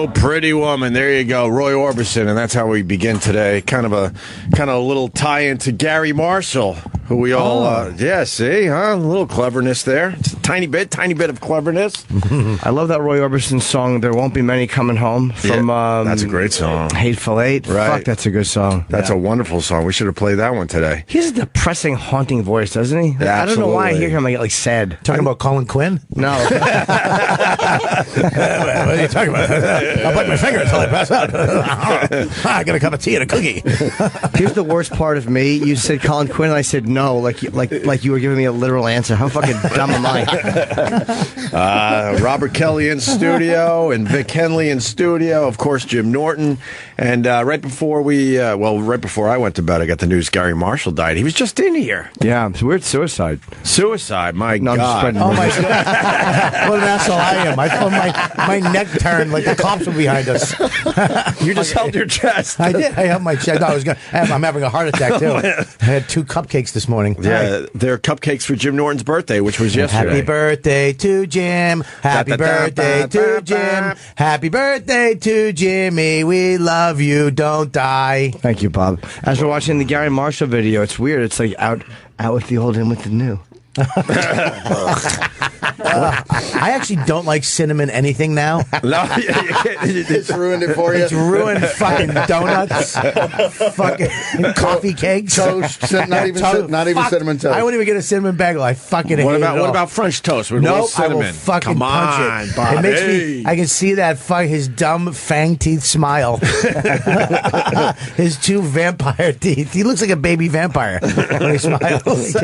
Oh, Pretty Woman. There you go. Roy Orbison, and that's how we begin today. Kind of a little tie-in to Gary Marshall, who we all, see, huh? A little cleverness there. Just a tiny bit of cleverness. I love that Roy Orbison song, There Won't Be Many Coming Home. From that's a great song. Hateful Eight. Right. Fuck, that's a good song. That's a wonderful song. We should have played that one today. He has a depressing, haunting voice, doesn't he? Yeah, I don't know why I hear him, I get like sad. Talking about Colin Quinn? No. What are you talking about? I'll bite my finger until I pass out. I got a cup of tea and a cookie. Here's the worst part of me. You said Colin Quinn, and I said no, like you were giving me a literal answer. How fucking dumb am I? Robert Kelly in studio and Vic Henley in studio. Of course, Jim Norton. And right before I went to bed, I got the news Gary Marshall died. He was just in here. Yeah, it's weird suicide. Suicide, my No, I'm just God. spreading Oh, my rumors. God. What an asshole I am. I felt my neck turned like the cops were behind us. You just held your chest. I did. I held my chest. I'm having a heart attack, too. I had 2 cupcakes this morning. Yeah, they're cupcakes for Jim Norton's birthday, which was yesterday. Happy birthday to Jim. Happy birthday to Jim. Happy birthday to Jimmy. We love you. Don't die. Thank you, Bob. As we're watching the Gary Marshall video, it's weird. It's like out with the old, in with the new. I actually don't like cinnamon anything now. No, it's ruined it for you. It's ruined fucking donuts, fucking coffee cakes, toast. Not even cinnamon toast. I wouldn't even get a cinnamon bagel. I fucking hate it. What about French toast with no cinnamon? I will fucking punch it. Bob. It makes me. I can see that his dumb fang teeth smile. His 2 vampire teeth. He looks like a baby vampire when he smiles.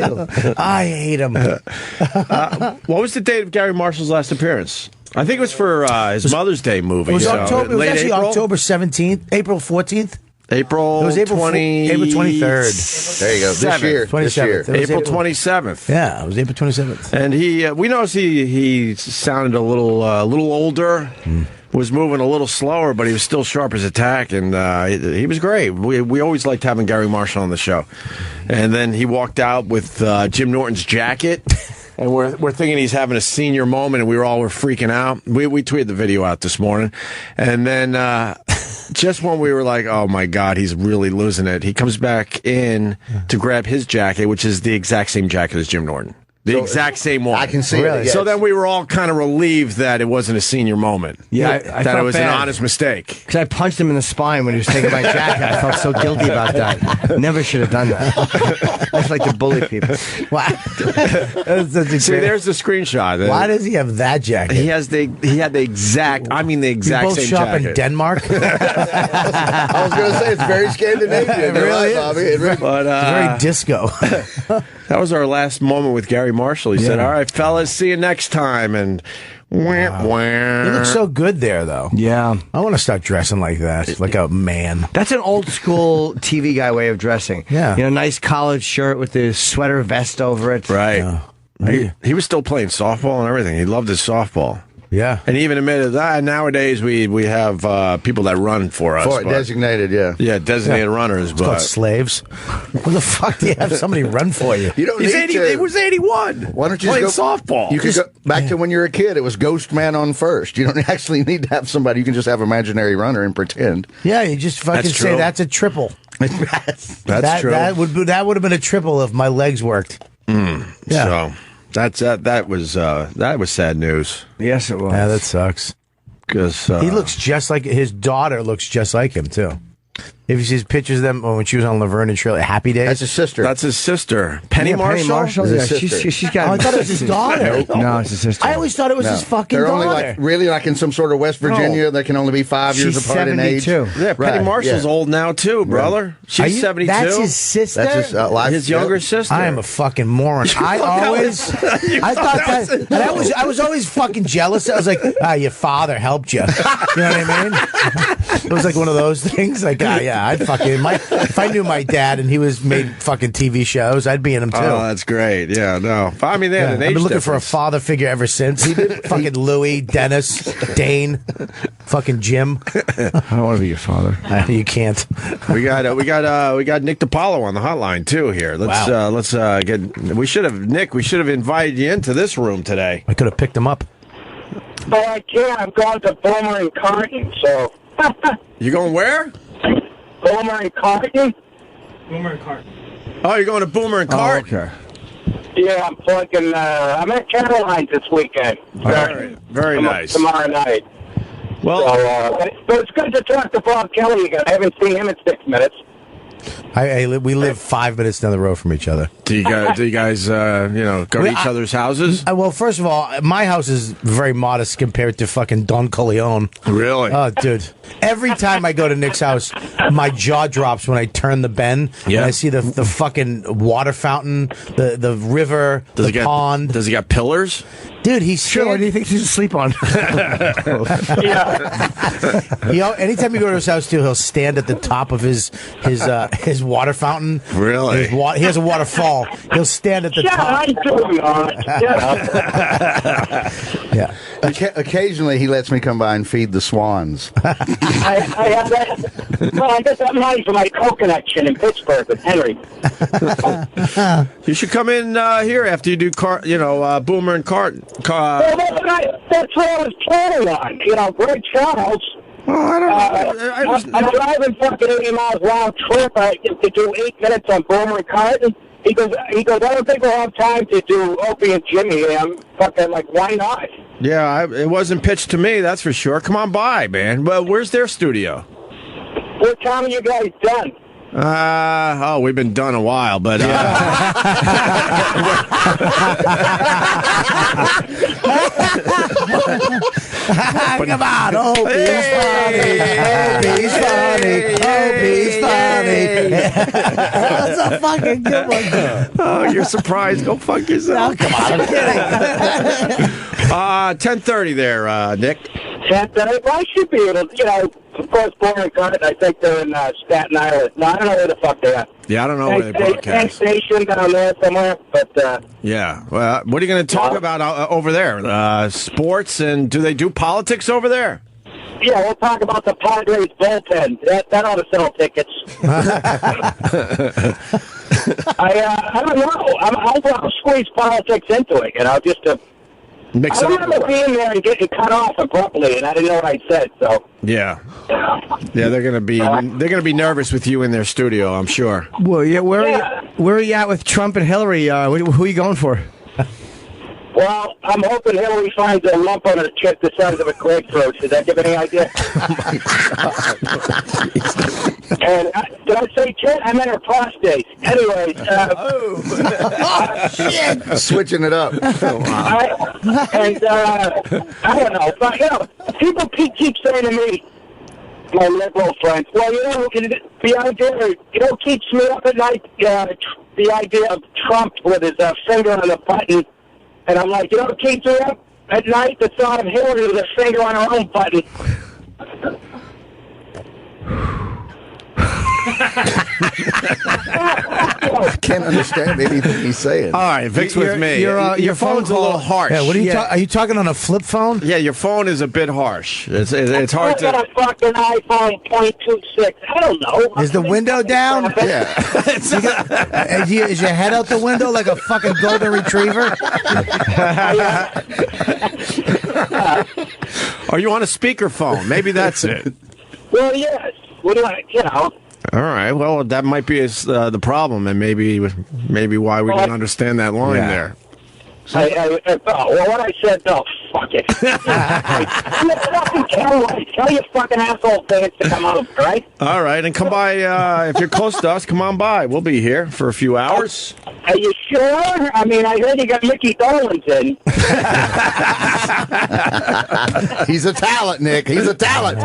I hate him. What was the date of Gary Marshall's last appearance? I think it was for his Mother's Day movie. It was October. It was actually April? October 17th, April 14th. April. It was April 23rd. There you go. This year. 27th. April 27th. Yeah, it was April 27th. And we noticed he sounded a little older. Was moving a little slower, but he was still sharp as a tack, and he was great. We always liked having Gary Marshall on the show. And then he walked out with Jim Norton's jacket, and we're thinking he's having a senior moment, and we were freaking out. We tweeted the video out this morning, and then just when we were like, oh my God, he's really losing it, he comes back in to grab his jacket, which is the exact same jacket as Jim Norton. The exact same one. I can see it. Yes. So then we were all kind of relieved that it wasn't a senior moment. Yeah, I that it was bad. an honest mistake. Because I punched him in the spine when he was taking my jacket. I felt so guilty about that. Never should have done that. I just like to bully people. Wow. See, there's the screenshot. Why does he have that jacket? He had the exact. I mean, the exact you both same shop jacket. in Denmark. I was going to say it's very Scandinavian. It really is. Bobby. It's very disco. That was our last moment with Gary Marshall. He said, "All right, fellas, see you next time." And wah, wah. You look so good there, though. Yeah. I want to start dressing like that, like a man. That's an old school TV guy way of dressing. Yeah. Nice collared shirt with the sweater vest over it. Right. He was still playing softball and everything. He loved his softball. Yeah. And he even admitted that nowadays we have people that run for us. Designated, yeah. Yeah, designated runners. It's called But slaves. What the fuck do you have somebody run for you? You don't he's need 80, to. It was 81. Why don't you playing just go softball? You could go back to when you were a kid. It was Ghost Man on first. You don't actually need to have somebody. You can just have imaginary runner and pretend. Yeah, you just fucking That's say true. that's a triple. That's true. That would have been a triple if my legs worked. Yeah. So that was sad news. Yes, it was. Yeah, that sucks. Because He looks just like his daughter. Looks just like him too. If you see pictures of them when she was on Laverne and Shirley, Happy Days. That's his sister. That's his sister, Penny Marshall. Is Yeah, his sister. she's got. Oh, I thought it was his daughter. No, it's his sister. I always thought it was No. his fucking They're daughter. only really like in some sort of West Virginia. They can only be 5 years She's apart in age. 72. Yeah, Penny Right, Marshall's yeah. old now too, brother. Are She's you- 72. That's his sister. That's his Younger sister. I am a fucking moron. I thought that, and I was always fucking jealous. I was like, your father helped you. You know what I mean? It was like one of those things. Like, I'd fucking if I knew my dad and he was made fucking TV shows, I'd be in them too. Oh, that's great. Yeah, no. I mean, they had an age I've been looking for a difference. father figure ever since. Fucking Louie, Dennis, Dane, fucking Jim. I don't want to be your father. You can't. We got Nick DiPaolo on the hotline too here. Let's get. We should have invited you into this room today. I could have picked him up. But I can't. I'm going to Boomer and Carton, so. You going where? Boomer and Carton? Boomer and Carton. Oh, you're going to Boomer and Cart? Okay. Yeah, I'm at Caroline's this weekend. Very nice. Tomorrow night. Well, So, but it's good to talk to Bob Kelly again. I haven't seen him in 6 minutes. We live 5 minutes down the road from each other. do you guys go to each other's houses? Well, first of all, my house is very modest compared to fucking Don Corleone. Really? Oh, dude. Every time I go to Nick's house, my jaw drops when I turn the bend and I see the fucking water fountain, the river, pond. Does he got pillars? Dude, he's Sure, what do you think he's asleep on? Anytime you go to his house, too, he'll stand at the top of his water fountain. Really? He has a waterfall. He'll stand at the top. Yeah. Occasionally, he lets me come by and feed the swans. I have that. Well, I guess I'm ready for my co-connection in Pittsburgh with Henry. You should come in here after you do Boomer and Cart. Well, that's what I was planning on. Greg Charles. I'm driving fucking 80 miles round trip to do 8 minutes on Boomer and Carton. He goes, I don't think we'll have time to do Opie and Jimmy. I'm fucking like, why not? Yeah, it wasn't pitched to me, that's for sure. Come on by, man. Well, where's their studio? What time are you guys done? We've been done a while, but Come on, Opie's funny. That's a fucking good one. Oh, you're surprised. Go fuck yourself. Oh, come on, I'm kidding. 10:30 there, Nick. 10:30. Well, I should be able to, of course, Boomer and Carton, I think they're in Staten Island. No, I don't know where the fuck they are. Yeah, I don't know where they Penn broadcast. Station down there somewhere, but... Yeah. Well, what are you going to talk about over there? Sports, and do they do politics over there? Yeah, we'll talk about the Padres bullpen. That ought to sell tickets. I don't know. I'll squeeze politics into it, just to... Mix I it remember up. being there and getting cut off abruptly, and I didn't know what I said, so... Yeah. Yeah, they're gonna be nervous with you in their studio, I'm sure. Well, yeah, where are you at with Trump and Hillary? Who are you going for? Well, I'm hoping Hillary finds a lump on her chest the size of a grapefruit. Does that give any idea? And did I say tit? I meant her prostate. Anyways. Shit. Switching it up. I don't know. But, people keep saying to me, my liberal friends, well, the idea, keeps me up at night, the idea of Trump with his finger on the button. And I'm like, what keeps me up at night? The thought of Hillary with a finger on her own button. I can't understand anything he's saying. All right, Vic's with me. Your phone's a little harsh. Yeah, what are you talking on a flip phone? Yeah, your phone is a bit harsh. It's hard I got to... a fucking iPhone .26. I don't know. Is the window down? Yeah. Is your head out the window like a fucking golden retriever? Are you on a speakerphone? Maybe that's it. Well, yes. What do All right. Well, that might be the problem, and maybe why we didn't understand that line there. What I said, no, fuck it. Tell your fucking asshole fans to come out, right? All right, and come by, if you're close to us, come on by. We'll be here for a few hours. Are you sure? I mean, I heard you got Mickey Dolenz in. He's a talent, Nick. He's a talent.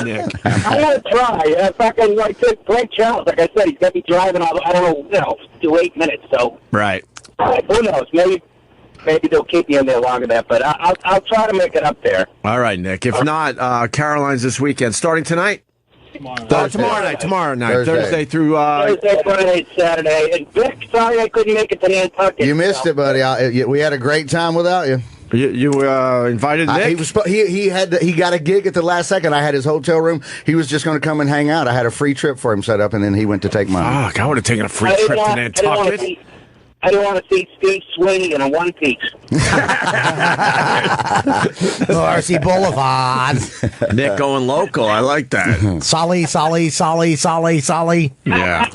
Nick. I'm going to try. Fucking, Greg Charles, like I said, he's going to be driving, I don't know, do 8 minutes, so. Right. Who knows? Maybe they'll keep me in there longer than that, but I'll try to make it up there. All right, Nick. If not, Caroline's this weekend. Starting tonight? Tomorrow night. Thursday through... Thursday, Friday, Saturday. And Vic, sorry I couldn't make it to Nantucket. You missed it, buddy. We had a great time without you. You invited Nick? He got a gig at the last second. I had his hotel room. He was just going to come and hang out. I had a free trip for him set up, and then he went to take mine. Oh, I would have taken a free trip to Nantucket. I don't want to see Steve Sweeney in a one-piece. RC Boulevard. Nick going local. I like that. Solly. Yeah.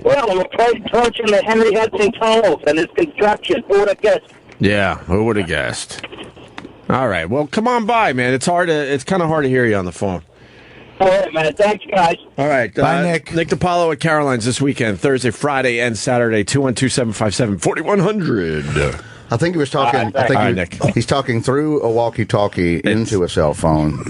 Well, I'm approaching the Henry Hudson tunnels and its construction. Who would have guessed? Yeah, who would have guessed? All right, well, come on by, man. It's kind of hard to hear you on the phone. All right, man. Thanks, guys. All right. Bye, Nick. Nick DiPaolo at Caroline's this weekend, Thursday, Friday, and Saturday, 212-757-4100. I think he was talking. Nick. He's talking through a walkie-talkie into a cell phone.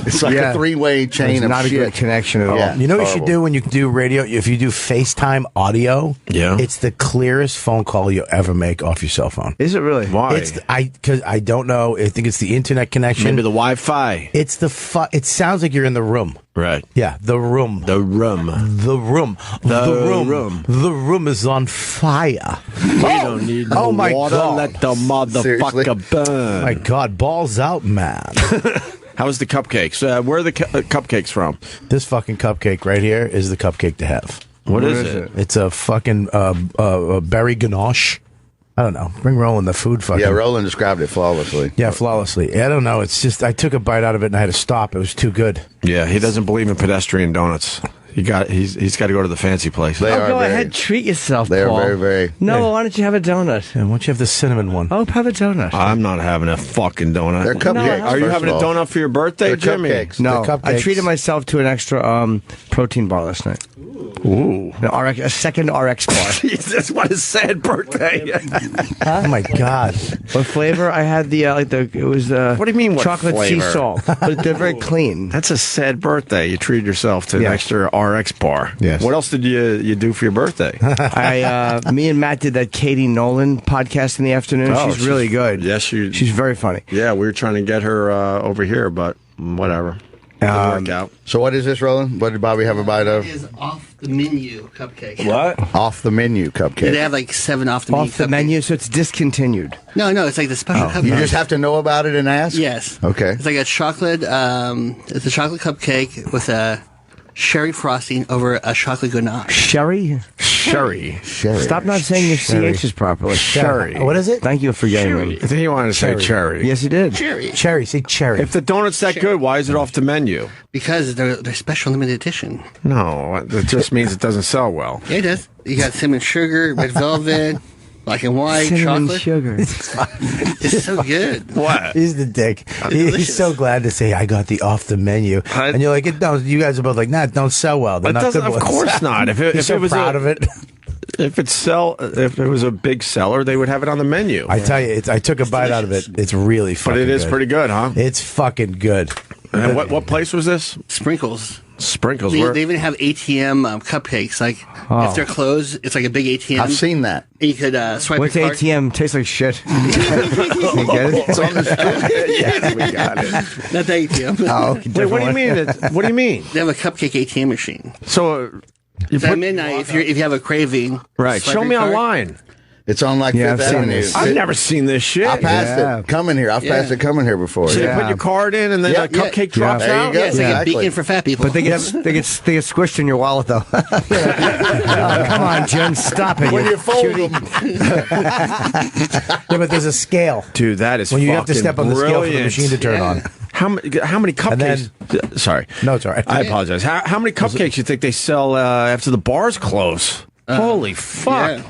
It's like a three-way chain It's of not shit. a good connection at all. Yeah. You know what you should Horrible. do when you do radio? If you do FaceTime audio, it's the clearest phone call you'll ever make off your cell phone. Is it really? Why? Because I don't know. I think it's the internet connection. Maybe the Wi-Fi. It's it sounds like you're in the room. Right. Yeah, the room. The room. The room. The room. The room is on fire. We don't need no my water. God. Let the motherfucker burn. My God, balls out, man. How's the cupcakes? Where are the cupcakes from? This fucking cupcake right here is the cupcake to have. What is it? It's a fucking berry ganache. I don't know. Bring Roland the food fucking. Yeah, Roland described it flawlessly. Yeah, flawlessly. I don't know. It's just I took a bite out of it and I had to stop. It was too good. Yeah, he doesn't believe in pedestrian donuts. He's got to go to the fancy place. They are Go very, ahead, treat yourself, They Paul. are very, very. No, why don't you have a donut? And why don't you have the cinnamon one? Oh, have a donut. I'm not having a fucking donut. They're cupcakes. Are you first having a of all. donut for your birthday, They're Jimmy? cupcakes. No, The I cupcakes. treated myself to an extra protein bar last night. Ooh. A second RX bar. Jesus, what a sad birthday. Oh my God. What flavor? I had the what do you mean, what chocolate sea flavor? salt, but they're very clean. That's a sad birthday. You treated yourself to an Yeah. extra RX bar. Yes. What else did you do for your birthday? Me and Matt did that Katie Nolan podcast in the afternoon. Oh, she's really good. Yes, she's very funny. Yeah, we were trying to get her over here, but whatever. Didn't work out. So what is this, Roland? What did Bobby have a bite of? Is off the menu cupcake. What? Off the menu cupcake. They have like 7 off the menu. Off the cupcakes. menu, so it's discontinued. No, it's like the special cupcake. You just have to know about it and ask? Yes. Okay. It's like a chocolate. It's a chocolate cupcake with a sherry frosting over a chocolate ganache. Sherry? Sherry. Sherry. Stop not saying your CHs properly. Sherry. What is it? Thank you for getting I me. think he wanted to say cherry. Yes, you did. Cherry. Cherry. Say cherry. If the donut's that good, why is it off the menu? Because they're special limited edition. No, it just means it doesn't sell well. Yeah, it does. You got cinnamon sugar, red velvet, black and white, Cinnamon chocolate. sugar. It's so good. What? He's the dick. He's delicious. so glad to say I got the off the menu, and you're like, no. You guys are both like, nah, it don't sell well. They're It not doesn't, good of ones. course not. If You're it so was proud of it. if it was a big seller, they would have it on the menu. I tell you, I took a bite out of it. It's really But fucking it is good. pretty good, huh? It's fucking good. And what place was this? Sprinkles. Sprinkles. They Where? even have ATM cupcakes. Like if they're closed, it's like a big ATM. I've seen that. And you could swipe What's your card. ATM? Tastes like shit. You get it? It's on the street. Yes, we got it. Not the ATM. Oh, Wait, what do you mean? What do you mean? They have a cupcake ATM machine. So you So at midnight, if you have a craving, right? swipe Show your me card. online. It's on like Yeah, Fifth I've seen Avenue. this. I've never seen this shit. I passed Yeah. it coming here. I've passed Yeah. it coming here before. So you Yeah. put your card in, and then Yeah, a cupcake drops There you out. go. Yeah, it's like Exactly. a beacon for fat people. But they get squished in your wallet though. Oh, come on, Jen, stop it. When you fold them. Yeah, but there's a scale. Dude, that is When you have to fucking step on the scale for the brilliant. machine to turn on. How many cupcakes? Sorry, No, it's all right. I apologize. How many cupcakes you think they sell after the bars close? Holy fuck! yeah.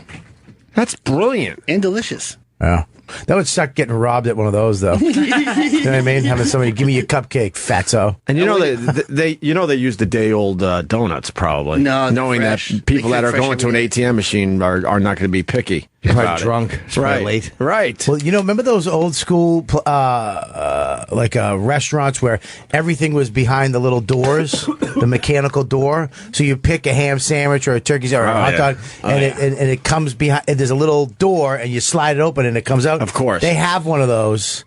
That's brilliant. And delicious. Yeah. That would suck getting robbed at one of those, though. You know what I mean? Having somebody give me a cupcake, fatso. And you know they they use the day old donuts probably. No, they're knowing fresh. that people They that cook are fresh going to an every day. ATM machine are not going to be picky. Probably about it. drunk. It's probably Right. late. Right. Well, you know, remember those old school restaurants where everything was behind the little doors, the mechanical door? So you pick a ham sandwich or a turkey or a hot yeah. dog, and it comes behind. And there's a little door, and you slide it open, and it comes out. Of course. They have one of those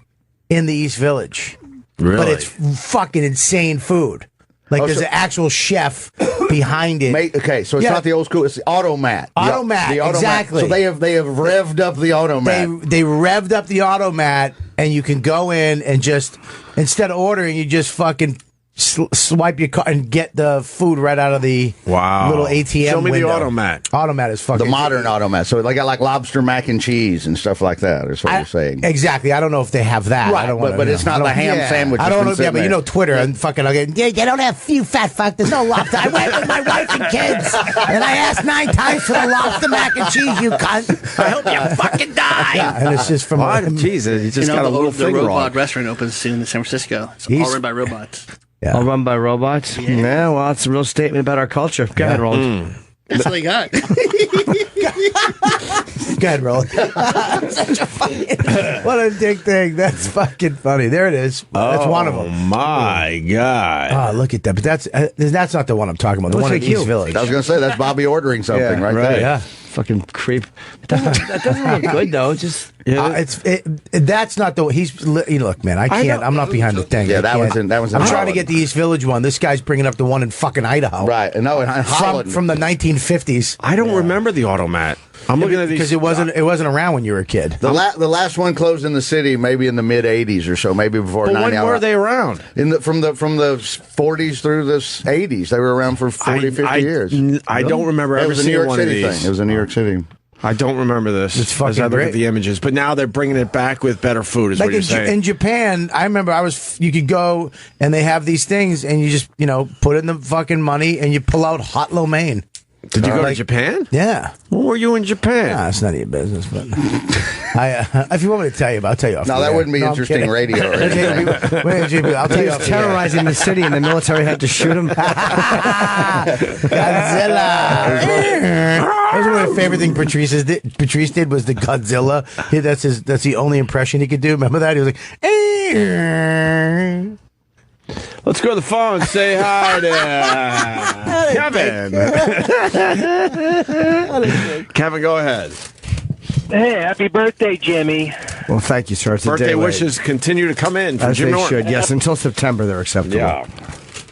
in the East Village. Really? But it's fucking insane food. Like there's an actual chef behind it. Okay, so it's Yeah. not the old school. It's the automat. Automat, exactly. So they have revved up the automat. They revved up the automat, and you can go in and just instead of ordering, you just fucking swipe your card and get the food right out of the little ATM. Show me window. the automat. Automat is fucking The modern automat. So they got like lobster mac and cheese and stuff like that. Is what you're saying. Exactly. I don't know if they have that. Right, I don't wanna, but it's not the ham sandwich. I don't know. Yeah, but you know there. Twitter and fucking. Okay, yeah, you don't have you fat fuck. There's no lobster. I went with my wife and kids, and I asked 9 times for the lobster mac and cheese. You cunt. I hope you fucking die. Yeah, and it's just from. Jesus, he just got a little the thing robot wrong. restaurant opens soon in San Francisco. It's all run by robots. Yeah. All run by robots? Yeah, well, it's a real statement about our culture. Go ahead, Roland. That's what I got. Go ahead, Roland. What a dick thing. That's fucking funny. There it is. That's one of them. Oh, my God. Oh, look at that. But that's not the one I'm talking about. The one in East Village. I was going to say, that's Bobby ordering something right there. Yeah. Fucking creep. That doesn't look good, though. Just that's not the. Look, man. I can't. I'm not behind the thing. Yeah, that one's in. I'm trying to get the East Village one. This guy's bringing up the one in fucking Idaho. Right. And no, in Holland. From the 1950s. I don't remember the automat. I'm looking at these because it wasn't around when you were a kid. The last one closed in the city maybe in the mid 80s or so, maybe before 90. When were they around? From the 40s through the 80s. They were around for 40, 50 years. I don't remember ever seeing one of these. It was a New York City. I don't remember this. It's fucking as I look great. at the images, but now they're bringing it back with better food. Is Like what you're saying? in Japan, I remember you could go and they have these things and you just put in the fucking money and you pull out hot lo mein. Did you go to Japan? Yeah. When were you in Japan? Nah, it's none of your business, but if you want me to tell you about it, I'll tell you off. No, that wouldn't be interesting radio. I'll tell you off. terrorizing the city, and the military had to shoot him. Godzilla. That was one of my favorite things Patrice did was the Godzilla. That's the only impression he could do. Remember that? He was like, Let's go to the phone and say hi to Kevin. Kevin, go ahead. Hey, happy birthday, Jimmy. Well, thank you, sir. It's a Birthday day late. wishes continue to come in from As Jim they Norton. should. Yes, until September they're acceptable. Yeah.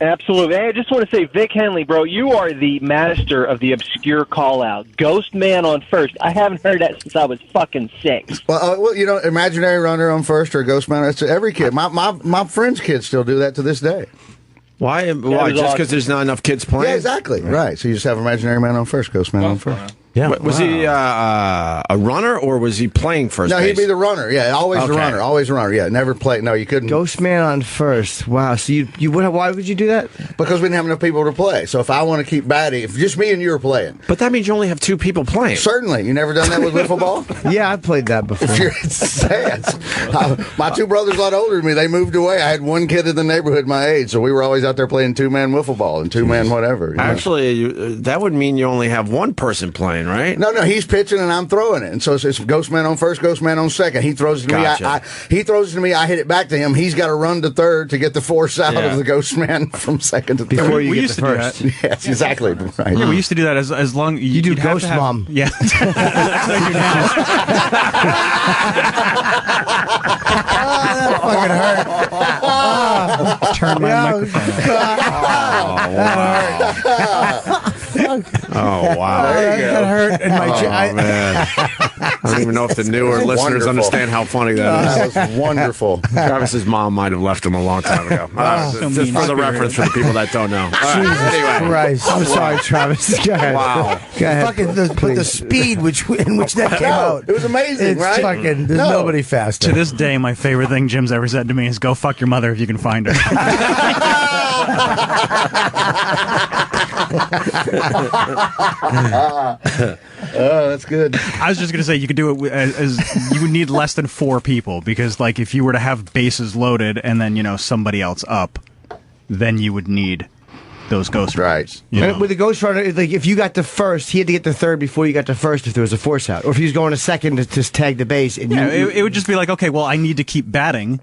Absolutely. Hey, I just want to say, Vic Henley, bro, you are the master of the obscure call-out. Ghost Man on first. I haven't heard that since I was fucking 6. Well, imaginary runner on first or ghost man. That's every kid. My friends' kids still do that to this day. Why? Just because there's not enough kids playing? Yeah, exactly. Right. So you just have imaginary man on first, ghost man on first. Yeah. Was he a runner or was he playing first No, base? he'd be the runner. Yeah, always the runner. Always the runner. Yeah, never play. No, you couldn't. Ghost Man on first. Wow. So why would you do that? Because we didn't have enough people to play. So if I want to keep batting, if just me and you are playing. But that means you only have 2 people playing. Certainly. You never done that with wiffle ball? Yeah, I played that before. It's sad. My 2 brothers a lot older than me. They moved away. I had 1 kid in the neighborhood my age, so we were always out there playing 2-man wiffle ball and 2-man whatever. You know? Actually, that would mean you only have 1 person playing, right? No, he's pitching and I'm throwing it. And so it's ghost man on first, ghost man on second. He throws it to me. He throws it to me. I hit it back to him. He's got to run to third to get the force out of the ghost man from second to third. Before you we get used the to do first. that. Yes, exactly. Right. Yeah, we used to do that as long You do you'd have Ghost to have- Mom. Yeah. That's what I do now. Fucking hurt. Turn my microphone off. Oh, wow. That hurt. In my man. I don't even know if the newer listeners Wonderful. understand how funny that is. That was wonderful. Travis's mom might have left him a long time ago. Just for the reference for the people that don't know. Jesus Anyway. Christ. I'm sorry, Travis. Go ahead. Wow. Go ahead. Fucking the speed in which that came out. It was amazing, It's right? fucking. There's nobody faster. To this day, my favorite thing Jim's ever said to me is "Go fuck your mother if you can find her." Oh, that's good. I was just gonna say you could do it as you would need less than 4 people because, like, if you were to have bases loaded and then somebody else up, then you would need those ghost runners. Right. And with the Ghost Runner, like if you got to first, he had to get to third before you got to first if there was a force out, or if he was going to second to just tag the base. And Yeah, it would just be like, okay, well, I need to keep batting,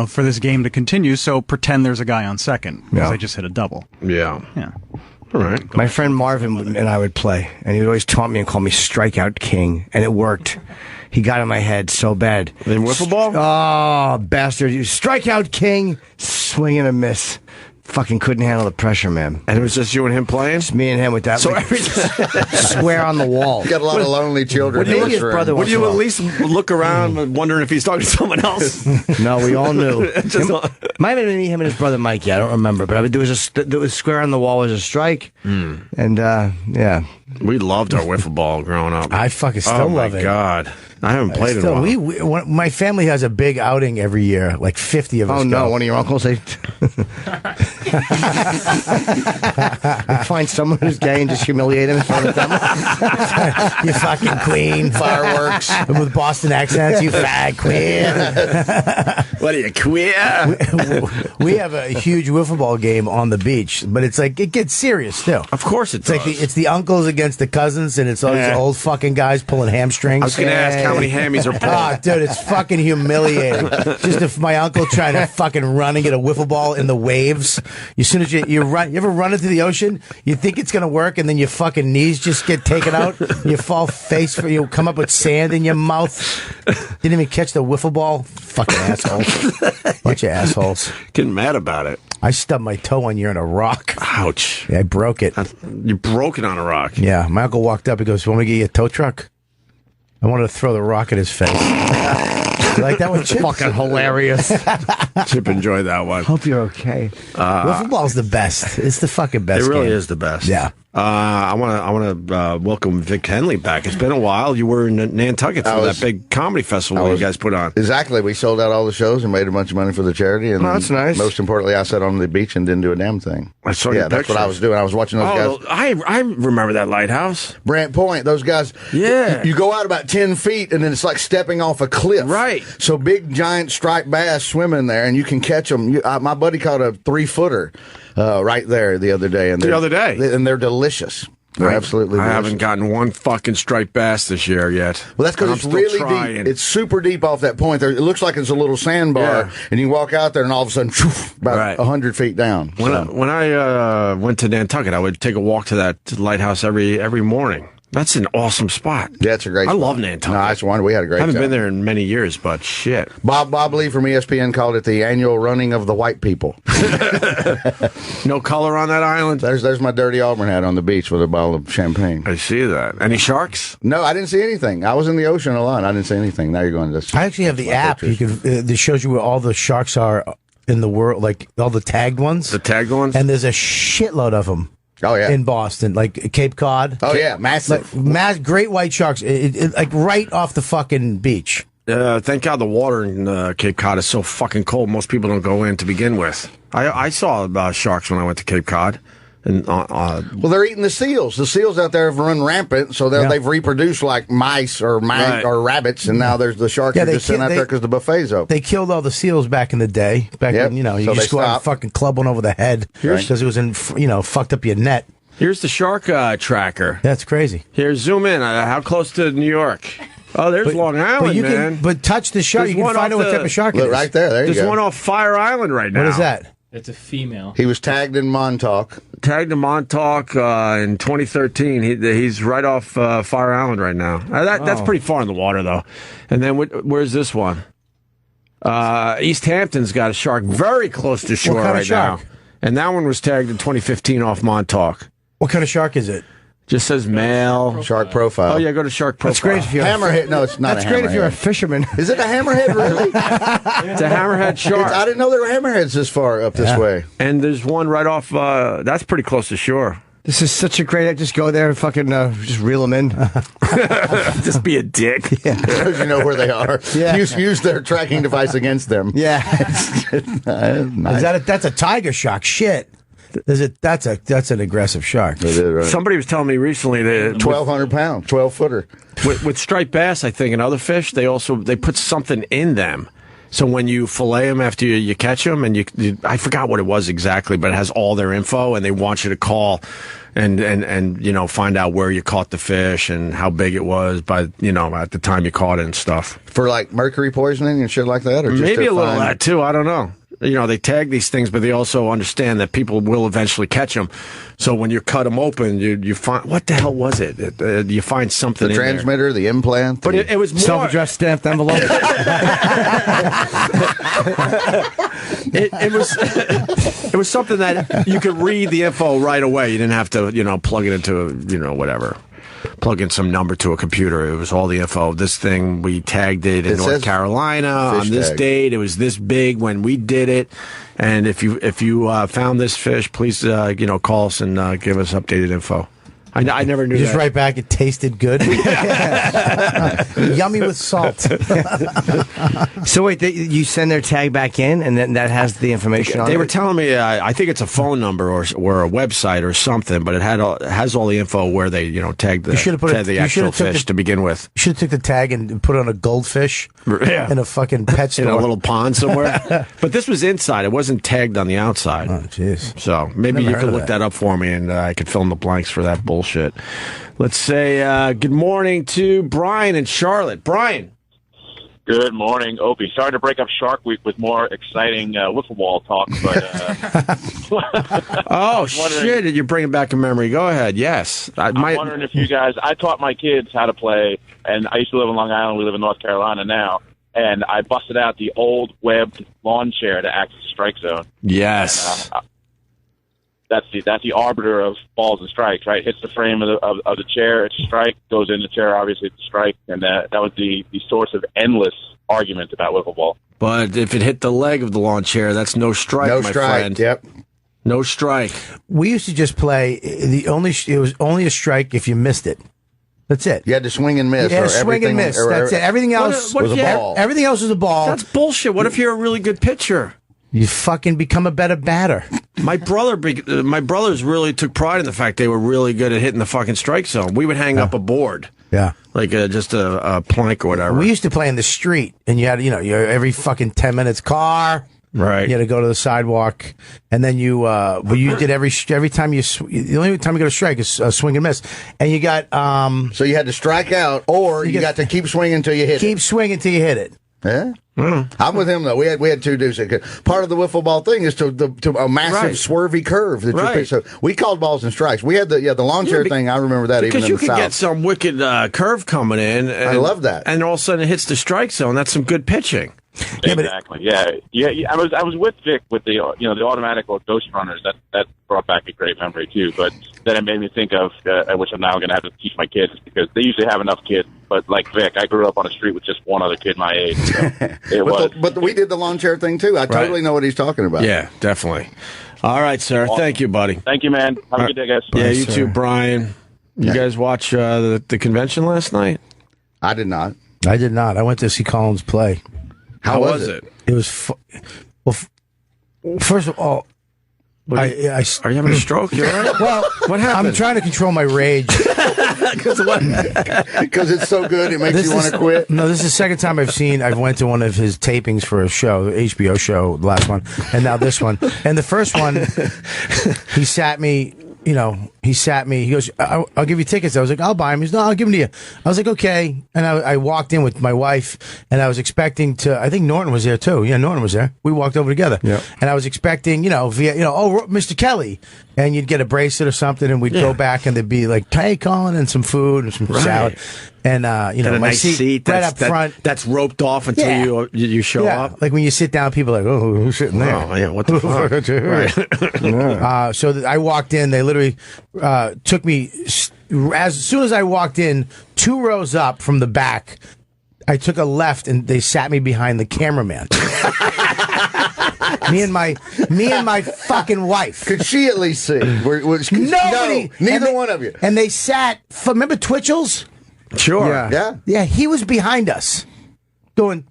for this game to continue. So pretend there's a guy on second because I just hit a double. Yeah. Yeah. All right. My friend Marvin and I would play, and he would always taunt me and call me Strikeout King, and it worked. He got in my head so bad. Then wiffle ball? Oh, bastard. You Strikeout King, swing and a miss. fucking couldn't handle the pressure, man. And it was just you and him playing? Just me and him with that So square on the wall. Got a lot of lonely children. Maybe his brother Would once you in a at while. least look around wondering if he's talking to someone else? No, we all knew. Just- Might have been him and his brother Mikey. I don't remember, but there was square on the wall was a strike, and yeah, We loved our wiffle ball growing up. I fucking still love Oh, my it. God. I haven't played in a Still, while. my family has a big outing every year, like 50 of us. Oh no! go. One of your uncles, they find someone who's gay and just humiliate him in front of them. You fucking queen, fireworks with Boston accents. You fag queen. What are you, queer? We have a huge wiffle ball game on the beach, but it's like it gets serious still. Of course It's like it's the uncles against the cousins, and it's all these old fucking guys pulling hamstrings. I was going to ask how many hammies are pulled. Oh, dude, it's fucking humiliating. Just if my uncle trying to fucking run and get a wiffle ball in the waves. As soon as you run, you ever run into the ocean? You think it's gonna work, and then your fucking knees just get taken out. You fall face for you come up with sand in your mouth. Didn't even catch the wiffle ball. Fucking assholes. Bunch of assholes. Getting mad about it. I stubbed my toe one year in a rock. Ouch. Yeah, I broke it. You broke it on a rock. Yeah, my uncle walked up. He goes, "Want me to get you a tow truck?" I wanted to throw the rock at his face. You like that one, Chip? fucking hilarious. Chip enjoyed that one. Hope you're okay. Wiffle ball's the best. It's the fucking best. It really game. is the best. Yeah. I want to welcome Vic Henley back. It's been a while. You were in Nantucket for that big comedy festival you guys put on. Exactly. We sold out all the shows and made a bunch of money for the charity. And Oh, that's nice. Most importantly, I sat on the beach and didn't do a damn thing. I saw your that's what I pictures. was doing. I was watching those guys. I remember that lighthouse. Brant Point, those guys. Yeah. You go out about 10 feet and then it's like stepping off a cliff. Right. So big, giant striped bass swim in there and you can catch them. My buddy caught a 3-footer right there the other day. And and they're delicious. They're absolutely I delicious. haven't gotten one fucking striped bass this year yet. Well, that's because it's really deep. It's super deep off that point. There, it looks like it's a little sandbar, and you walk out there, and all of a sudden, about 100 feet down. When I went to Nantucket, I would take a walk to that lighthouse every morning. That's an awesome spot. Yeah, it's a great I spot. love Nantucket. No, I just wondered. We had a great I haven't time. been there in many years, but shit. Bob Lee from ESPN called it the annual running of the white people. No color on that island? There's my dirty Auburn hat on the beach with a bottle of champagne. I see that. Any sharks? No, I didn't see anything. I was in the ocean a lot. I didn't see anything. Now you're going to. I actually have the app. You can that shows you where all the sharks are in the world, like all the tagged ones. The tagged ones? And there's a shitload of them. Oh yeah, in Boston, like Cape Cod. Oh yeah, massive, great white sharks, like right off the fucking beach. Thank God the water in Cape Cod is so fucking cold. Most people don't go in to begin with. I saw sharks when I went to Cape Cod. And, well, they're eating the seals. The seals out there have run rampant, so they've reproduced like mice or rabbits, and now there's the sharks are just sitting out there because the buffet's open. They killed all the seals back in the day. Back when, you so just go out and fucking club one over the head because it was fucked up your net. Here's the shark tracker. That's crazy. Here, zoom in. How close to New York? Oh, there's Long Island, man. But touch the shark. You can find out what type of shark it is. Right there. There you go. There's one off Fire Island right now. What is that? It's a female. He was tagged in Montauk. Tagged in Montauk in 2013. He's right off Fire Island right now. That's pretty far in the water, though. And then where's this one? East Hampton's got a shark very close to shore right now. And that one was tagged in 2015 off Montauk. What kind of shark is it? Just says male. Shark profile. Oh, yeah, go to shark profile. That's great if you're hammerhead. No, it's not That's a great if you're a hammerhead. fisherman. Is it a hammerhead, really? It's a hammerhead shark. I didn't know there were hammerheads this far up this way. And there's one right off, that's pretty close to shore. This is such a great. Just go there and fucking just reel them in. Just be a dick. Because you know where they are. Yeah. Use their tracking device against them. Yeah. Nice. That's a tiger shark. Shit. That's an aggressive shark. It is, right. Somebody was telling me recently that 1,200 pounds, 12-footer. with striped bass, I think, and other fish, they put something in them. So when you fillet them after you catch them, and you I forgot what it was exactly, but it has all their info, and they want you to call and find out where you caught the fish and how big it was by at the time you caught it and stuff. For like mercury poisoning and shit like that, or just Maybe to a little of find- that too. I don't know. They tag these things, but they also understand that people will eventually catch them. So when you cut them open, you find what the hell was it? You find something the in transmitter, the implant, but it was more Self-addressed stamped envelope. it was something that you could read the info right away. You didn't have to, plug it into, whatever. Plug in some number to a computer. It was all the info. This thing, we tagged it in North Carolina on this date. It was this big when we did it. And if you found this fish, please call us and give us updated info. I never knew. You just that. write back. It tasted good. Yummy with salt. So wait, you send their tag back in, and then that has the information on it? They were telling me, I think it's a phone number or a website or something, but it has all the info where they tagged the actual fish to begin with. You should have took the tag and put it on a goldfish in a fucking pet store. In a little pond somewhere. But this was inside. It wasn't tagged on the outside. Oh, jeez. So maybe you could look that up for me, and I could fill in the blanks for that bullshit. Let's say good morning to Brian in Charlotte. Brian. Good morning, Opie. Sorry to break up Shark Week with more exciting wiffle ball talk, but... Oh, shit, you're bringing back a memory. Go ahead, yes. I'm wondering if you guys... I taught my kids how to play, and I used to live in Long Island. We live in North Carolina now, and I busted out the old webbed lawn chair to act as a strike zone. Yes. That's the arbiter of balls and strikes, right? Hits the frame of the chair, it's a strike. Goes in the chair, obviously it's a strike. And that was the source of endless arguments about wiffle ball. But if it hit the leg of the lawn chair, that's no strike, my friend. Yep. No strike. We used to just play. It was only a strike if you missed it. That's it. You had to swing and miss. Yeah, swing and miss. That's it. Everything else was a ball. Everything else was a ball. That's bullshit. What if you're a really good pitcher? You fucking become a better batter. My brothers really took pride in the fact they were really good at hitting the fucking strike zone. We would hang up a board. Yeah. Like just a plank or whatever. We used to play in the street, and you had, your every fucking 10 minutes car. Right. You had to go to the sidewalk, and then but you did every time the only time you got to strike is swing and miss. And you got, so you had to strike out, or you got to keep swinging until you hit it. Keep swinging until you hit it. Yeah. I'm with him though. We had two dudes. Part of the wiffle ball thing is to a massive swervy curve. That so we called balls and strikes. We had the lawn chair thing. I remember that even in the South. Because you could get some wicked curve coming in. And, I love that. And all of a sudden it hits the strike zone. That's some good pitching. Exactly. Yeah. I was with Vic with the the automatic or ghost runners. That brought back a great memory too. But then it made me think of which I'm now going to have to teach my kids because they usually have enough kids. But like Vic, I grew up on a street with just one other kid my age. So but we did the lawn chair thing too. I totally know what he's talking about. Yeah, definitely. All right, sir. Awesome. Thank you, buddy. Thank you, man. Have a good day, guys. Yeah, you too, Brian. You guys watch the convention last night? I did not. I did not. I went to see Collins play. How was it? It was first of all, are you having a stroke? You all right? Well, what happened? I'm trying to control my rage. Because it's so good, it makes you want to quit. No, this is the second time I've went to one of his tapings for a show, the HBO show, the last one, and now this one. And the first one, he sat me. He goes, I'll give you tickets. I was like, I'll buy them. He's no, I'll give them to you. I was like, okay. And I walked in with my wife, and I was expecting I think Norton was there too. Yeah, Norton was there. We walked over together. Yeah. And I was expecting, Mr. Kelly. And you'd get a bracelet or something, and we'd go back, and there'd be like, hey, Colin, and some food and some salad. And, a my nice seat right up front. That's roped off until you show up. Like when you sit down, people are like, oh, who's sitting there? Oh, yeah, what the fuck? So I walked in, they literally took me, as soon as I walked in, 2 rows up from the back, I took a left, and they sat me behind the cameraman. Me and my fucking wife. Could she at least see? Nobody. No, neither one of you. And they sat. Remember Twitchell's? Sure. Yeah. He was behind us, going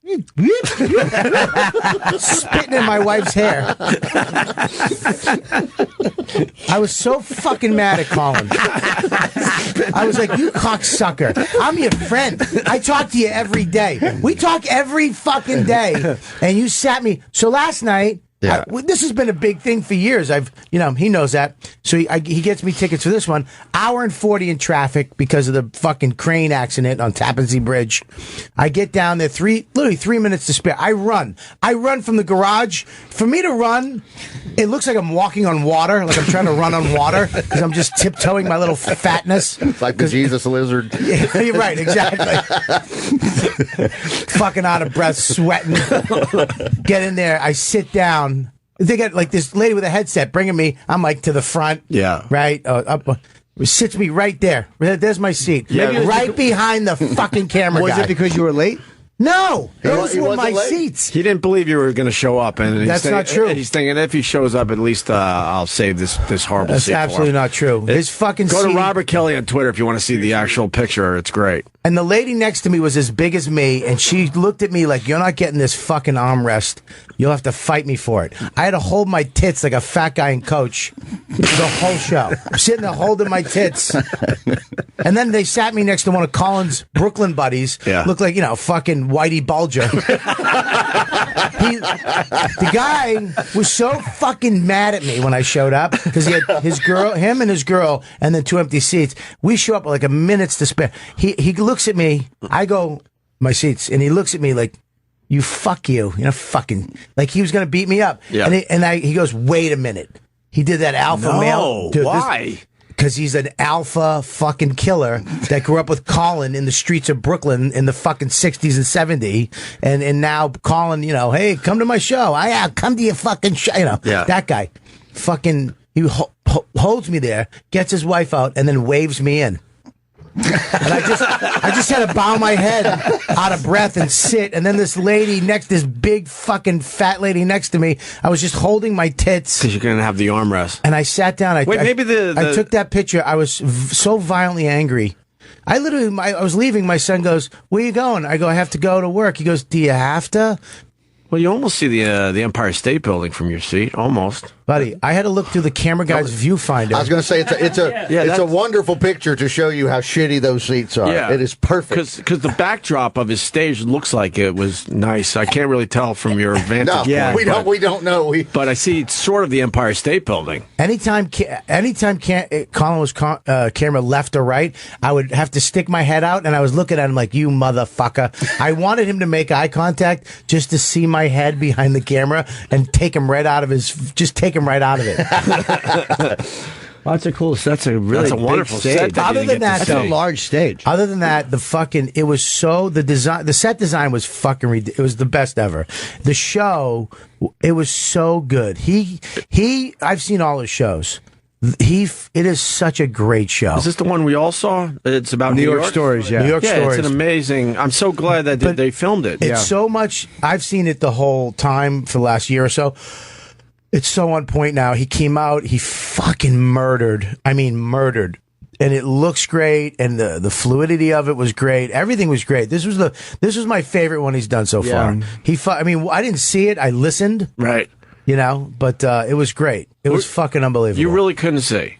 spitting in my wife's hair. I was so fucking mad at Colin. I was like, you cocksucker. I'm your friend. I talk to you every day. We talk every fucking day. And you sat me. So last night, this has been a big thing for years. He knows that. So he gets me tickets for this one. Hour and 40 in traffic because of the fucking crane accident on Tappan Zee Bridge. I get down there, literally 3 minutes to spare. I run from the garage. For me to run, it looks like I'm walking on water, like I'm trying to run on water because I'm just tiptoeing my little fatness. Like the Jesus lizard. Yeah, you're right, exactly. fucking out of breath, sweating. Get in there. I sit down. They got like this lady with a headset bringing me. I'm like to the front. Yeah. Right. Up. Sits me right there. There's my seat. Yeah. Right behind the fucking camera Was guy. it because you were late? No, those he were my wasn't late? seats. He didn't believe you were going to show up, and That's not true. He's thinking if he shows up, at least I'll save this horrible. That's seat for absolutely him. not true. His fucking Go seat. to Robert Kelly on Twitter if you want to see the actual picture. It's great. And the lady next to me was as big as me, and she looked at me like, "You're not getting this fucking armrest. You'll have to fight me for it." I had to hold my tits like a fat guy in Coach the whole show. I'm sitting there holding my tits. And then they sat me next to one of Colin's Brooklyn buddies. Yeah. Looked like, fucking Whitey Bulger. The guy was so fucking mad at me when I showed up because he had him and his girl, and then 2 empty seats. We show up with like a minute's to spare. He looks at me. I go, my seats, and he looks at me like, "You fuck you, fucking," like he was gonna beat me up. Yeah. He goes, "Wait a minute." He did that alpha male. Dude, why? Because he's an alpha fucking killer that grew up with Colin in the streets of Brooklyn in the fucking 60s and 70s. And now Colin, hey, come to my show. I'll come to your fucking show. Yeah. That guy fucking, he holds me there, gets his wife out, and then waves me in. And I just had to bow my head out of breath and sit. And then this big fucking fat lady next to me, I was just holding my tits. Because you're going to have the armrest. And I sat down. I took that picture. I was so violently angry. I was leaving. My son goes, "Where you going?" I go, "I have to go to work." He goes, "Do you have to?" Well, you almost see the Empire State Building from your seat, almost. Buddy, I had to look through the camera guy's viewfinder. I was going to say it's a wonderful picture to show you how shitty those seats are. Yeah. It is perfect. Because the backdrop of his stage looks like it was nice. I can't really tell from your vantage point. We don't know. But I see it's sort of the Empire State Building. Anytime Colin was camera left or right, I would have to stick my head out, and I was looking at him like, "You motherfucker." I wanted him to make eye contact just to see my head behind the camera and take him right out of it. Well, that's a wonderful big set. stage. Other than that, That's a large stage. Other than that, the set design was fucking it was the best ever. The show, it was so good. I've seen all his shows. It is such a great show. Is this the one we all saw? It's about New York Stories, yeah. New York Stories. It's an amazing. I'm so glad that they filmed it. It's so much. I've seen it the whole time for the last year or so. It's so on point now. He came out. He fucking murdered. I mean, murdered. And it looks great, and the fluidity of it was great. Everything was great. This was my favorite one he's done so far. I didn't see it. I listened. Right. But it was great. It was fucking unbelievable. You really couldn't see.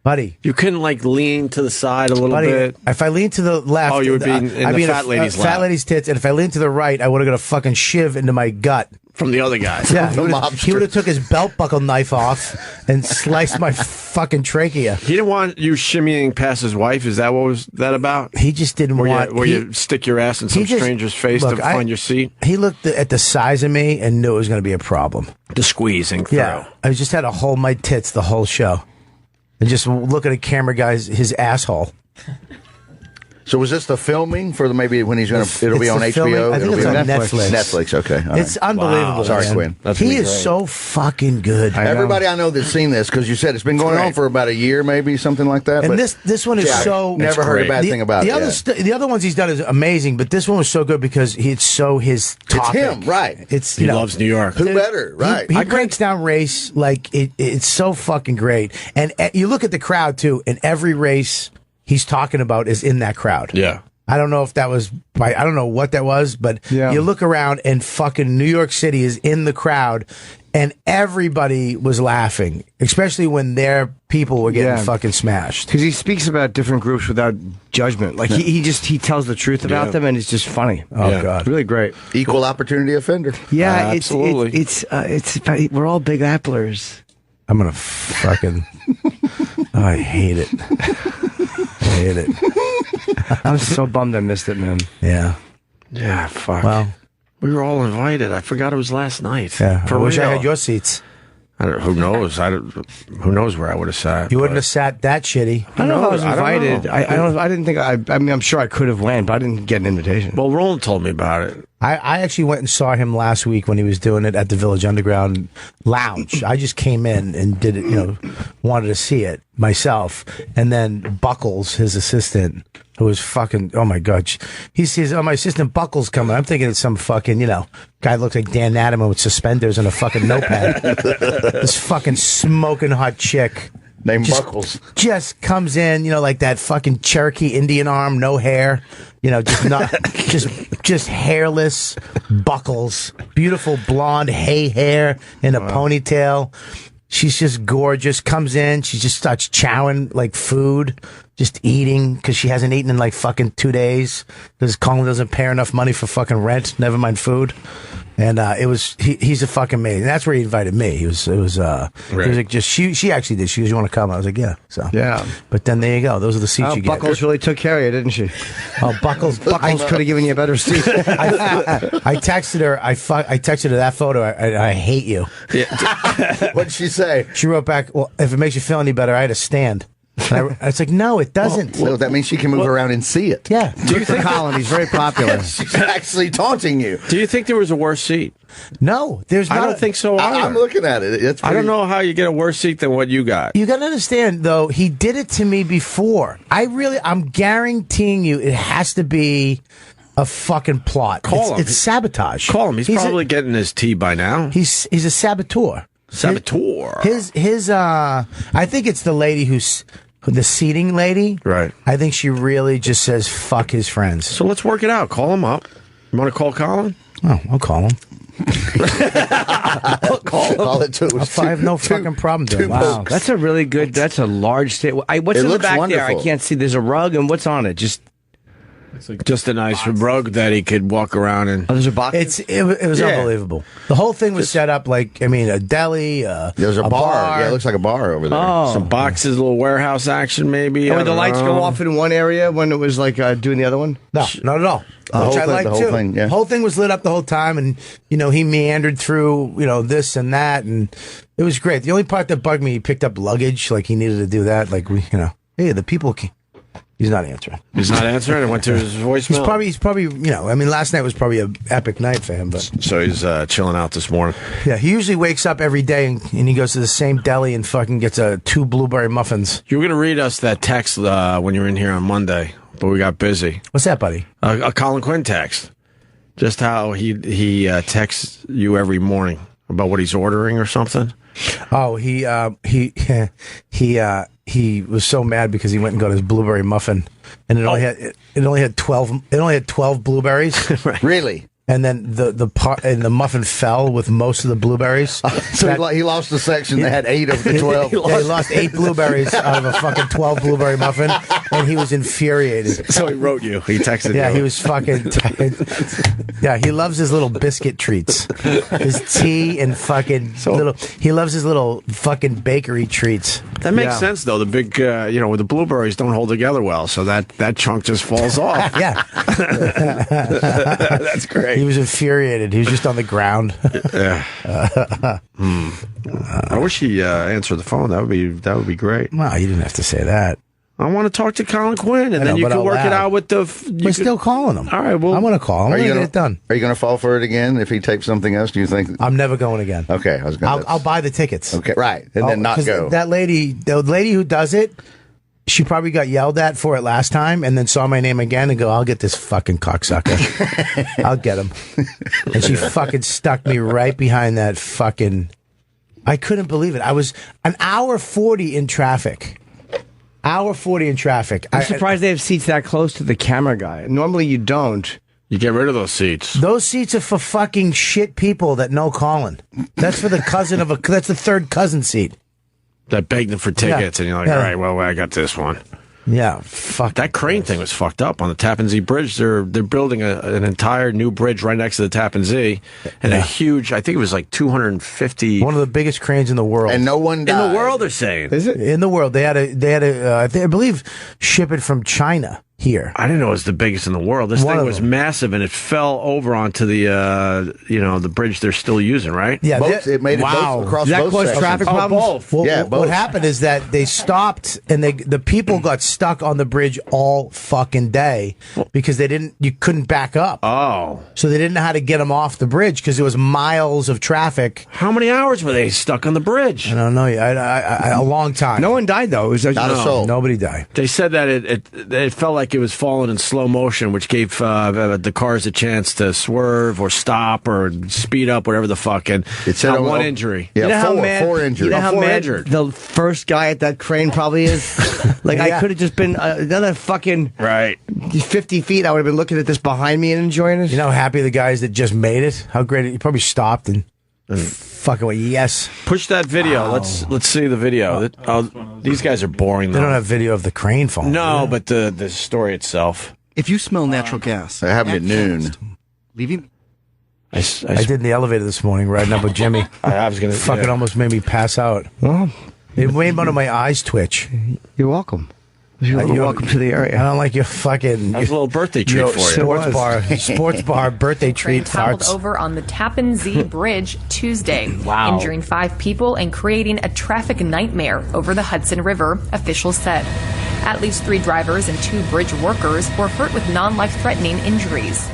Buddy. You couldn't lean to the side a little bit. If I lean to the left, you would be in the fat lady's lap. Fat lady's tits, and if I lean to the right, I would have got a fucking shiv into my gut. From the other guy. Yeah, he would have took his belt buckle knife off and sliced my fucking trachea. He didn't want you shimmying past his wife. Is that what was that about? He just didn't want... Where you stick your ass in some stranger's face to find your seat? He looked at the size of me and knew it was going to be a problem. The squeezing through. Yeah, I just had to hold my tits the whole show. And just look at a camera guy's his asshole. So was this the filming for maybe when he's going to? It'll be on HBO. Filming. I think it's on Netflix. Netflix. Okay. All It's right. unbelievable. Wow. Sorry, man. Quinn. He is so fucking good. Everybody I know that's seen this, because you said it's been going on for about a year, maybe something like that. And but this one is so. Never heard a bad thing about it. The other ones he's done is amazing, but this one was so good because it's so his topic. It's him, right? It's he loves New York. Who better, right? He breaks down race like it's so fucking great, and you look at the crowd too. And every race he's talking about is in that crowd. Yeah. I don't know if that was I don't know what that was, but you look around and fucking New York City is in the crowd, and everybody was laughing, especially when their people were getting fucking smashed. Because he speaks about different groups without judgment. Like he tells the truth about them, and it's just funny. Oh God, really great. Equal opportunity offender. Yeah, absolutely. We're all big applers. I'm gonna fucking. I hate it. I hate it. I'm so bummed I missed it, man. Yeah. Yeah, fuck. Well, we were all invited. I forgot it was last night. Yeah. For I wish I real. had your seats. Who knows? Who knows where I would have sat? You wouldn't have sat that shitty. I don't know if I was invited. know. I don't. I didn't think. I mean, I'm sure I could have went, but I didn't get an invitation. Well, Roland told me about it. I actually went and saw him last week when he was doing it at the Village Underground Lounge. I just came in and did it, wanted to see it myself. And then Buckles, his assistant, who was fucking, oh my God. He sees, my assistant Buckles coming. I'm thinking it's some fucking, guy looks like Dan Adams with suspenders and a fucking notepad. This fucking smoking hot chick. Named Buckles. Just comes in, like that fucking Cherokee Indian arm, no hair, just hairless Buckles, beautiful blonde hair in a ponytail. She's just gorgeous. Comes in, she just starts chowing like food, just eating because she hasn't eaten in like fucking 2 days because Colin doesn't pay her enough money for fucking rent, never mind food. And he's a fucking amazing. That's where he invited me. He was like just she actually did. She goes, "You want to come?" I was like, "Yeah." So yeah. But then there you go. Those are the seats you get. Buckles really took care of you, didn't she? Oh, Buckles could have given you a better seat. I texted her. I texted her that photo. I hate you. Yeah. What did she say? She wrote back, "Well, if it makes you feel any better, I had a stand." And I was like, no, it doesn't. Well, that means she can move around and see it. Yeah. Do you think Colin? He's very popular. She's actually taunting you. Do you think there was a worse seat? No, there's not. I don't think so either. I'm looking at it. I don't know how you get a worse seat than what you got. You got to understand, though, he did it to me before. I'm guaranteeing you it has to be a fucking plot. Call him. It's sabotage. Call him. He's probably getting his tea by now. He's a saboteur. Saboteur. His I think it's the lady who's the seating lady. Right. I think she really just says fuck his friends. So let's work it out. Call him up. You want to call Colin? Oh, I'll call him. Call it too. I have no fucking problem doing it. Wow, that's a really good. That's a large state. What's in the back there? I can't see. There's a rug, and what's on it? Just a nice rug that he could walk around in. Oh, there's a box. It was unbelievable. The whole thing was set up like, a deli. There's a bar. Yeah, it looks like a bar over there. Oh. Some boxes, a little warehouse action, maybe. When the lights go off in one area when it was like doing the other one? No, not at all. The whole thing, yeah. The whole thing was lit up the whole time, and he meandered through this and that, and it was great. The only part that bugged me, he picked up luggage, like he needed to do that, like hey, the people. He's not answering. He's not answering. It went to his voicemail. He's probably last night was probably an epic night for him, but so he's chilling out this morning. Yeah, he usually wakes up every day and he goes to the same deli and fucking gets 2 blueberry muffins. You were going to read us that text when you were in here on Monday, but we got busy. What's that, buddy? A Colin Quinn text. Just how he texts you every morning about what he's ordering or something. Oh, he was so mad because he went and got his blueberry muffin, and it only had 12 blueberries. Really? And then the muffin fell with most of the blueberries. So he lost the section that had 8 of the 12. He lost 8 blueberries out of a fucking 12 blueberry muffin, and he was infuriated. So he wrote you. He texted you. Yeah, he was fucking. Yeah, he loves his little biscuit treats, his tea and fucking little. He loves his little fucking bakery treats. That makes sense, though. The big, where the blueberries don't hold together well, so that chunk just falls off. Yeah, that's great. He was infuriated. He was just on the ground. I wish he answered the phone. That would be great. Well, you didn't have to say that. I want to talk to Colin Quinn, and then you can work it out with the. We're still calling him. All right. Well, I want to call him. We're going to get it done. Are you going to fall for it again if he tapes something else? Do you think? I'm never going again. Okay, I'll buy the tickets. Okay, right, and then not go. The lady who does it, she probably got yelled at for it last time, and then saw my name again and go, "I'll get this fucking cocksucker. I'll get him." And she fucking stuck me right behind that fucking. I couldn't believe it. I was an hour 40 in traffic. Hour 40 in traffic. I'm surprised they have seats that close to the camera guy. Normally you don't. You get rid of those seats. Those seats are for fucking shit people that know Colin. That's for the cousin of that's the third cousin seat. That begged them for tickets, and you're like, all right, well, I got this one. Yeah, fuck. That crane thing was fucked up on the Tappan Zee bridge. They're building an entire new bridge right next to the Tappan Zee, and a huge. I think it was like 250. One of the biggest cranes in the world, and no one died. In the world. They're saying, is it in the world? They had a I believe ship it from China. here. I didn't know it was the biggest in the world. This thing was massive, and it fell over onto the the bridge they're still using, right? Yeah, it made it both across Did that both cause sections. traffic problems? Both. Well, Yeah, what both. happened is that they stopped and the people got stuck on the bridge all fucking day because you couldn't back up. Oh. So they didn't know how to get them off the bridge because there was miles of traffic. How many hours were they stuck on the bridge? I don't know. A long time. No one died though. It was Not a soul. Nobody died. They said that it felt like it was falling in slow motion, which gave the cars a chance to swerve or stop or speed up, whatever the fuck. And It said not on- one injury. Yeah, You know how four mad, injured. You know how Four mad injured. the first guy at that crane probably is? Like, I could have just been another fucking Right. 50 feet. I would have been looking at this behind me and enjoying it. You know how happy the guys that just made it? How great it, you probably stopped and fucking went, yes. Push that video. Let's see the video. These guys are boring. They Though. don't have video of the crane falling. No, but the story itself. If you smell natural gas, It happened at noon. leaving. I did in the elevator this morning riding up with Jimmy. I was gonna Fucking almost made me pass out. Well, It made one of my eyes twitch. you're welcome. You're welcome to the I area. don't like your fucking That was a little birthday treat your for you. sports bar birthday Train treat toppled farts. over on the Tappan Zee Bridge Tuesday, Wow. injuring 5 people and creating a traffic nightmare over the Hudson River, officials said. At least 3 drivers and 2 bridge workers were hurt with non-life-threatening injuries.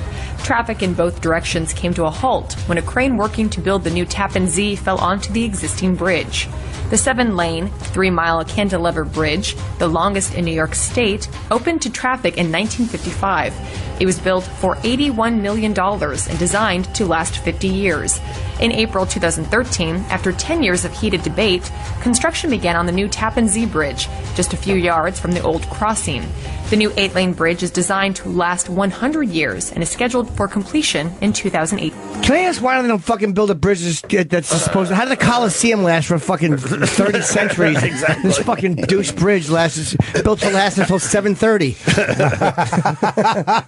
Traffic in both directions came to a halt when a crane working to build the new Tappan Zee fell onto the existing bridge. The 7-lane, 3-mile cantilever bridge, the longest in New York State, opened to traffic in 1955. It was built for $81 million and designed to last 50 years. In April 2013, after 10 years of heated debate, construction began on the new Tappan Zee Bridge, just a few yards from the old crossing. The new 8-lane bridge is designed to last 100 years and is scheduled for completion in 2008. Can I ask why don't they fucking build a bridge that's supposed to... How did the Coliseum last for fucking 30 centuries? Exactly. This fucking douche bridge built to last until 7:30.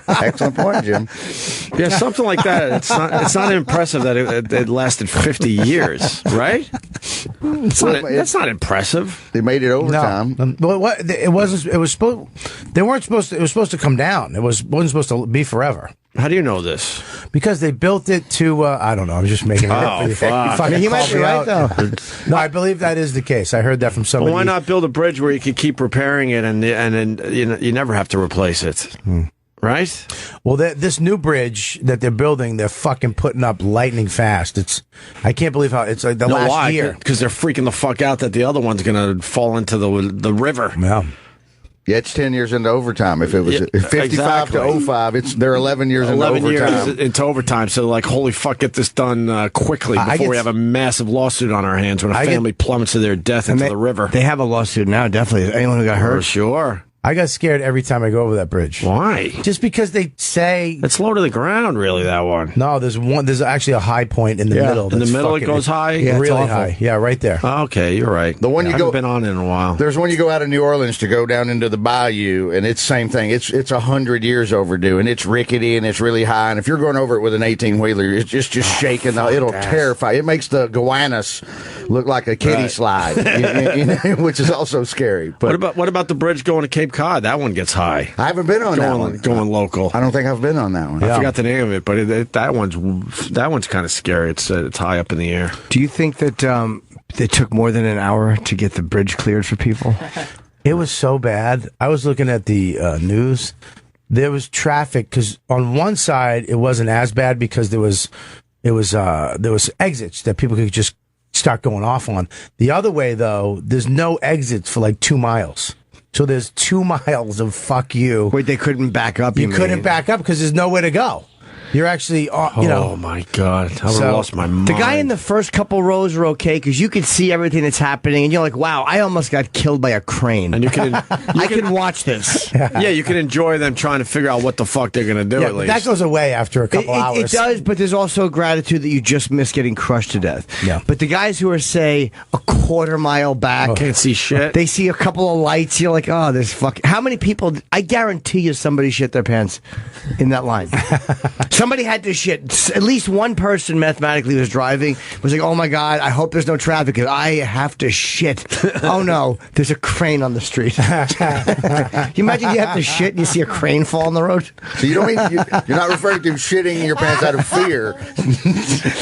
Excellent point, Jim. Yeah, something like that. It's not impressive that it lasted 50 years, right? That's not impressive. They made it overtime. No, but what it wasn't. It was supposed. They weren't supposed to. It was supposed to come down. It wasn't supposed to be forever. How do you know this? Because they built it to. I don't know. I'm just making it up. Oh, You fuck. fucking You might called be me right, out. though. No, I believe that is the case. I heard that from somebody. Well, why not build a bridge where you could keep repairing it and then you never have to replace it, right? Well, this new bridge that they're building, they're fucking putting up lightning fast. I can't believe how it's like the last year. Because they're freaking the fuck out that the other one's going to fall into the river. Yeah. Yeah, it's 10 years into overtime. If it was 55 exactly. to 05, they're 11 years 11 into overtime. years into overtime. So, like, holy fuck, get this done quickly before we have a massive lawsuit on our hands when a family plummets to their death into the river. They have a lawsuit now, definitely. Anyone who got hurt? For sure. I got scared every time I go over that bridge. Why? Just because they say It's low to the ground, really, that one. no. There's actually a high point in the middle. In the that's middle, it fucking- goes high? Yeah, It's really awful. high. Yeah, right there. Okay, you're right. The one you I go- haven't been on in a while. There's one you go out of New Orleans to go down into the bayou, and it's same thing. It's 100 years overdue, and it's rickety and it's really high. And if you're going over it with an 18-wheeler, it's just shaking. It'll terrify. It makes the Gowanus look like a kiddie slide, which is also scary. But What about the bridge going to Cape Cod? That one gets high. I haven't been on that one. Going local. I don't think I've been on that one. I forgot the name of it, but that one's kind of scary. It's high up in the air. Do you think that it took more than an hour to get the bridge cleared for people? It was so bad. I was looking at the news. There was traffic because on one side it wasn't as bad because there was exits that people could just start going off on. The other way though, there's no exits for like 2 miles. So there's 2 miles of fuck you. Wait, they couldn't back up. You couldn't back up because there's nowhere to go. You're actually, Oh my god! I So, lost my mind. The guy in the first couple rows were okay because you could see everything that's happening, and you're like, "Wow, I almost got killed by a crane." and you can, I can watch this. yeah, you can enjoy them trying to figure out what the fuck they're gonna do. yeah, At but least that goes away after a couple hours. It does, but there's also gratitude that you just missed getting crushed to death. Yeah. But the guys who are, say, a quarter mile back, can't see shit. they see a couple of lights. You're like, oh, this fuck. How many people? I guarantee you somebody shit their pants in that line. Somebody had to shit. At least one person mathematically was driving. Was like, oh my God, I hope there's no traffic because I have to shit. Oh no, there's a crane on the street. You imagine you have to shit and you see a crane fall on the road? So you don't mean you're not referring to shitting in your pants out of fear.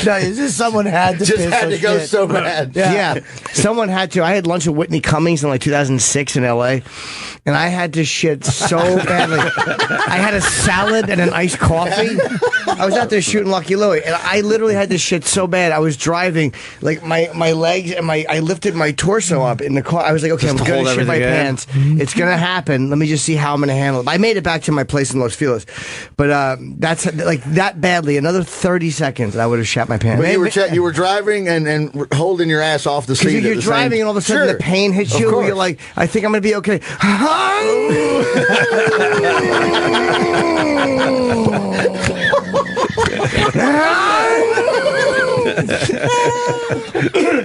No, it's just someone had to just piss had or to go shit. so bad. Yeah. Someone had to. I had lunch with Whitney Cummings in like 2006 in LA, and I had to shit so badly. I had a salad and an iced coffee. I was out there shooting Lucky Louie, and I literally had to shit so bad. I was driving, like my legs and I lifted my torso up in the car. I was like, okay, Just I'm to going to hold shit my everything in? pants. It's going to happen. Let me just see how I'm going to handle it. I made it back to my place in Los Feliz, but that's like that badly. Another 30 seconds, and I would have shat my pants. But you were driving and holding your ass off the seat. You're driving, and all of a sudden the pain hits you. You're like, I think I'm going to be okay.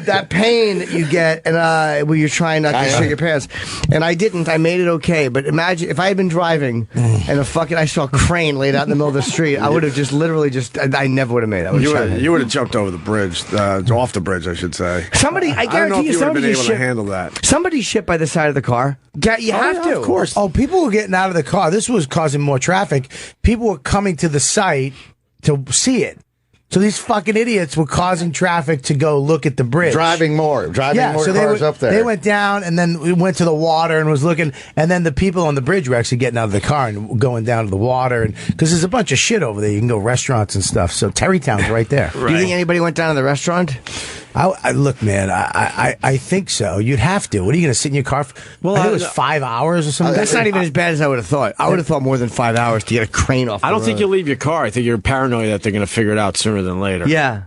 That pain that you get, and when you're trying not to shit your pants, and I didn't. I made it okay. But imagine if I had been driving and I saw a crane laid out in the middle of the street, I would have just literally I never would have made it. You would have jumped over the bridge, off the bridge, I should say. Somebody, I guarantee you, would have been somebody able shit. to handle that. Somebody shit by the side of the car. You have to, of course. Oh, people were getting out of the car. This was causing more traffic. People were coming to the site to see it. So these fucking idiots were causing traffic to go look at the bridge. Driving more so cars up there. They went down, and then we went to the water and was looking, and then the people on the bridge were actually getting out of the car and going down to the water, and because there's a bunch of shit over there. You can go restaurants and stuff. So Terrytown's right there. Do you think anybody went down to the restaurant? Look, man, I think so. You'd have to. What are you going to sit in your car for? I think it was 5 hours or something. That's not even as bad as I would have thought. I would have thought more than 5 hours to get a crane off. I don't think you'll leave your car. I think you're paranoid that they're going to figure it out sooner than later. Yeah.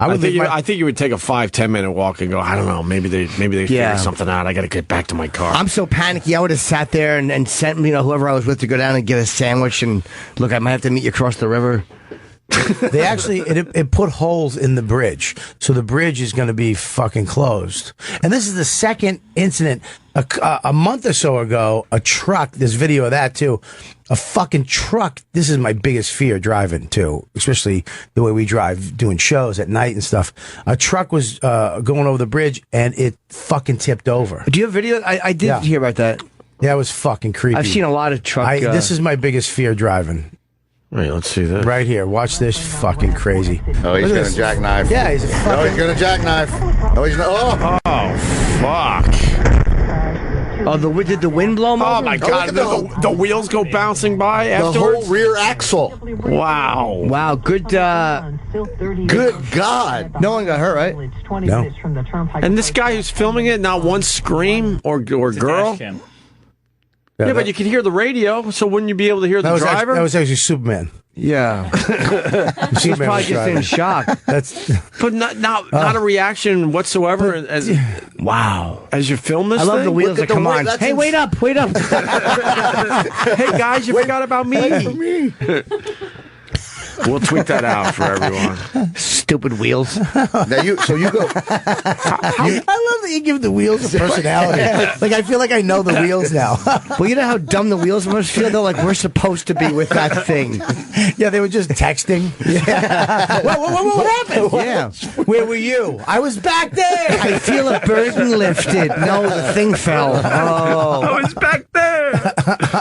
I think you would take a 5-10 minute walk and go, I don't know, maybe they figure something out. I got to get back to my car. I'm so panicky. I would have sat there and sent whoever I was with to go down and get a sandwich and look. I might have to meet you across the river. They actually it put holes in the bridge, so the bridge is going to be fucking closed. And this is the second incident. A month or so ago, a truck. There's video of that too. A fucking truck. This is my biggest fear driving too, especially the way we drive doing shows at night and stuff. A truck was going over the bridge and it fucking tipped over. Do you have video? I did hear about that. Yeah, it was fucking creepy. I've seen a lot of truck. This is my biggest fear driving. Wait, let's see this. Right here. Watch this. Fucking crazy. Oh, he's going to jackknife. Yeah, he's a fucking... No, he's going to jackknife. Oh, he's not... Oh, fuck. Did the wind blow him over? Oh, my God. The wheels go bouncing by The afterwards? whole rear axle. Wow. Wow, good. Good God. No one got hurt, right? No. And this guy who's filming it, not one scream or girl? Yeah, but you can hear the radio, so wouldn't you be able to hear the driver? That was actually Superman. Yeah. He's probably just in shock. But not a reaction whatsoever. Wow. As you film this I love thing? the wheels that come on. Hey, wait up. Hey, guys, you forgot about me. We'll tweet that out for everyone. Stupid wheels. Now you go. I love that you give the wheels a personality. Like, I feel like I know the wheels now. Well, you know how dumb the wheels must feel? They're like, we're supposed to be with that thing. Yeah, they were just texting. Yeah. What happened? Yeah. Where were you? I was back there. I feel a burden lifted. No, the thing fell. Oh. I was back there.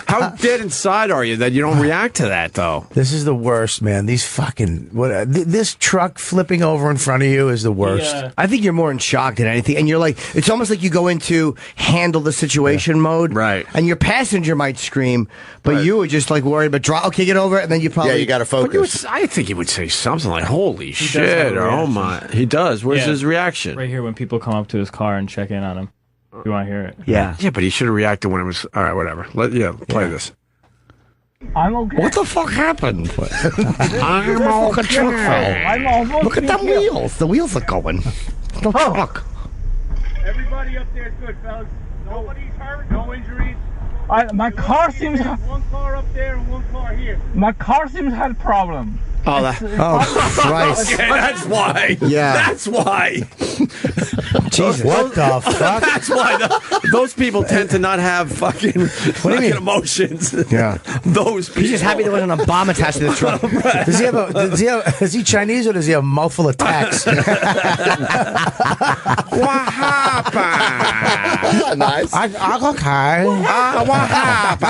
How dead inside are you that you don't react to that, though? This is the worst, man. These fucking... this truck flipping over in front of you is the worst. Yeah. I think you're more in shock than anything. And you're like... It's almost like you go into handle the situation mode. Right. And your passenger might scream, but you were just like worried about... Okay, get over it. And then you probably... Yeah, you got to focus. I think he would say something like, holy shit, or oh my... He does. Where's his reaction? Right here when people come up to his car and check in on him. If you want to hear it. Yeah. Yeah, but he should have reacted when it was... All right, whatever. Play this. I'm okay. What the fuck happened? I'm okay. Look at them wheels. The wheels are going. No truck. Everybody up there is good, fellas. Nobody's hurt. No injuries. My car seems... One car up there and one car here. My car seems to have a problem. Oh, Christ. Okay, that's why. Yeah. That's why. Jesus. What the fuck? That's why those people tend to not have fucking emotions. Yeah. Those people. He's just happy there wasn't a bomb attached to the truck. Is he Chinese or does he have a mouthful of tax? What happened? Nice. Okay. What happened?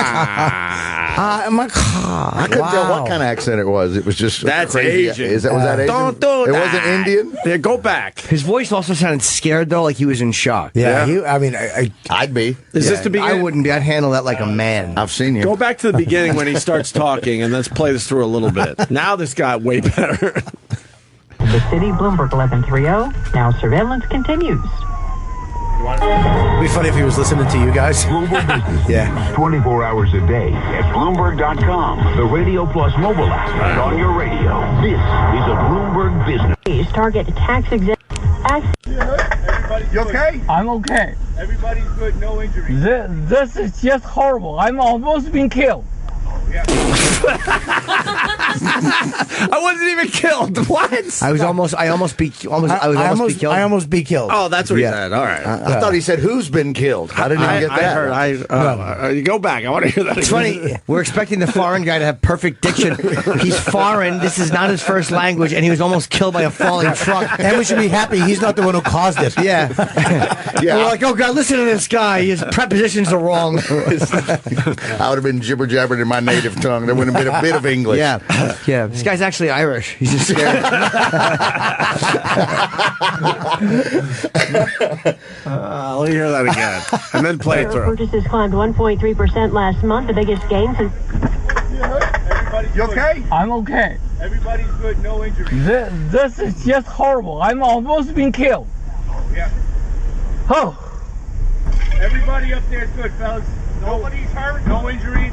My car. I couldn't tell what kind of accent it was. It was just That's crazy. Asian. Was that Asian? Don't do It that. wasn't Indian? Yeah, go back. His voice also sounded scared, though, like he was in shock. Yeah. I'd be. Is this the beginning? I wouldn't be. I'd handle that like a man. I've seen you. Go back to the beginning when he starts talking, and let's play this through a little bit. Now this got way better. The city, Bloomberg 1130. Now surveillance continues. It'd be funny if he was listening to you guys. Bloomberg Business Yeah. News 24 hours a day at Bloomberg.com, the Radio Plus mobile app, and on your radio. This is a Bloomberg Business. Target tax exempt. You okay? I'm okay. Everybody's good, no injuries. This is just horrible. I'm almost been killed. I wasn't even killed. What? I almost be killed. I almost be killed. Oh, that's what he said. All right. I thought he said, who's been killed? I didn't even get that. I heard. Go back. I want to hear that. It's again. funny. We're expecting the foreign guy to have perfect diction. He's foreign. This is not his first language, and he was almost killed by a falling truck. And we should be happy he's not the one who caused it. Yeah. We're like, oh God, listen to this guy. His prepositions are wrong. I would have been jibber jabbering in my native tongue. There wouldn't have been a bit of English. Yeah. This guy's actually Irish. He's just scared. Let me hear that again, and then play it through. Purchases climbed 1.3% last month, the biggest gain since. You okay? I'm okay. Everybody's good, no injuries. This is just horrible. I'm almost been killed. Yeah. Oh. Everybody up there is good, fellas. Nobody's hurt. No injuries.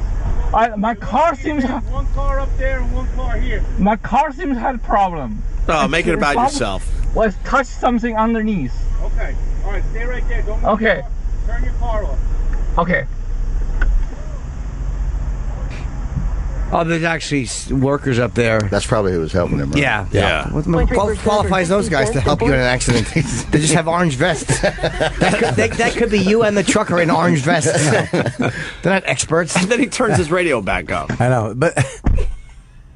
My car seems. One car up there and one car here. My car seems to have a problem. Oh, make it about yourself. Let's touch something underneath. Okay. All right, stay right there. Don't move. Okay. Turn your car off. Okay. Oh, there's actually workers up there. That's probably who was helping him. Right? Yeah. What qualifies those guys to help you in an accident? They just have orange vests. That could be you and the trucker in orange vests. They're not experts. And then he turns his radio back up. I know, but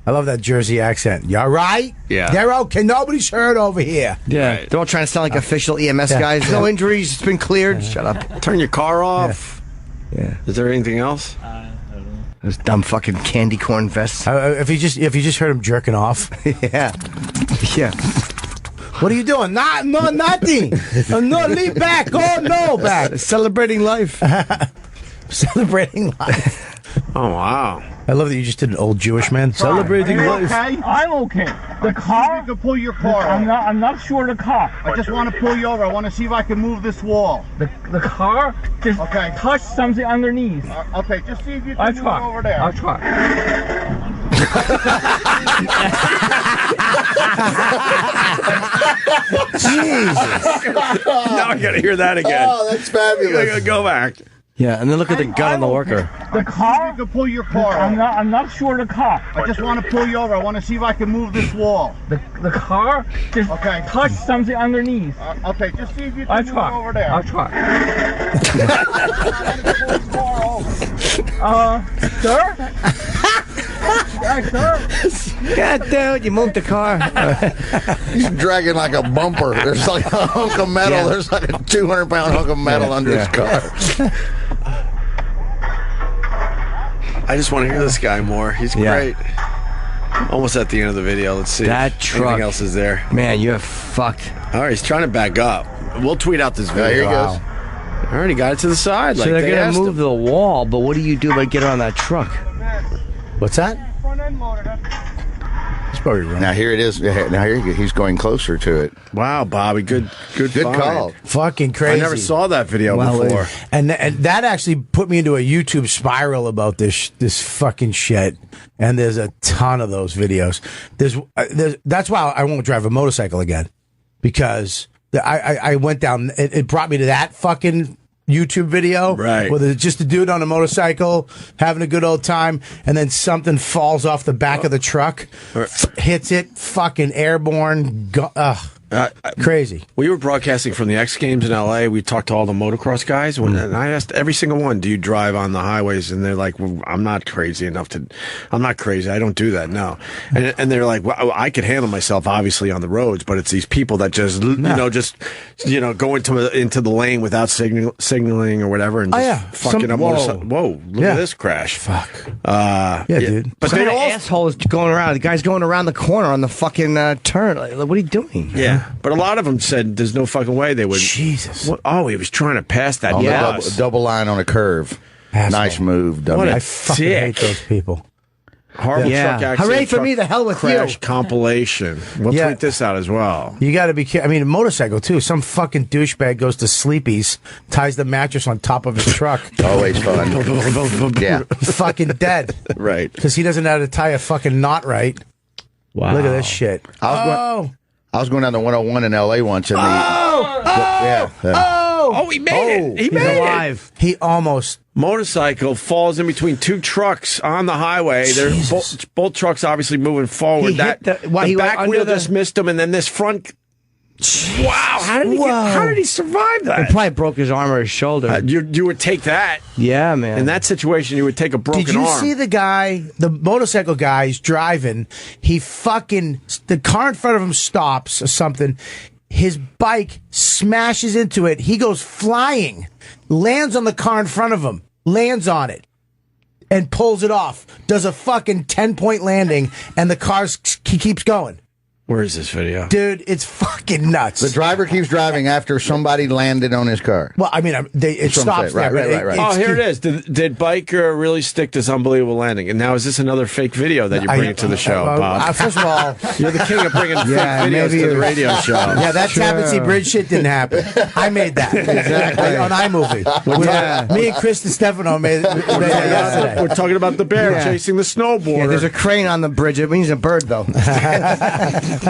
I love that Jersey accent. You all right? Yeah. They're okay. Nobody's hurt over here. Yeah. Right. They're all trying to sound like official EMS guys. No injuries. It's been cleared. Shut up. Turn your car off. Yeah. Is there anything else? Those dumb fucking candy corn vests. If you just heard him jerking off. Yeah. What are you doing? Nothing. No, leave back. Oh no, back. Celebrating life. Celebrating life. Oh wow. I love that you just did an old Jewish man celebrating life. Okay? I'm okay. The car? You can pull your car. I'm not sure the car. I just want to pull you over. I want to see if I can move this wall. The car? Just touch something underneath. Okay, just see if you can move it over there. I'll try. Jesus. Now I gotta hear that again. Oh, that's fabulous. Go back. Yeah, and then look at the gun on the worker. The car? You can pull your car. I'm not sure the car. I just want to pull you over. I want to see if I can move this wall. The car? Just touch something underneath. Okay, just see if you can move it over there. I'll try. Sir? Sir? God damn it, you moved the car. He's dragging like a bumper. There's like a hunk of metal. Yeah. There's like a 200-pound hunk of metal under his car. I just want to hear this guy more. He's great. Almost at the end of the video. Let's see that if truck. anything else is there. Man, you're fucked. All right, he's trying to back up. We'll tweet out this video. Here he goes. All right, he got it to the side. So they're going to move the wall, but what do you do about getting on that truck? What's that? Front end loader. It's probably wrong. Now here it is. Now he's going closer to it. Wow, Bobby, good find. call. Fucking crazy. I never saw that video before. And that actually put me into a YouTube spiral about this fucking shit. And there's a ton of those videos. That's why I won't drive a motorcycle again, because I went down. It brought me to that fucking YouTube video, right? With just a dude on a motorcycle having a good old time, and then something falls off the back of the truck, hits it, fucking airborne. Crazy. We were broadcasting from the X Games in L.A. We talked to all the motocross guys, and I asked every single one, "Do you drive on the highways?" And they're like, well, "I'm not crazy enough to. I'm not crazy. I don't do that. No." And they're like, "Well, I could handle myself, obviously, on the roads, but it's these people that just go into the lane without signaling or whatever, and just fucking up motorcycle. Whoa, look at this crash. Fuck. Dude. But they all assholes going around. The guy's going around the corner on the fucking turn. Like, what are you doing? Yeah. But a lot of them said there's no fucking way they would. Jesus. He was trying to pass that. On the double line on a curve. Asshole. Nice move. I fucking hate those people. Horrible truck accident. Hooray for me, the hell with crash you. compilation. We'll tweet this out as well. You got to be careful. I mean, a motorcycle, too. Some fucking douchebag goes to Sleepy's, ties the mattress on top of his truck. Always fun. Yeah. Fucking dead. Right. Because he doesn't know how to tie a fucking knot right. Wow. Look at this shit. I was going down the 101 in L.A. once, and he made it. He made alive. He almost. Motorcycle falls in between two trucks on the highway. They're both trucks obviously moving forward. He hit the back wheel just missed him, and then this front. Wow! How did he survive that? He probably broke his arm or his shoulder. You would take that. Yeah, man. In that situation, you would take a broken arm. Did you see the guy, the motorcycle guy's driving? The car in front of him stops or something. His bike smashes into it. He goes flying, lands on the car in front of him, lands on it, and pulls it off. Does a fucking 10-point landing, and he keeps going. Where is this video? Dude, it's fucking nuts. The driver keeps driving after somebody landed on his car. Well, I mean, it stops there. Right. Here it is. Did Biker really stick this unbelievable landing? And now is this another fake video that you're bringing to the show, Bob? First of all, you're the king of bringing fake videos to the radio show. Yeah, that Tappan Zee Bridge shit didn't happen. I made that. Exactly. On iMovie. Me and Chris DiStefano made that yesterday. We're talking about the bear chasing the snowboarder. Yeah, there's a crane on the bridge. It means a bird, though. I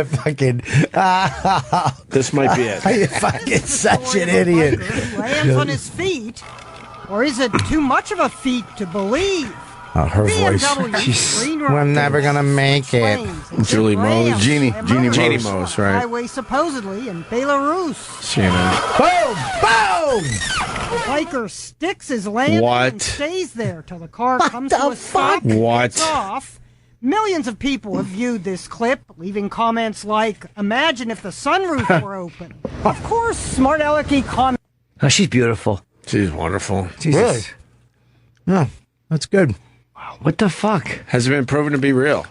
fucking. This might be it. I fucking such an idiot. Lands on his feet, or is it too much of a feat to believe? Oh, her voice. We're never gonna make it. Julie Mose. Jeannie Mose, right? Highway supposedly in Belarus. Boom! Boom! The biker sticks his landing and stays there till the car comes to a stop. What? Gets off. Millions of people have viewed this clip, leaving comments like, "Imagine if the sunroof were open." Of course, smart alecky comment. Oh, she's beautiful. She's wonderful. Jesus. Really? No, that's good. Wow, what the fuck? Has it been proven to be real?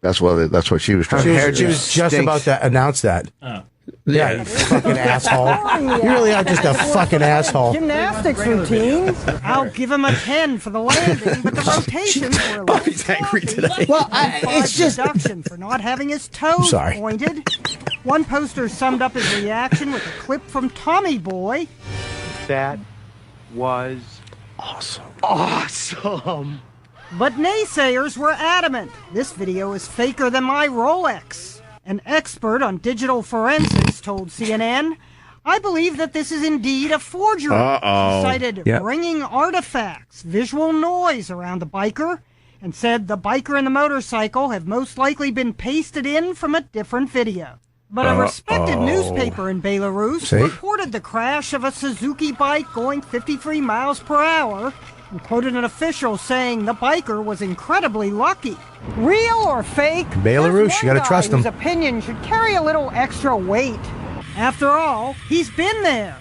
That's what she was trying to say. She was just about to announce that. Oh. Yeah, you fucking asshole. You really are just a fucking asshole. Gymnastics routines. I'll give him a 10 for the landing, but the rotations were a little angry today. Well, it's just deduction for not having his toes pointed. One poster summed up his reaction with a clip from Tommy Boy. That was awesome. Awesome. But naysayers were adamant. This video is faker than my Rolex. An expert on digital forensics told CNN, "I believe that this is indeed a forgery." She cited ringing artifacts, visual noise around the biker, and said the biker and the motorcycle have most likely been pasted in from a different video. But a respected newspaper in Belarus reported the crash of a Suzuki bike going 53 miles per hour and quoted an official saying the biker was incredibly lucky. Real or fake? Belarus, you gotta trust him. His opinion should carry a little extra weight. After all, he's been there.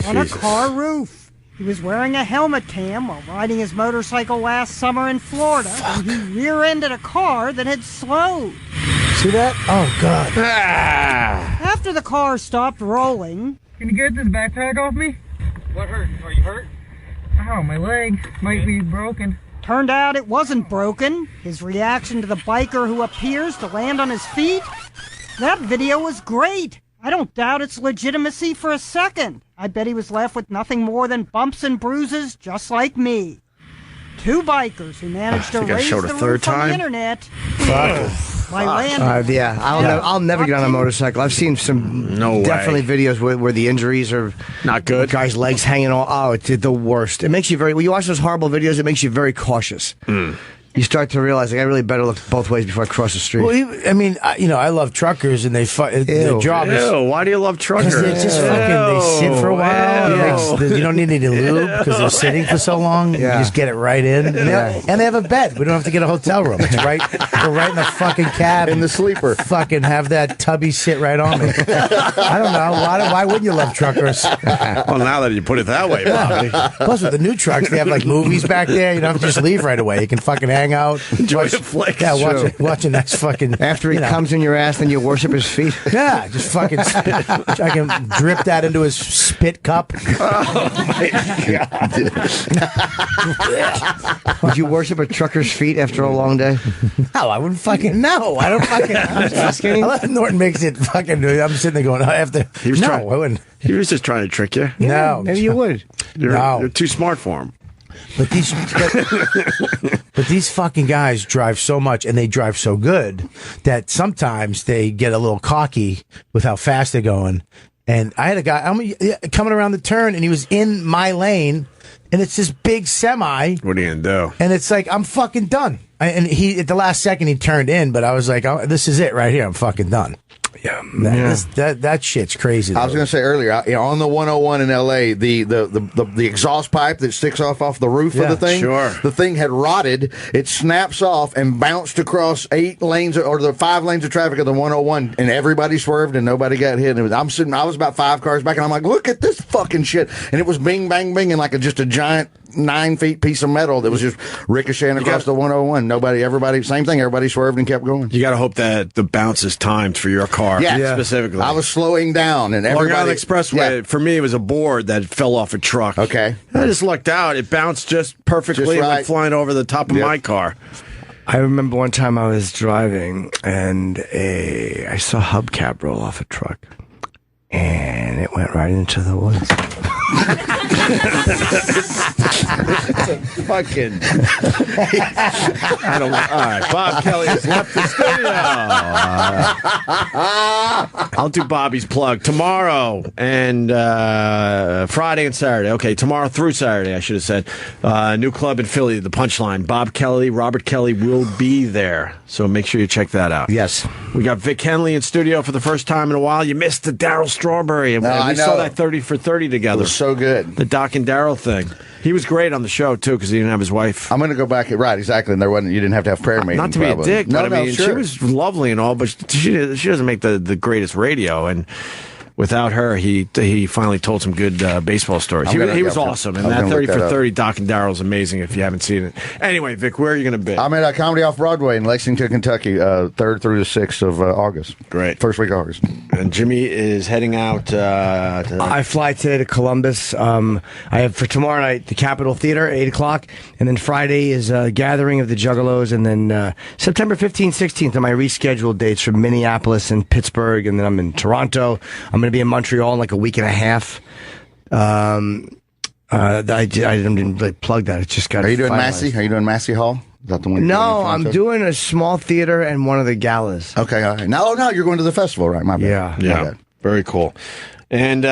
On a car roof. He was wearing a helmet cam while riding his motorcycle last summer in Florida, and he rear-ended a car that had slowed. See that? Oh, God. After the car stopped rolling... Can you get this backpack off me? What hurt? Are you hurt? Oh, my leg might be broken. Turned out it wasn't broken. His reaction to the biker who appears to land on his feet? That video was great. I don't doubt its legitimacy for a second. I bet he was left with nothing more than bumps and bruises, just like me. Two bikers who managed to raise the roof on the internet by landing. I'll never get on a motorcycle. I've seen some definitely videos where the injuries are not good. Guys' legs hanging all. Oh, it's the worst. It makes you when you watch those horrible videos, it makes you very cautious. you start to realize like, I really better look both ways before I cross the street. Well, I mean, I love truckers, and their job is. Why do you love truckers? Because they're just fucking. They sit for a while. You don't need any lube because they're sitting for so long. You just get it right in, and they have a bed. We don't have to get a hotel room. It's right. We're right in the fucking cab in the sleeper. Fucking have that tubby sit right on me. I don't know why wouldn't you love truckers? Well, now that you put it that way, Bobby. Plus, with the new trucks, they have like movies back there. You don't have to just leave right away. You can fucking hang out, enjoy the flick. Yeah, watch a nice fucking. After he comes in your ass, then you worship his feet. Yeah, just fucking. I can drip that into his spit cup. Oh my God! Would you worship a trucker's feet after a long day? No, I wouldn't fucking. No, I don't fucking. I'm just kidding. Norton makes it fucking. I'm sitting there going after. I wouldn't. He was just trying to trick you. No, maybe you would. You're too smart for him. But these fucking guys drive so much and they drive so good that sometimes they get a little cocky with how fast they're going. And I had a guy coming around the turn and he was in my lane and it's this big semi. What are you gonna do? And it's like, I'm fucking done. And he, at the last second, he turned in, but I was like, oh, this is it right here. I'm fucking done. Yeah, that shit's crazy. I was going to say earlier on the 101 in L.A., the exhaust pipe that sticks off the roof of the thing. Sure. The thing had rotted. It snaps off and bounced across 8 lanes or the 5 lanes of traffic of the 101, and everybody swerved and nobody got hit. And I was about 5 cars back, and I'm like, look at this fucking shit. And it was bing, bang, bing, and like just a giant 9 feet piece of metal that was just ricocheting across the 101. Everybody, same thing. Everybody swerved and kept going. You got to hope that the bounce is timed for your car. Specifically. I was slowing down, and everybody. On the expressway, for me, it was a board that fell off a truck. Okay. I just lucked out. It bounced just perfectly and went flying over the top of my car. I remember one time I was driving, and I saw a hubcap roll off a truck, and it went right into the woods. Fucking. I don't know. All right, Bob Kelly has left the studio. I'll do Bobby's plug tomorrow and Friday and Saturday. Okay, tomorrow through Saturday, I should have said. New club in Philly, the Punchline. Bob Kelly, Robert Kelly will be there, so make sure you check that out. Yes, we got Vic Henley in studio for the first time in a while. You missed the Daryl Strawberry, and we saw that 30 for 30 together. It was so good. The Doc and Daryl thing. He was great on the show too because he didn't have his wife. I'm going to go back. Right, exactly. And you didn't have to have prayer meeting. Not to be a dick, but I mean, she was lovely and all, but she doesn't make the greatest radio. And without her, he finally told some good baseball stories. He was awesome, and that 30 for 30 Doc and Daryl's amazing if you haven't seen it. Anyway, Vic, where are you going to be? I'm at a Comedy Off Broadway in Lexington, Kentucky, 3rd through the 6th of August. Great. First week of August. And Jimmy is heading out. I fly today to Columbus. I have for tomorrow night the Capitol Theater at 8 o'clock, and then Friday is a gathering of the Juggalos, and then September 15th, 16th are my rescheduled dates from Minneapolis and Pittsburgh, and then I'm in Toronto. I'm going to be in Montreal in like a week and a half. I didn't really plug that. It just got. Are you doing Massey? Are you doing Massey Hall? Is that the one? No, I'm doing a small theater and one of the galas. Okay, all right. No, you're going to the festival, right? My bad. Yeah. My bad. Very cool. And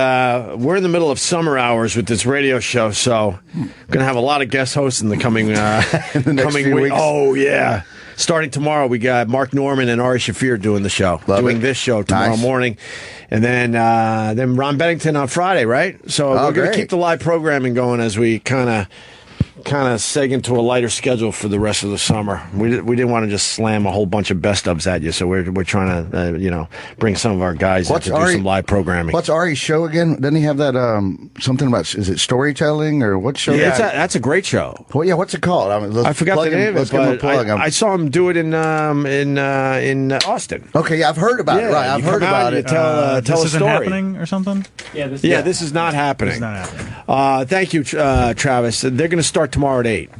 we're in the middle of summer hours with this radio show, so we're going to have a lot of guest hosts in the coming coming weeks. Oh yeah. Starting tomorrow, we got Mark Norman and Ari Shaffir doing the show, this show tomorrow morning, and then Ron Bennington on Friday, right? So we're going to keep the live programming going as we kind of seg into a lighter schedule for the rest of the summer. We didn't want to just slam a whole bunch of best ofs at you, so we're trying to bring some of our guys in to do some live programming. What's Ari's show again? Doesn't he have that something about, is it storytelling or what show? Yeah, that's a great show. Well, yeah, what's it called? I forgot the name of it, but I saw him do it in Austin. Okay, yeah, I've heard about it. Right, I've heard about it. Tell a story. This isn't happening or something? This is not happening. It's not happening. Thank you, Travis. They're going to start tomorrow at 8.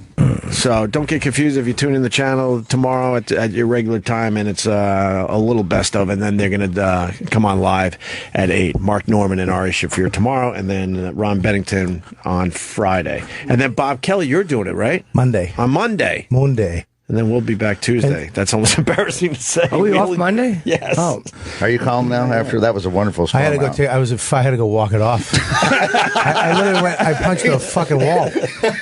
So don't get confused if you tune in the channel tomorrow at your regular time and it's a little best of, and then they're going to come on live at 8. Mark Norman and Ari Shaffir tomorrow, and then Ron Bennington on Friday. And then Bob Kelly, you're doing it, right? Monday. On Monday. And then we'll be back Tuesday. That's almost embarrassing to say. Are we off Monday? Yes. Oh. Are you calm now? After that was a wonderful storm. I had to go. I had to go walk it off. I literally went. I punched a fucking wall.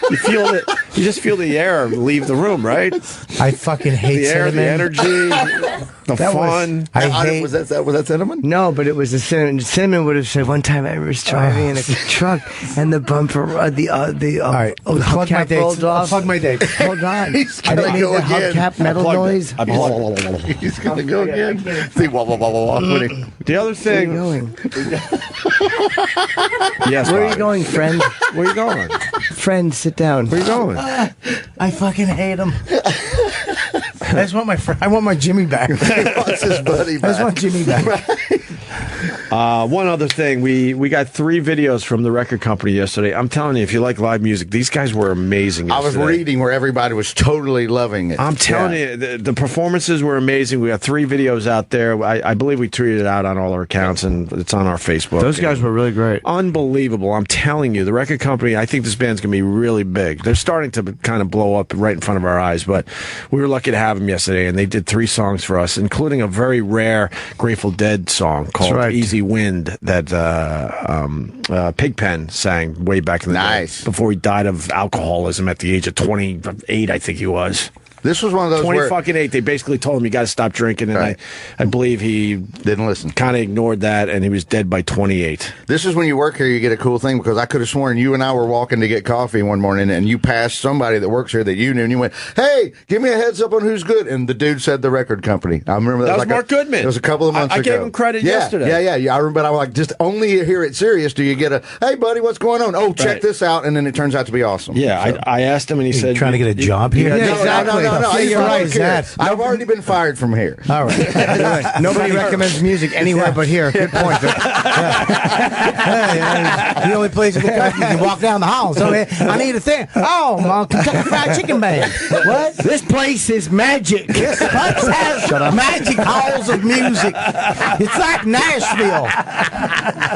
You feel it. You just feel the air leave the room, right? I fucking hate the air, cinnamon. the energy, the fun. Was that cinnamon? No, but it was the cinnamon. Cinnamon would have said one time I was driving in a truck and the bumper, the plug my hubcap rolled dates. off. Plug my dates. Hold on. He's I gonna didn't go make the again. hubcap metal noise. He's gonna go again. See, The other thing. Where are you going? Yes. Where are Bobby. you going, friend? Where are you going? Friend, sit down. Where are you going? I fucking hate him. I just want my I want my Jimmy back. He wants his buddy back. I just want Jimmy back. One other thing, we got 3 videos from the record company yesterday. I'm telling you, if you like live music, these guys were amazing. I was yesterday. reading where everybody was totally loving it. I'm telling you, the performances were amazing. We got 3 videos out there. I believe we tweeted it out on all our accounts, and it's on our Facebook. Those guys were really great. Unbelievable. I'm telling you, the record company, I think this band's going to be really big. They're starting to kind of blow up right in front of our eyes, but we were lucky to have them yesterday, and they did 3 songs for us, including a very rare Grateful Dead song called Easy Wind that Pigpen sang way back in the day, before he died of alcoholism at the age of 28, I think he was. This was one of those 28. They basically told him you got to stop drinking, and I believe he didn't listen. Kind of ignored that, and he was dead by 28. This is when you work here, you get a cool thing, because I could have sworn you and I were walking to get coffee one morning, and you passed somebody that works here that you knew, and you went, "Hey, give me a heads up on who's good." And the dude said the record company. I remember that was like Mark Goodman. It was a couple of months ago. I gave him credit yesterday. Yeah. I remember. But I was like, just only here at Sirius do you get a, "Hey, buddy, what's going on? Oh, check this out," and then it turns out to be awesome. Yeah, So. I asked him, and he said, "Trying to get a job here?" No, exactly. No. You're right. I've already been fired from here. All right. Nobody recommends music anywhere but here. Good point. The only place in the country you can walk down the hall. So I need a thing. Oh, Kentucky Fried Chicken Band. What? This place is magic. This place has magic halls of music. It's like Nashville.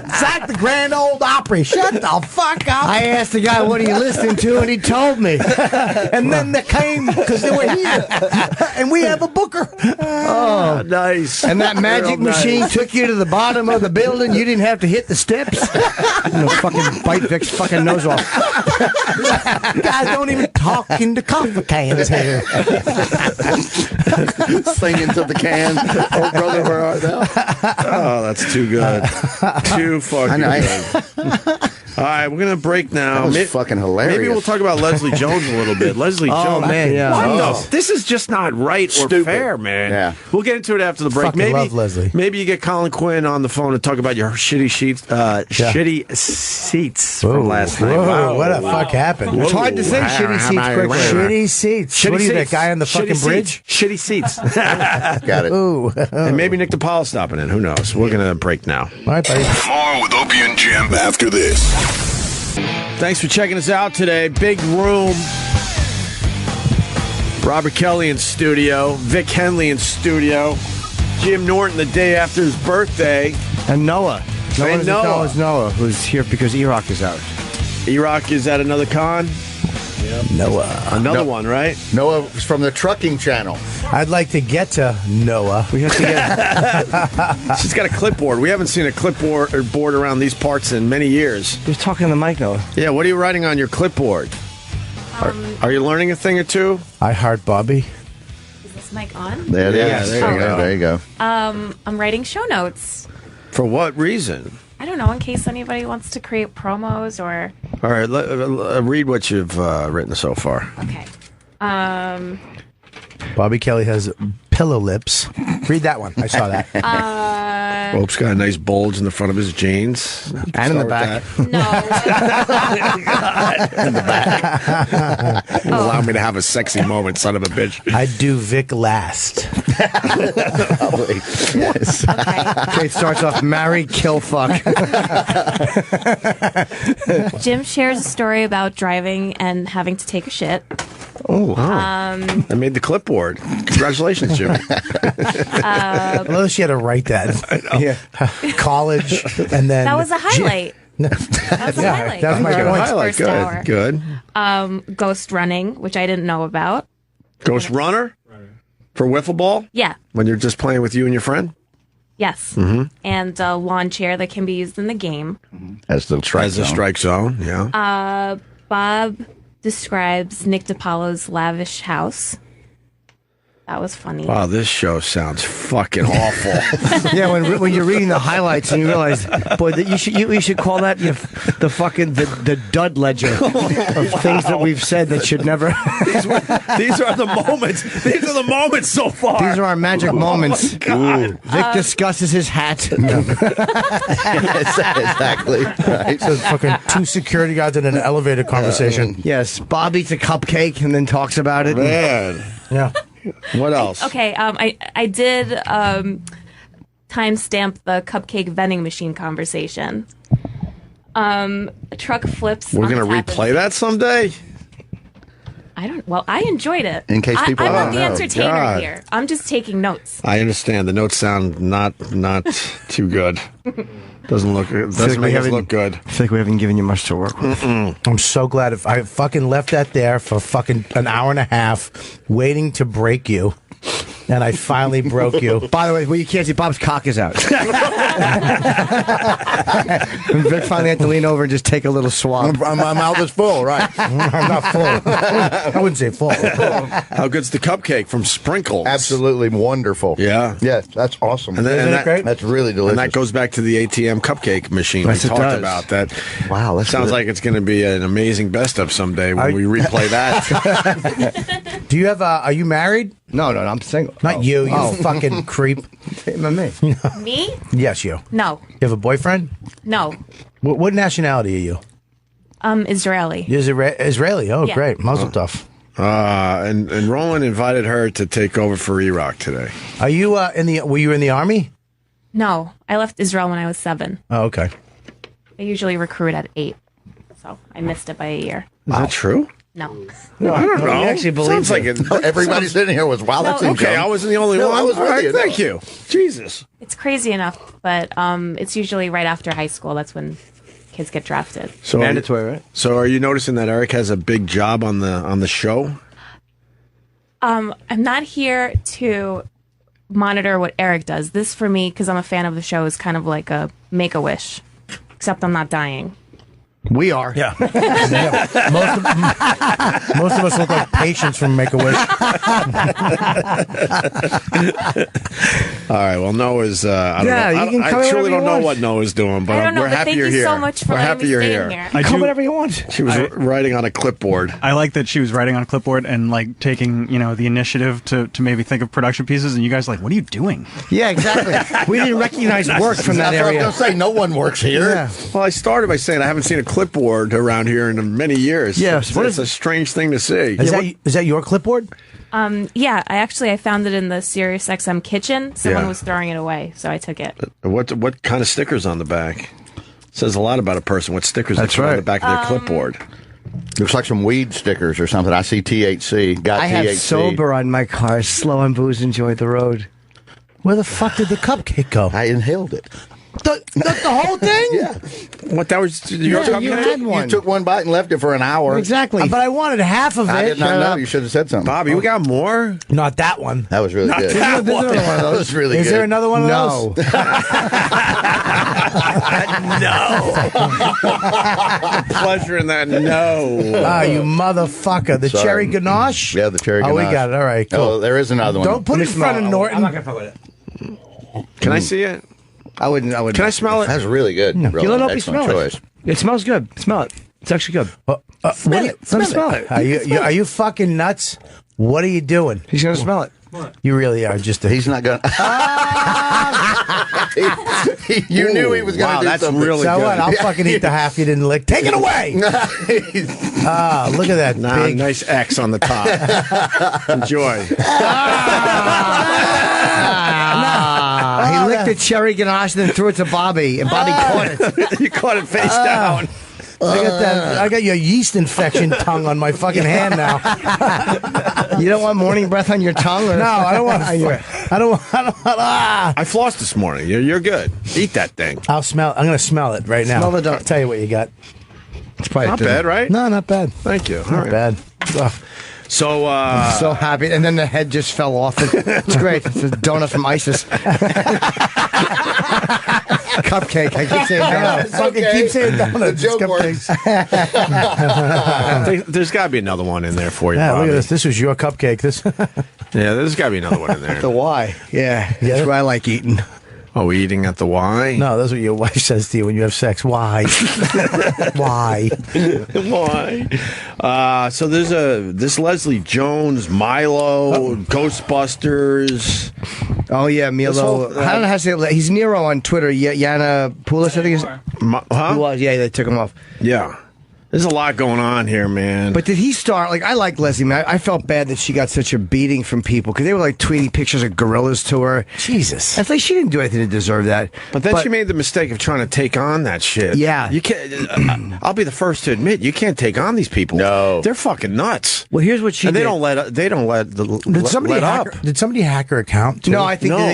It's like the Grand Ole Opry. Shut the fuck up. I asked the guy, what are you listening to? And he told me. And then they came because they were here. And we have a booker. Oh, nice. And that magic machine took you to the bottom of the building. You didn't have to hit the steps. Fucking bite Vic's fucking nose off. Guys don't even talk into coffee cans here. Singing to the can. Oh, brother, where art thou? Oh, that's too good. Too fucking good. All right, we're going to break now. That was fucking hilarious. Maybe we'll talk about Leslie Jones a little bit. Leslie Jones. Man, yeah. What the? This is just not right or fair, man. Yeah. We'll get into it after the break. Fucking love Leslie. Maybe you get Colin Quinn on the phone and talk about your shitty seats from last night. Whoa, what the fuck happened? It's hard to say shitty seats quickly. Shitty seats. What are you, that guy on the fucking bridge? Shitty seats. Got it. Ooh. And maybe Nick DiPaolo stopping in. Who knows? We're going to break now. All right, buddy. More with Opie and Jim after this. Thanks for checking us out today. Big room. Robert Kelly in studio. Vic Henley in studio. Jim Norton the day after his birthday. And Noah. Noah, who's here because E-Rock is out. E-Rock is at another con. Yep. Noah. Another one, right? Noah from the trucking channel. I'd like to get to Noah. We have to get. She's got a clipboard. We haven't seen a clipboard or board around these parts in many years. Just talking to the mic, Noah. Yeah, what are you writing on your clipboard? Are you learning a thing or two? I heart Bobby. Is this mic on? There it is. Yeah, there you go. There you go. I'm writing show notes. For what reason? I don't know, in case anybody wants to create promos or... All right, read what you've written so far. Okay. Bobby Kelly has pillow lips. Read that one. I saw that. Pope's got a nice bulge in the front of his jeans. And in the back. No. In the back. Allow me to have a sexy moment, son of a bitch. I do Vic last. Yes. Okay, it starts off marry, kill, fuck. Jim shares a story about driving and having to take a shit. Oh, wow. I made the clipboard. Congratulations, Jim. Although she had to write that. Yeah. College, and then... That was a highlight. That was a highlight. That was my highlight. First hour. Good. Ghost running, which I didn't know about. Ghost runner? For wiffle ball? Yeah. When you're just playing with you and your friend? Yes. Mm-hmm. And a lawn chair that can be used in the game. As the strike zone. As a strike zone, yeah. Bob describes Nick DiPaolo's lavish house. That was funny. Wow, this show sounds fucking awful. Yeah, when you're reading the highlights and you realize, boy, that you should call that the fucking the dud ledger of things that we've said that should never. These are the moments. These are the moments so far. These are our magic moments. Vic discusses his hat. Exactly. Right. So fucking two security guards in an elevator conversation. Yes, Bob eats a cupcake and then talks about it. Man. Yeah. What else? Okay, I did timestamp the cupcake vending machine conversation. A truck flips. We're on going to Tappan replay that someday? Well, I enjoyed it. In case people I'm don't not the know. entertainer God. here. I'm just taking notes. I understand. The notes sound not too good. Doesn't make us look good. I feel like we haven't given you much to work with. I'm so glad if I fucking left that there for fucking an hour and a half waiting to break you. And I finally broke you. By the way, well, you can't see Bob's cock is out. And Vic finally had to lean over and just take a little swab. My mouth is full, right? I'm not full. I wouldn't say full. How good's the cupcake from Sprinkles? Absolutely wonderful. Yeah. Yes, that's awesome. And then, that's really delicious. And that goes back to the ATM cupcake machine Yes, we it talked does. about. That wow, that sounds like it's going to be an amazing best of someday when we replay that. Do you have are you married? No, I'm single. Not you, fucking creep. Me? Me? Yes, you. No. You have a boyfriend? No. What nationality are you? Israeli. Israeli. Oh, Yeah. great. Mazel tov. And Roland invited her to take over for E-Rock today. Are you were you in the army? No. I left Israel when I was 7. Oh, okay. I usually recruit at 8. So I missed it by a year. Is that true? No. No, I don't know. You actually believe Sounds like it. Everybody sitting here was, wow, that's Okay, I wasn't the only one. I was All with right, you. thank you. Jesus. It's crazy enough, but it's usually right after high school. That's when kids get drafted. So Mandatory, right? So are you noticing that Eric has a big job on the show? I'm not here to monitor what Eric does. This, for me, because I'm a fan of the show, is kind of like a Make-A-Wish, except I'm not dying. We are. Yeah. Most of us look like patients from Make-A-Wish. All right. Well, Noah's. I don't Yeah, know. you can I come truly whenever you don't know want. what Noah's doing, but I don't know, we're but happy thank you're you here. so much for we're letting happy me you're stay here. here. Come whenever you want. She was writing on a clipboard. I like that she was writing on a clipboard and like taking, the initiative to maybe think of production pieces, and you guys are like, what are you doing? Yeah, exactly. We didn't recognize work from that That's what I area. was going to say. No one works here. Yeah. Well, I started by saying I haven't seen a clipboard around here in many years. Yes. It's a strange thing to see. Is that your clipboard? Yeah, I found it in the Sirius XM kitchen. Someone Yeah. was throwing it away, so I took it. What kind of stickers on the back? Says a lot about a person. What stickers That's they put on right. the back of their clipboard? Looks like some weed stickers or something. I see THC. Got I THC. have sober on my car. Slow on booze. Enjoy the road. Where the fuck did the cupcake go? I inhaled it. The whole thing? Yeah. What, that was your Yeah, you cupcake? had one. You took one bite and left it for an hour. Exactly. But I wanted half of it. I did not know. You should have said something. Bobby, we got more? Not that one. That was really good. that one. That was really Is good. there another one of No. those? Pleasure in that. No. Ah, you motherfucker. The Sorry. cherry ganache? Yeah, the cherry Oh, we ganache. got it. All right, cool. Oh, there is another one. Don't put it in front of Norton. I'm not gonna fuck with it. Can I see it? I wouldn't. Can I smell it? That's really good. You let Opie Excellent smell choice. it. It smells good. Smell it. It's actually good. Let me smell it. Are you fucking nuts? What are you doing? He's gonna smell it. You really are just a... He's not going to... You knew he was going to Wow, do that's something. really So good. what? I'll fucking eat the half you didn't lick. Take it away! Ah, look at that big... Nice X on the top. Enjoy. He licked the cherry ganache and then threw it to Bobby, and Bobby caught it. You caught it face down. I got your yeast infection tongue on my fucking hand now. You don't want morning breath on your tongue? Or? No, I don't want. I don't want. Ah! I flossed this morning. You're good. Eat that thing. I'm gonna smell it right now. Smell the I'll tell you what you got. It's probably Not bad, right? No, not bad. Thank you. All Not right. bad. Ugh. So so happy, and then the head just fell off. It's great. It's a donut from ISIS. Cupcake. I keep saying donut. Fucking keep saying donuts. The joke Cupcakes. There's got to be another one in there for you. Yeah, look Bobby. at this. This was your cupcake. This. Yeah, there's got to be another one in there. The Y. Yeah, that's what I like eating. Oh, eating at the Y? No, that's what your wife says to you when you have sex. Why? Why? Why? So there's this Leslie Jones, Milo, Ghostbusters. Oh yeah, Milo. I don't know how to say it. He's Nero on Twitter. Yana Poulos, I think. He was. Yeah, they took him off. Yeah. There's a lot going on here, man. But did he start? Like, I like Leslie, man. I felt bad that she got such a beating from people because they were like tweeting pictures of gorillas to her. Jesus. It's like she didn't do anything to deserve that. But then she made the mistake of trying to take on that shit. Yeah. You can't. I'll be the first to admit you can't take on these people. No, they're fucking nuts. Well, here's what she and did. They don't let. Did somebody let hack up. Did somebody hack her account? Too? No, I think that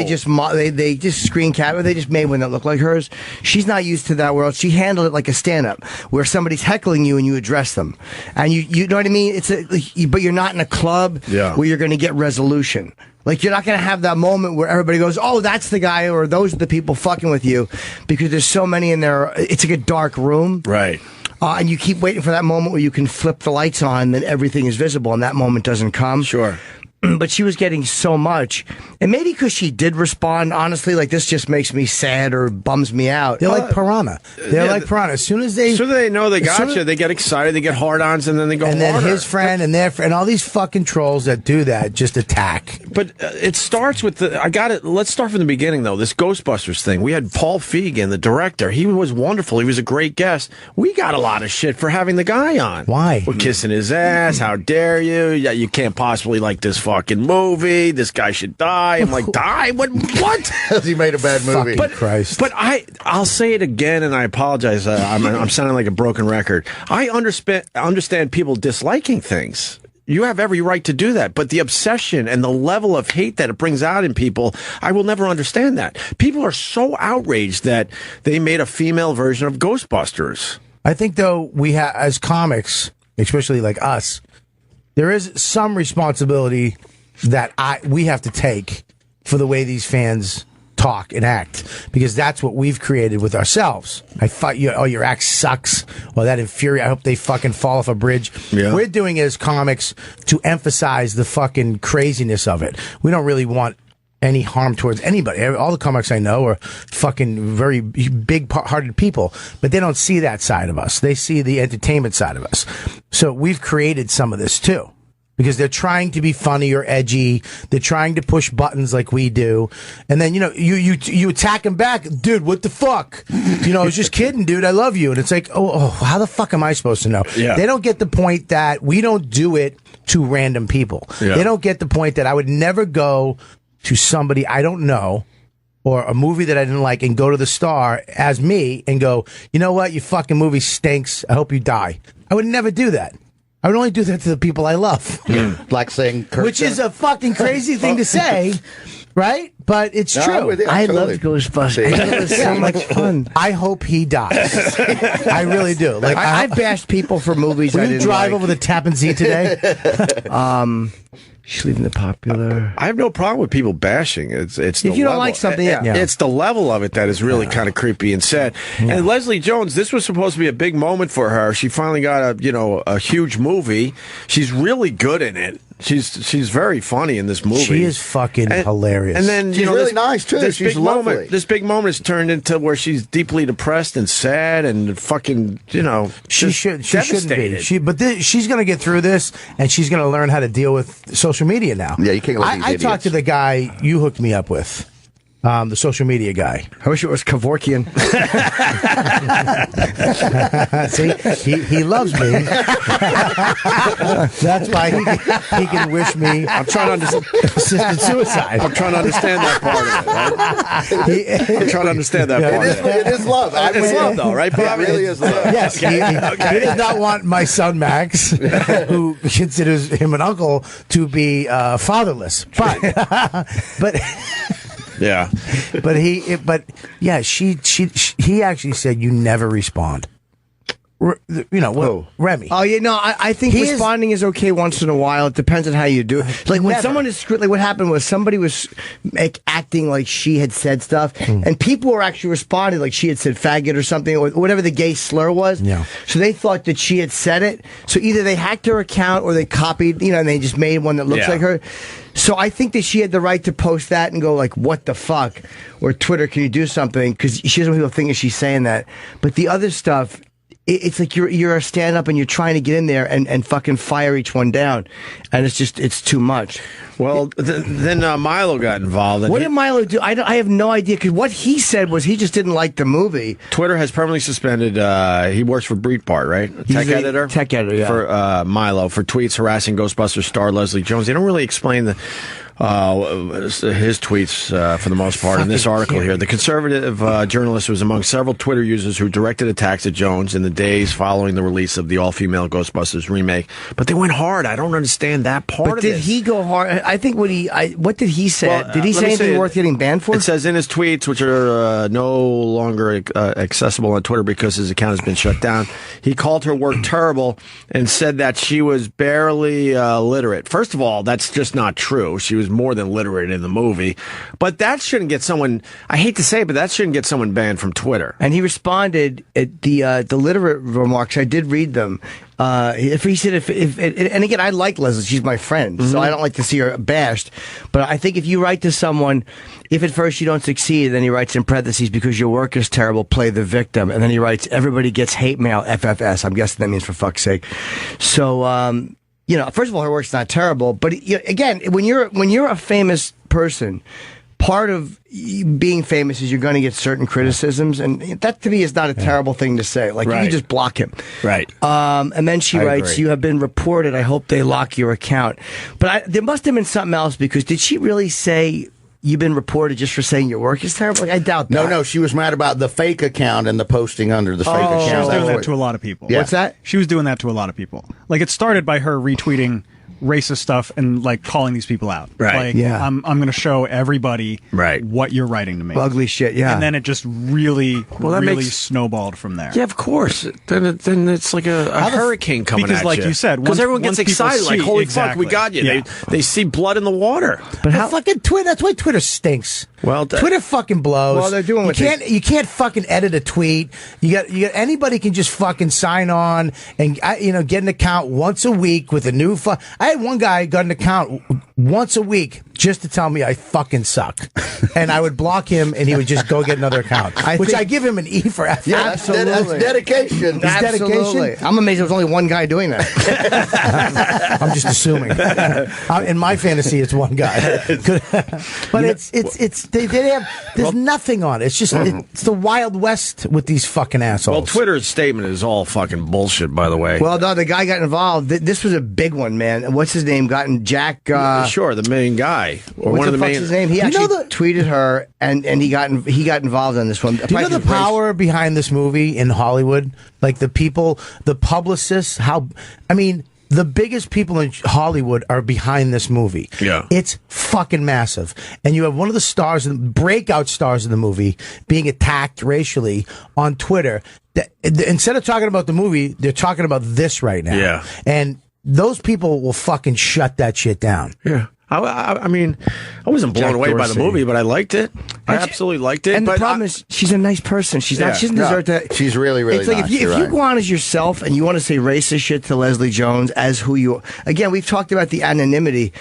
they just screen cap. They just made one that looked like hers. She's not used to that world. She handled it like a stand-up, where somebody's heckling you and you address them, and you know what I mean. But you're not in a club where you're going to get resolution. Like, you're not going to have that moment where everybody goes, oh, that's the guy, or those are the people fucking with you, because there's so many in there. It's like a dark room, right? And you keep waiting for that moment where you can flip the lights on, then everything is visible, and that moment doesn't come. Sure. But she was getting so much, and maybe because she did respond honestly, like, this just makes me sad or bums me out. They're like piranha. They're like piranha. As soon as they know they got you, they get excited, they get hard-ons, and then they go and then harder. his friend and their friend, and all these fucking trolls that do that just attack. But it starts with let's start from the beginning, though. This Ghostbusters thing. We had Paul Feig, the director. He was wonderful. He was a great guest. We got a lot of shit for having the guy on. Why? We're kissing his ass. How dare you? Yeah, you can't possibly like this fucking movie. This guy should die. I'm like, die? What? He made a bad movie. But, Christ. But I'll say it again, and I apologize. I'm sounding like a broken record. I understand people disliking things. You have every right to do that. But the obsession and the level of hate that it brings out in people, I will never understand that. People are so outraged that they made a female version of Ghostbusters. I think, though, we have, as comics, especially like us, there is some responsibility that we have to take for the way these fans talk and act, because that's what we've created with ourselves. Your act sucks, or that infuriates. I hope they fucking fall off a bridge. Yeah. We're doing it as comics to emphasize the fucking craziness of it. We don't really want any harm towards anybody. All the comics I know are fucking very big-hearted people, but they don't see that side of us. They see the entertainment side of us. So we've created some of this too, because they're trying to be funny or edgy. They're trying to push buttons like we do. And then, you attack them back. Dude, what the fuck? I was just kidding, dude. I love you. And it's like, oh, how the fuck am I supposed to know? Yeah. They don't get the point that we don't do it to random people. Yeah. They don't get the point that I would never go to somebody I don't know or a movie that I didn't like and go to the star as me and go, you know what? Your fucking movie stinks. I hope you die. I would never do that. I would only do that to the people I love. Like saying Kirsten. Which is a fucking crazy thing to say, right? But it's No, true. I'm with you, I absolutely. loved Ghostbusters. It was so much fun. I hope he dies. I really do. Like I bashed people for movies I will you didn't drive like. over the Tappan Zee today? She's leaving the popular. I have no problem with people bashing. It's If the you don't level. like something, yeah. It's the level of it that is really kind of creepy and sad. And Leslie Jones, this was supposed to be a big moment for her. She finally got a huge movie. She's really good in it. She's very funny in this movie. She is fucking hilarious. And then She's really nice, too. This She's big lovely. This big moment is turned into where she's deeply depressed and sad and fucking She shouldn't be. devastated. She's going to get through this, and she's going to learn how to deal with social media now. Yeah, you can't let these I idiots. talked to the guy you hooked me up with, the social media guy. I wish it was Kevorkian. See, he loves me. That's why he can wish me. I'm trying to understand assisted suicide. I'm trying to understand that part of it. Right? I'm trying to understand that part of it. It is love. It's love, though, right, Bob? It really is love. Yes, he does not want my son Max, who considers him an uncle, to be fatherless. But Yeah, he actually said you never respond. Remy. Oh yeah, no, I think responding is okay once in a while. It depends on how you do it. Like when someone is like what happened was somebody was acting like she had said stuff, and people were actually responding like she had said faggot or something, or whatever the gay slur was. Yeah. So they thought that she had said it. So either they hacked her account or they copied, and they just made one that looks like her. So I think that she had the right to post that and go like, "What the fuck?" or Twitter, "Can you do something?" Because she doesn't want people thinking she's saying that. But the other stuff. It's like you're a stand-up and you're trying to get in there and fucking fire each one down, and it's too much. Well, then Milo got involved. What did Milo do? I have no idea, because what he said was he just didn't like the movie. Twitter has permanently suspended. He works for Breitbart, right? Tech editor, yeah. For Milo for tweets harassing Ghostbusters star Leslie Jones. They don't really explain his tweets for the most part in this article here. The conservative journalist was among several Twitter users who directed attacks at Jones in the days following the release of the all-female Ghostbusters remake. But they went hard. I don't understand that part of it. But did he go hard? I think what did he say? Well, did he say anything worth getting banned for? It says in his tweets, which are no longer accessible on Twitter because his account has been shut down, he called her work terrible and said that she was barely literate. First of all, that's just not true. She was more than literate in the movie, but that shouldn't get someone, I hate to say it, but that shouldn't get someone banned from Twitter. And he responded at the literate remarks. I did read them. If he said, and again, I like Leslie, she's my friend, so I don't like to see her bashed. But I think if you write to someone, if at first you don't succeed, then he writes in parentheses, because your work is terrible, play the victim. And then he writes, everybody gets hate mail, FFS. I'm guessing that means for fuck's sake. So, first of all, her work's not terrible, but again, when you're a famous person, part of being famous is you're going to get certain criticisms, and that to me is not a terrible thing to say. Like, you can just block him. Right. And then she writes, "You have been reported. I hope they lock your account." But there must have been something else, because did she really say you've been reported just for saying your work is terrible? Like, I doubt that. No, she was mad about the fake account and the posting under the fake account. She was doing that to a lot of people. Yeah. What's that? She was doing that to a lot of people. Like, it started by her retweeting racist stuff and like calling these people out. Right. Like, I'm going to show everybody right what you're writing to me. Ugly shit. Yeah. And then it just really snowballed from there. Yeah, of course. Then it's like a hurricane coming at you. Because, like you said, because everyone gets excited, like, holy fuck, we got you. Yeah. They see blood in the water. But how fucking Twitter? That's why Twitter stinks. Well, Twitter fucking blows. Well, they're doing you can't fucking edit a tweet. You got anybody can just fucking sign on and get an account once a week with a new. I had one guy got an account once a week just to tell me I fucking suck, and I would block him, and he would just go get another account. I give him an E for effort. Yeah, absolutely. That's dedication. That's dedication. I'm amazed there was only one guy doing that. I'm just assuming. In my fantasy, it's one guy, but there's nothing on it. It's just it's the Wild West with these fucking assholes. Well, Twitter's statement is all fucking bullshit, by the way. Well, no, the guy got involved. This was a big one, man. What's his name? Jack. Sure, the main guy. Or one of the main. His name? He actually tweeted her, and he got involved on this one. Do you know the power behind this movie in Hollywood? Like the people, the publicists. The biggest people in Hollywood are behind this movie. Yeah. It's fucking massive. And you have one of the breakout stars of the movie being attacked racially on Twitter. Instead of talking about the movie, they're talking about this right now. Yeah. And those people will fucking shut that shit down. Yeah. I mean, I wasn't blown away by the movie, but I liked it. I absolutely liked it. And the problem is, she's a nice person. She's not. She doesn't deserve to. She's really, really nice. It's like if you go on as yourself and you want to say racist shit to Leslie Jones as who you. Again, we've talked about the anonymity,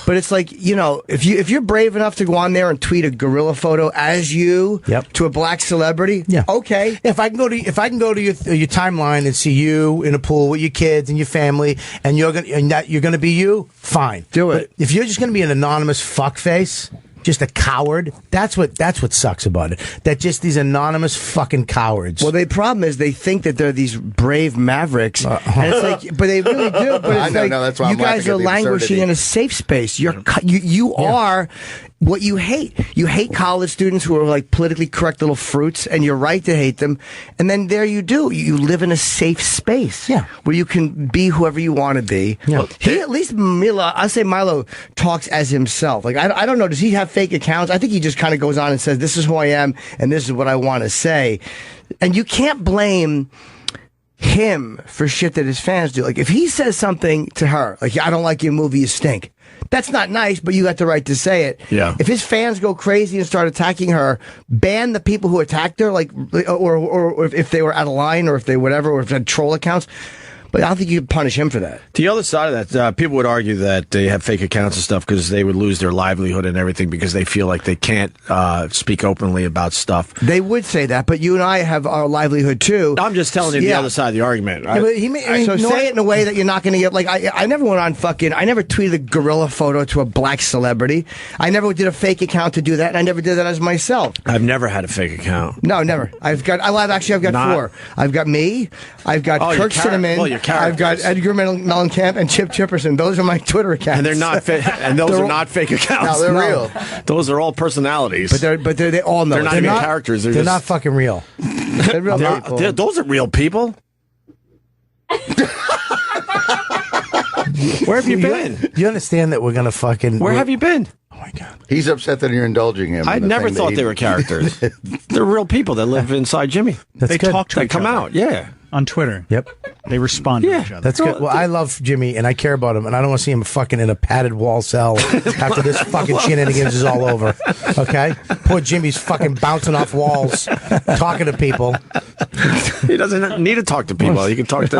but it's like, if you're brave enough to go on there and tweet a gorilla photo as you to a black celebrity, okay. If I can go to your timeline and see you in a pool with your kids and your family, and you're gonna be you, fine, do it. But if you're just going to be an anonymous fuckface, just a coward, that's what sucks about it. That just these anonymous fucking cowards. Well, the problem is they think that they're these brave mavericks, and it's like, but they really do. But it's that's why you guys are languishing in a safe space. You are what you hate. You hate college students who are like politically correct little fruits, and you're right to hate them. And then there you do. You live in a safe space, where you can be whoever you want to be. Yeah. Well, at least Milo talks as himself. Like I don't know. Does he have fake accounts? I think he just kind of goes on and says, "This is who I am, and this is what I want to say." And you can't blame him for shit that his fans do. Like, if he says something to her, like, I don't like your movie, you stink. That's not nice, but you got the right to say it. Yeah. If his fans go crazy and start attacking her, ban the people who attacked her, like, or if they were out of line, or if they whatever, or if they had troll accounts. But I don't think you can punish him for that. The other side of that, people would argue that they have fake accounts and stuff because they would lose their livelihood and everything because they feel like they can't speak openly about stuff. They would say that, but you and I have our livelihood too. I'm just telling you the other side of the argument. Yeah, but say it in a way that you're not going to get. Like, I never went on I never tweeted a gorilla photo to a black celebrity. I never did a fake account to do that, and I never did that as myself. I've never had a fake account. No, never. I've got 4. I've got me. I've got Kirk Cinnamon. I've got Edgar Mellencamp and Chip Chipperson. Those are my Twitter accounts. And they're not and those are not fake accounts. No, they're real. Those are all personalities. But they all know. They're not even characters. They're not fucking real. They're real people. Those are real people. Where have you been? You understand that we're gonna fucking? Where have you been? Oh my god! He's upset that you're indulging him. I never thought they were characters. They're real people that live inside Jimmy. They talk to They each come other out. Yeah. on Twitter. Yep. They respond to each other. That's good. Well, I love Jimmy and I care about him, and I don't want to see him fucking in a padded wall cell after this fucking shenanigans is all over. Okay? Poor Jimmy's fucking bouncing off walls, talking to people. He doesn't need to talk to people. He can talk to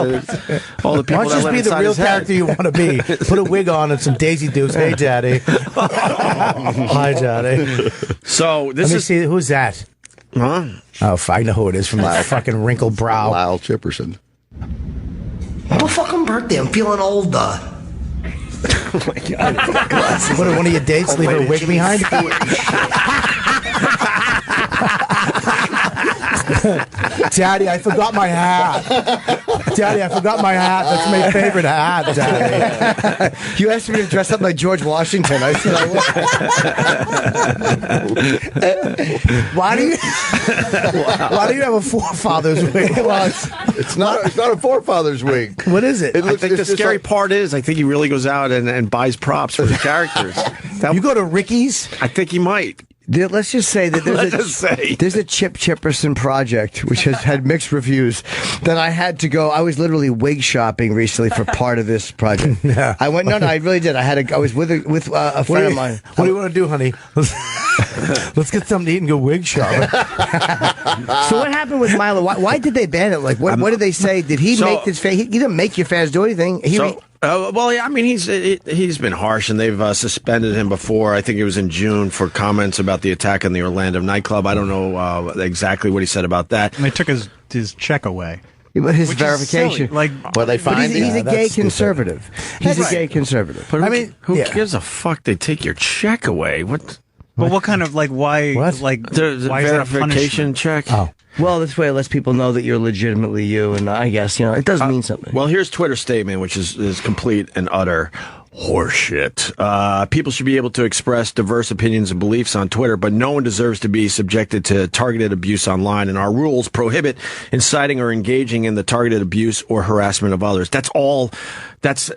all the people. Why don't you just be the real character you want to be? Put a wig on and some Daisy Dukes. Hey, Daddy. Hi, Daddy. So this Let me is see. Who's that? Huh? Oh, I know who it is from that fucking wrinkled brow. Lyle Chipperson. Have a fucking birthday. I'm feeling old. Oh my god! What did one of your dates leave a wig behind? Daddy, I forgot my hat. Daddy, I forgot my hat. That's my favorite hat, Daddy. You asked me to dress up like George Washington. I said I would. Why do you have a forefather's wig? Well, it's not a forefather's wig. What is it? I think the scary part is I think he really goes out and buys props for the characters. You go to Ricky's? I think he might. Let's just say that there's a Chip Chipperson project which has had mixed reviews. That I had to go. I was literally wig shopping recently for part of this project. Yeah. I went. No, I really did. I was with a friend of mine. What do you want to do, honey? Let's get something to eat and go wig shopping. So what happened with Milo? Why did they ban it? Like, what did they say? Did he make this? He didn't make your fans do anything. Well, yeah, I mean, he's been harsh, and they've suspended him before. I think it was in June for comments about the attack on the Orlando nightclub. I don't know exactly what he said about that. And they took his check away. But his verification, they find he's a gay conservative. He's a gay conservative. But who gives a fuck? They take your check away. What? But what kind of why? What? Why is that a verification punishment? check? Oh. Well, this way it lets people know that you're legitimately you, and I guess, it does mean something. Well, here's Twitter's statement, which is complete and utter horseshit. People should be able to express diverse opinions and beliefs on Twitter, but no one deserves to be subjected to targeted abuse online, and our rules prohibit inciting or engaging in the targeted abuse or harassment of others. That's all. That's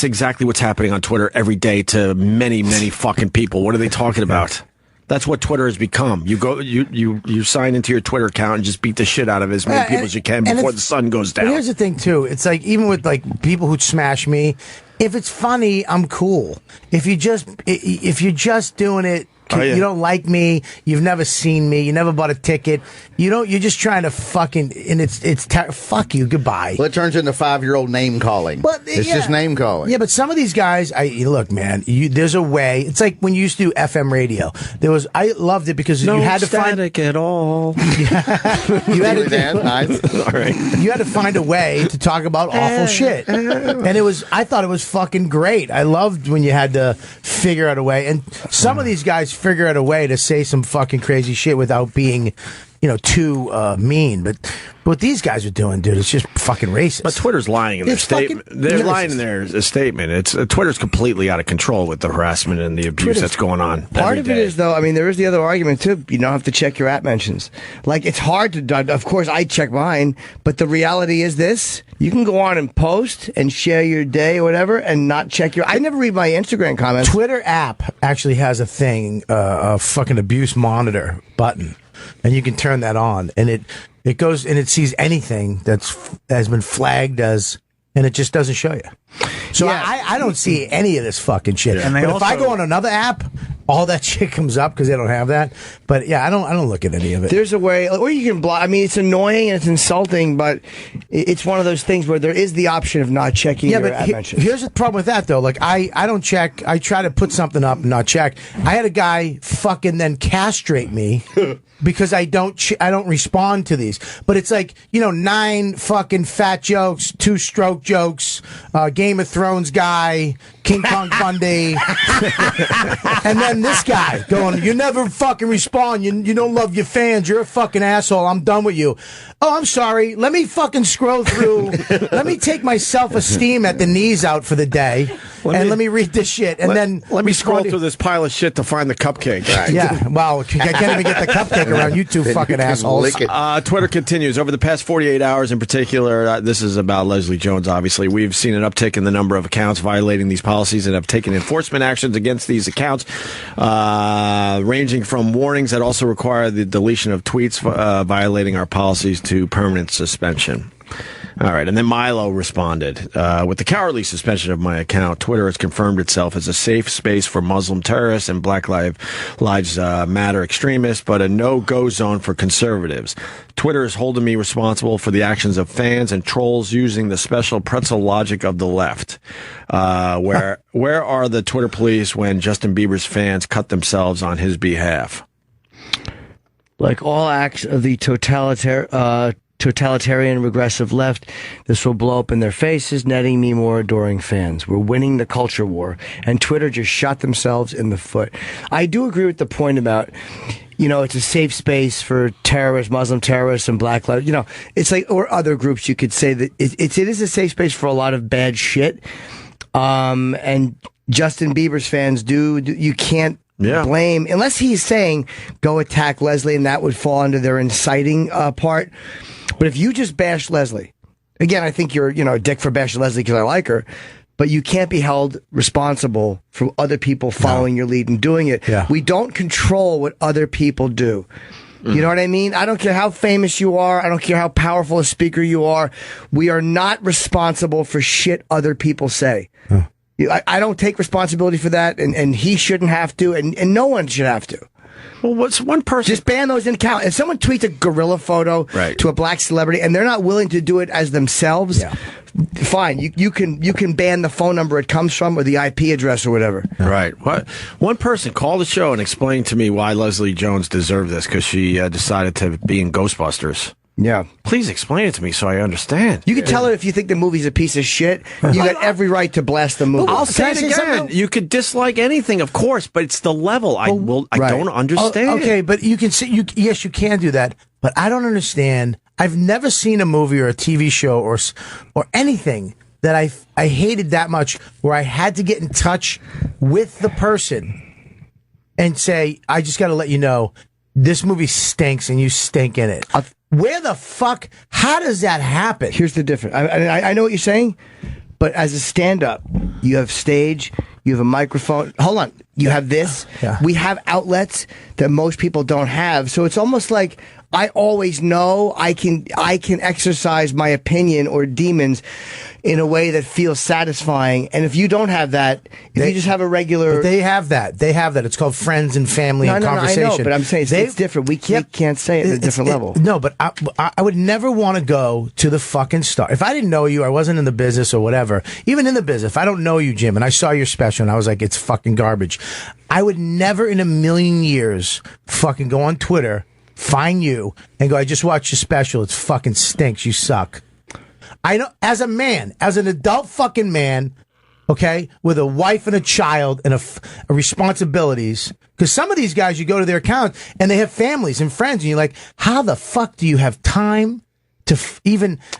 exactly what's happening on Twitter every day to many, many fucking people. What are they talking about? That's what Twitter has become. You go, you sign into your Twitter account and just beat the shit out of as many people as you can before the sun goes down. But here's the thing, too. It's like, even with like people who smash me, if it's funny, I'm cool. If you're just doing it, you don't like me, you've never seen me, you never bought a ticket, you're just trying to fucking, and fuck you, goodbye. Well, it turns into 5-year-old name calling. It's just name calling. Yeah, but some of these guys, look, man, there's a way. It's like when you used to do FM radio. I loved it because you had to find at all. You had to Nice. All right. You had to find a way to talk about awful shit, and I thought it was fucking great. I loved when you had to figure out a way, and some of these guys figure out a way to say some fucking crazy shit without being, too mean. But what these guys are doing, dude, it's just fucking racist. But Twitter's lying in their statement. They're lying in their statement. It's Twitter's completely out of control with the harassment and the abuse that's going on. Part of it is, though, I mean, there is the other argument, too. You don't have to check your app mentions. Like, it's hard to, of course, I check mine, but the reality is this. You can go on and post and share your day or whatever and not check I never read my Instagram comments. Twitter app actually has a thing, a fucking abuse monitor button. And you can turn that on, and It goes and it sees anything has been flagged as, and it just doesn't show you. So I don't see any of this fucking shit. And But they if I also- go on another app, all that shit comes up because they don't have that. But yeah, I don't look at any of it. There's a way, or you can block. I mean, it's annoying and it's insulting, but it's one of those things where there is the option of not checking Yeah, your but ad mentions. here's the problem with that though. Like I don't check. I try to put something up and not check. I had a guy fucking then castrate me because I don't respond to these. But it's like 9 fucking fat jokes, 2 stroke jokes, Game of Thrones guy, King Kong Bundy, and then this guy going, "You never fucking respond. You don't love your fans. You're a fucking asshole. I'm done with you." Oh, I'm sorry. Let me fucking scroll through. Let me take my self-esteem at the knees out for the day, let me read this shit, and then let me scroll respond to- through this pile of shit to find the cupcake. Yeah, well, I can't even get the cupcake around you two fucking assholes. Twitter continues. Over the past 48 hours in particular, this is about Leslie Jones, obviously, we've seen an uptick in the number of accounts violating these policies and have taken enforcement actions against these accounts, ranging from warnings that also require the deletion of tweets violating our policies to permanent suspension. All right, and then Milo responded, with the cowardly suspension of my account, Twitter has confirmed itself as a safe space for Muslim terrorists and Black Lives Matter extremists, but a no-go zone for conservatives. Twitter is holding me responsible for the actions of fans and trolls using the special pretzel logic of the left. Where are the Twitter police when Justin Bieber's fans cut themselves on his behalf? Like all acts of the totalitarian regressive left, this will blow up in their faces, netting me more adoring fans. We're winning the culture war, and Twitter just shot themselves in the foot. I do agree with the point about, it's a safe space for terrorists, Muslim terrorists, and Black lives. It's like, or other groups. You could say that it is a safe space for a lot of bad shit. And Justin Bieber's fans you can't blame, unless he's saying go attack Leslie, and that would fall under their inciting part. But if you just bash Leslie, again, I think you're a dick for bashing Leslie because I like her, but you can't be held responsible for other people following your lead and doing it. Yeah. We don't control what other people do. You know what I mean? I don't care how famous you are. I don't care how powerful a speaker you are. We are not responsible for shit other people say. I don't take responsibility for that, and he shouldn't have to, and no one should have to. Well, what's one person? Just ban those in count. If someone tweets a gorilla photo to a black celebrity and they're not willing to do it as themselves, fine. You can ban the phone number it comes from or the IP address or whatever. Right. What? One person called the show and explained to me why Leslie Jones deserved this because she decided to be in Ghostbusters. Yeah. Please explain it to me so I understand. You can tell her if you think the movie's a piece of shit. You got every right to blast the movie. I'll say it again. You could dislike anything, of course, but it's the level. I don't understand. Okay, but you can see. Yes, you can do that. But I don't understand. I've never seen a movie or a TV show or anything that I hated that much, where I had to get in touch with the person and say, I just got to let you know, this movie stinks and you stink in it. Where the fuck? How does that happen? Here's the difference. I know what you're saying, but as a stand-up, you have stage, you have a microphone. Hold on. You have this. Yeah. We have outlets that most people don't have. So it's almost like I always know I can exercise my opinion or demons in a way that feels satisfying. And if you don't have that, you just have a regular... But they have that. They have that. It's called friends and family and conversation. I know, but I'm saying it's different. We can't say it at a different level. No, but I would never want to go to the fucking star. If I didn't know you, I wasn't in the business or whatever, even in the business, if I don't know you, Jim, and I saw your special and I was like, it's fucking garbage, I would never in a million years fucking go on Twitter, find you, and go, I just watched your special. It fucking stinks. You suck. I know, as a man, as an adult fucking man, okay, with a wife and a child and a responsibilities, because some of these guys, you go to their account and they have families and friends, and you're like, how the fuck do you have time to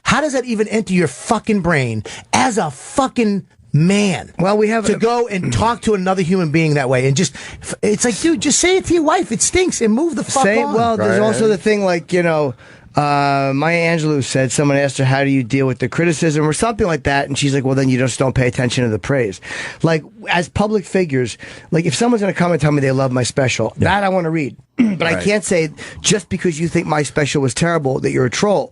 how does that even enter your fucking brain as a fucking man? Well, we have to go and talk to another human being that way, and it's like, dude, just say it to your wife. It stinks, and move the fuck on. Well, there's also the thing, like, Maya Angelou said, someone asked her, how do you deal with the criticism or something like that? And she's like, well, then you just don't pay attention to the praise. Like, as public figures, like, if someone's going to come and tell me they love my special, that I want to read. but I can't say just because you think my special was terrible that you're a troll.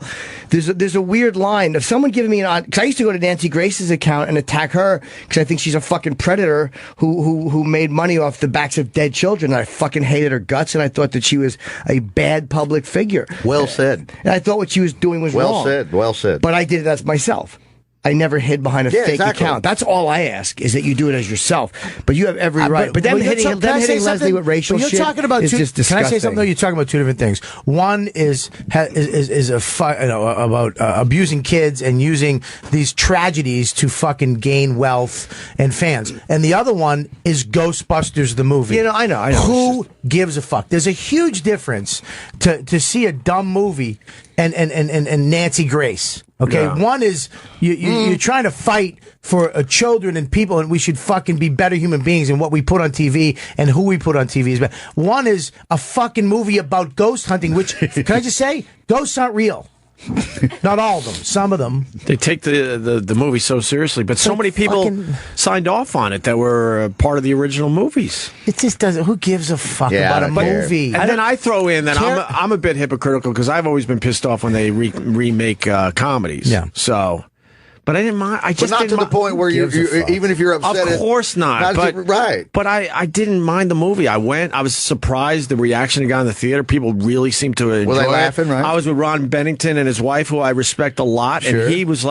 There's a weird line of someone giving me because I used to go to Nancy Grace's account and attack her because I think she's a fucking predator who made money off the backs of dead children. And I fucking hated her guts, and I thought that she was a bad public figure. Well said. And I thought what she was doing was wrong. Well said. But I did it as myself. I never hid behind a fake account. That's all I ask, is that you do it as yourself. But you have every right. But them hitting Leslie with racial shit is just disgusting. Can I say something? Though? You're talking about two different things. One is about abusing kids and using these tragedies to fucking gain wealth and fans. And the other one is Ghostbusters the movie. I know. Who gives a fuck? There's a huge difference to see a dumb movie and Nancy Grace. Okay, one is you're trying to fight for children and people, and we should fucking be better human beings, and what we put on TV and who we put on TV is better. One is a fucking movie about ghost hunting, which, can I just say, ghosts aren't real. Not all of them. Some of them. They take the movie so seriously, but so many people signed off on it that were part of the original movies. It just doesn't. Who gives a fuck about a movie? And then I throw in that I'm a bit hypocritical because I've always been pissed off when they remake comedies. Yeah. So. But I didn't mind. I just not didn't to the point where you even if you're upset. Of course not. But I didn't mind the movie. I went. I was surprised the reaction it got in the theater. People really seemed to enjoy it. Were they it. laughing? Right. I was with Ron Bennington and his wife, who I respect a lot, and he was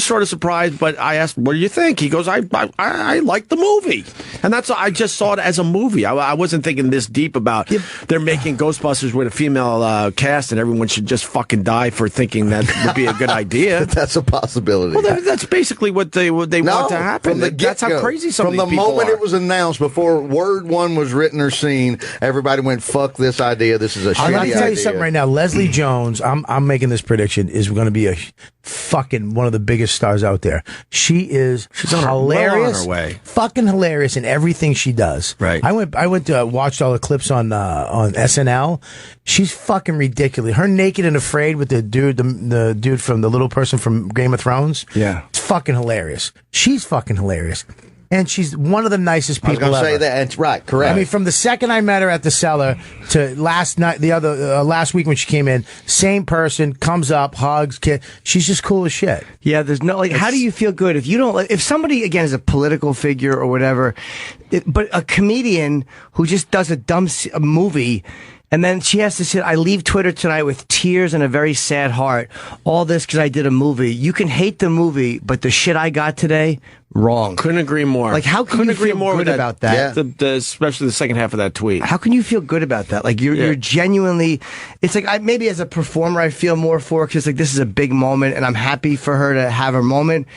sort of surprised. But I asked, "What do you think?" He goes, "I like the movie," and I just saw it as a movie. I wasn't thinking this deep about they're making Ghostbusters with a female cast, and everyone should just fucking die for thinking that would be a good idea. That's a possibility. Well, that's basically what they want to happen. That's how crazy some of these people are. From the moment it was announced, before word one was written or seen, everybody went, "Fuck this idea. This is a shitty idea." I'm going to tell you something right now. Leslie Jones, I'm making this prediction, is going to be a fucking one of the biggest stars out there. She's hilarious, on her way. Fucking hilarious in everything she does. Right. I went to watched all the clips on SNL. She's fucking ridiculous. Her Naked and Afraid with the dude from the little person from Game of Thrones. Yeah. It's fucking hilarious. She's fucking hilarious. And she's one of the nicest people ever. I was going to say that. It's right. Correct. I mean, from the second I met her at the Cellar to last week when she came in, same person, comes up, hugs, she's just cool as shit. Yeah, there's no, how do you feel good if you don't, if somebody, again, is a political figure or whatever, but a comedian who just does a dumb movie, and then she has to say, I leave Twitter tonight with tears and a very sad heart. All this because I did a movie. You can hate the movie, but the shit I got today, wrong. Couldn't agree more. Like, how can you feel good about that? Yeah. Especially the second half of that tweet. How can you feel good about that? Like, you're genuinely, it's like, maybe as a performer, I feel more for it because, like, this is a big moment and I'm happy for her to have her moment.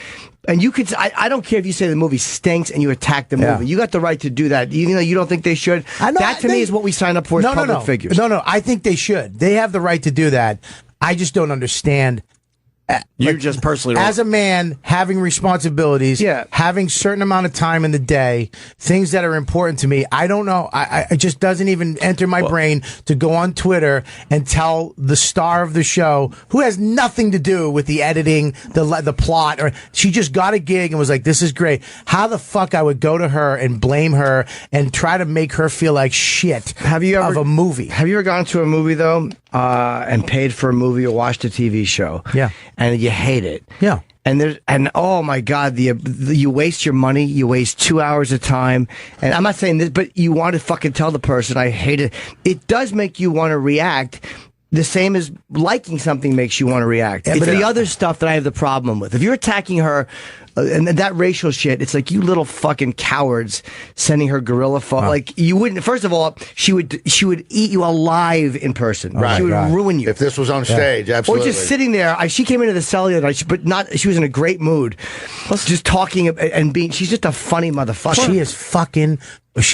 And you could, I don't care if you say the movie stinks and you attack the movie. You got the right to do that. Even though you don't think they should. That to me is what we sign up for as public figures. No, I think they should. They have the right to do that. I just don't understand. You just personally as a man having responsibilities, having certain amount of time in the day, things that are important to me. I don't know. It just doesn't even enter my brain to go on Twitter and tell the star of the show, who has nothing to do with the editing, the plot, or she just got a gig and was like, "This is great." How the fuck I would go to her and blame her and try to make her feel like shit of a movie? Have you ever gone to a movie though and paid for a movie or watched a TV show? Yeah. And you hate it. Yeah. And oh my God, you waste your money, you waste 2 hours of time. And I'm not saying this, but you want to fucking tell the person, I hate it. It does make you want to react. The same as liking something makes you want to react. It's the other stuff that I have the problem with. If you're attacking her and that racial shit, it's like, you little fucking cowards sending her gorilla phone. Like, you wouldn't. First of all, she would eat you alive in person. She would ruin you if this was on stage. Absolutely. Or just sitting there. She came into the Cellar the other night, but not. She was in a great mood. Just talking and being. She's just a funny motherfucker. She is fucking.